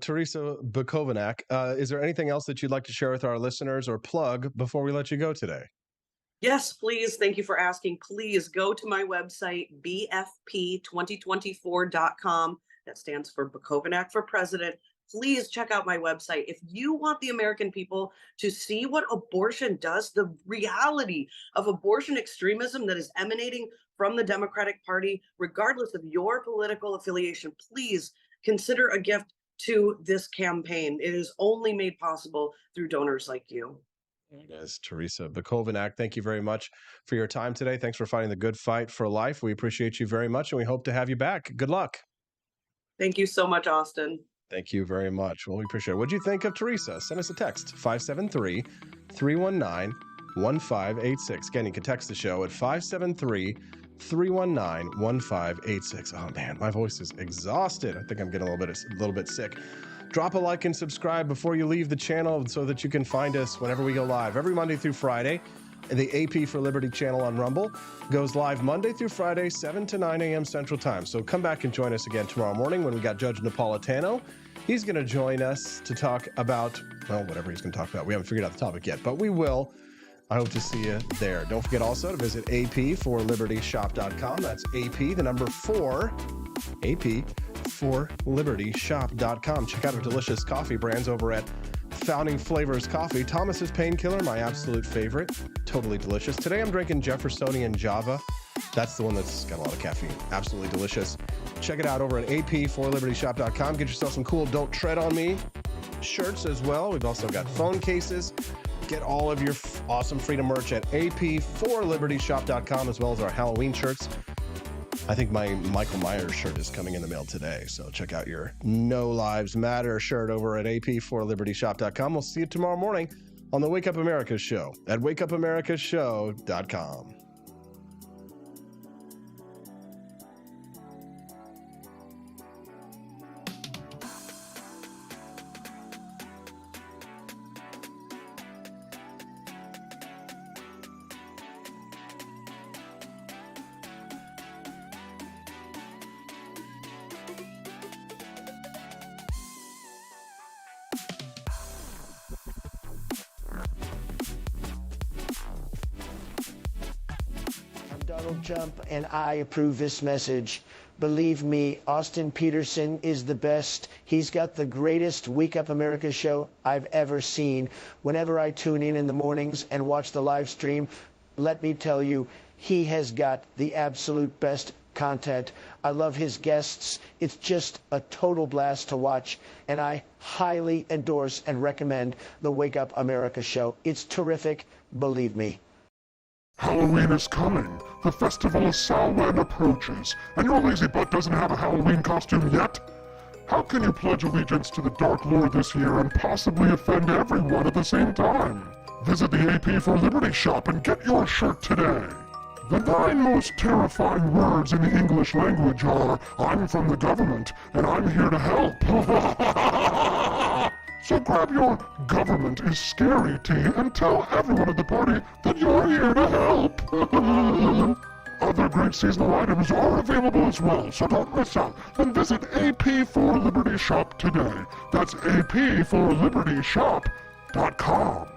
Speaker 1: Teresa Bukovac, is there anything else that you'd like to share with our listeners or plug before we let you go today?
Speaker 6: Yes, please. Thank you for asking. Please go to my website, bfp2024.com. That stands for Bukovac for President. Please check out my website. If you want the American people to see what abortion does, the reality of abortion extremism that is emanating from the Democratic Party, regardless of your political affiliation, please consider a gift to this campaign. It is only made possible through donors like you.
Speaker 1: Yes, Teresa Bukovac, thank you very much for your time today. Thanks for fighting the good fight for life. We appreciate you very much, and we hope to have you back. Good luck.
Speaker 6: Thank you so much, Austin.
Speaker 1: Thank you very much. Well, we appreciate it. What'd you think of Teresa? Send us a text, 573-319-1586. Again, you can text the show at 573-319-1586. Oh man, my voice is exhausted. I think I'm getting a little bit sick. Drop a like and subscribe before you leave the channel so that you can find us whenever we go live. Every Monday through Friday, the AP for Liberty channel on Rumble goes live Monday through Friday, 7 to 9 a.m. Central Time. So come back and join us again tomorrow morning when we got Judge Napolitano. He's going to join us to talk about, well, whatever he's going to talk about. We haven't figured out the topic yet, but we will. I hope to see you there. Don't forget also to visit ap4libertyshop.com. That's AP, the number 4, ap4libertyshop.com. Check out our delicious coffee brands over at Founding Flavors Coffee. Thomas's Painkiller, my absolute favorite. Totally delicious. Today I'm drinking Jeffersonian Java. That's the one that's got a lot of caffeine. Absolutely delicious. Check it out over at ap4libertyshop.com. Get yourself some cool Don't Tread on Me shirts as well. We've also got phone cases. Get all of your awesome freedom merch at ap4libertyshop.com, as well as our Halloween shirts. I think my Michael Myers shirt is coming in the mail today, so check out your No Lives Matter shirt over at ap4libertyshop.com. We'll see you tomorrow morning on the Wake Up America show at wakeupAmericaShow.com.
Speaker 9: Donald Trump, and I approve this message. Believe me, Austin Peterson is the best. He's got the greatest Wake Up America show I've ever seen. Whenever I tune in the mornings and watch the live stream, let me tell you, he has got the absolute best content. I love his guests. It's just a total blast to watch, and I highly endorse and recommend the Wake Up America show. It's terrific, believe me.
Speaker 10: Halloween is coming. The festival of Samhain approaches, and your lazy butt doesn't have a Halloween costume yet? How can you pledge allegiance to the Dark Lord this year and possibly offend everyone at the same time? Visit the AP for Liberty shop and get your shirt today. The 9 most terrifying words in the English language are, I'm from the government, and I'm here to help. So grab your government is scary tea and tell everyone at the party that you're here to help. Other great seasonal items are available as well, so don't miss out. And visit AP for Liberty Shop today. That's ap4libertyshop.com.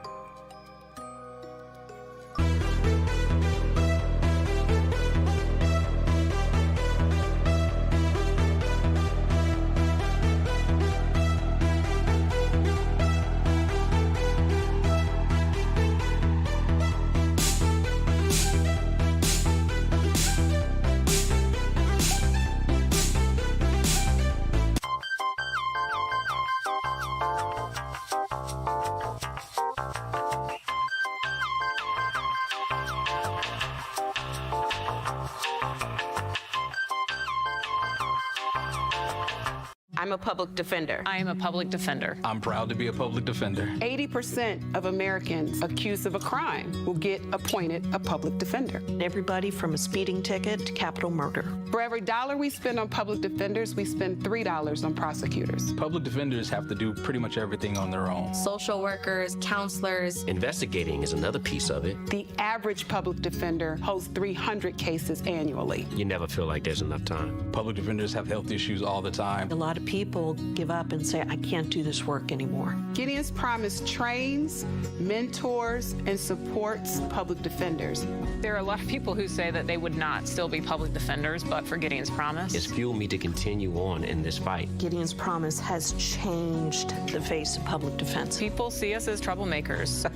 Speaker 11: I'm a public defender.
Speaker 12: I am a public defender.
Speaker 13: I'm proud to be a public defender.
Speaker 11: 80% of Americans accused of a crime will get appointed a public defender.
Speaker 12: Everybody from a speeding ticket to capital murder.
Speaker 11: For every $1 we spend on public defenders, we spend $3 on prosecutors.
Speaker 13: Public defenders have to do pretty much everything on their own.
Speaker 11: Social workers, counselors.
Speaker 14: Investigating is another piece of it.
Speaker 11: The average public defender holds 300 cases annually.
Speaker 14: You never feel like there's enough time.
Speaker 13: Public defenders have health issues all the time.
Speaker 12: A lot of people people give up and say, I can't do this work anymore.
Speaker 11: Gideon's Promise trains, mentors, and supports public defenders.
Speaker 2: There are a lot of people who say that they would not still be public defenders, but for Gideon's Promise.
Speaker 14: It's fueled me to continue on in this fight.
Speaker 12: Gideon's Promise has changed the face of public defense.
Speaker 2: People see us as troublemakers.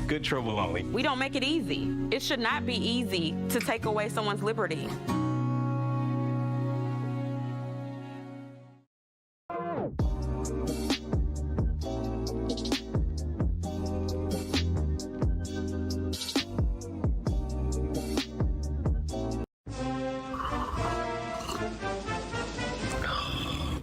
Speaker 14: Good trouble only.
Speaker 3: We don't make it easy. It should not be easy to take away someone's liberty.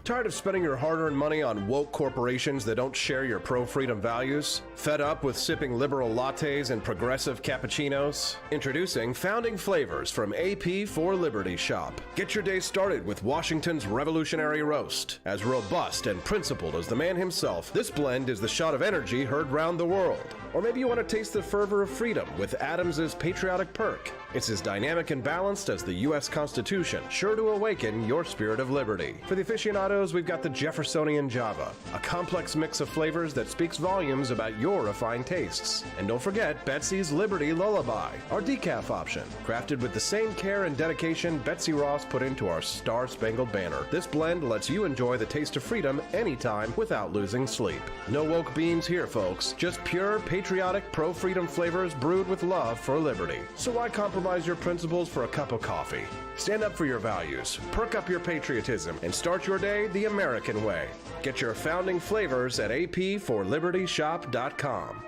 Speaker 1: Tired of spending your hard-earned money on woke corporations that don't share your pro-freedom values? Fed up with sipping liberal lattes and progressive cappuccinos? Introducing Founding Flavors from AP for Liberty Shop. Get your day started with Washington's Revolutionary Roast. As robust and principled as the man himself, this blend is the shot of energy heard round the world. Or maybe you want to taste the fervor of freedom with Adams's Patriotic Perk. It's as dynamic and balanced as the U.S. Constitution, sure to awaken your spirit of liberty. For the aficionados, we've got the Jeffersonian Java, a complex mix of flavors that speaks volumes about your refined tastes. And don't forget Betsy's Liberty Lullaby, our decaf option, crafted with the same care and dedication Betsy Ross put into our Star-Spangled Banner. This blend lets you enjoy the taste of freedom anytime without losing sleep. No woke beans here, folks. Just pure, patriotic, pro-freedom flavors brewed with love for liberty. So why compromise your principles for a cup of coffee? Stand up for your values, perk up your patriotism, and start your day the American way. Get your Founding Flavors at apforlibertyshop.com.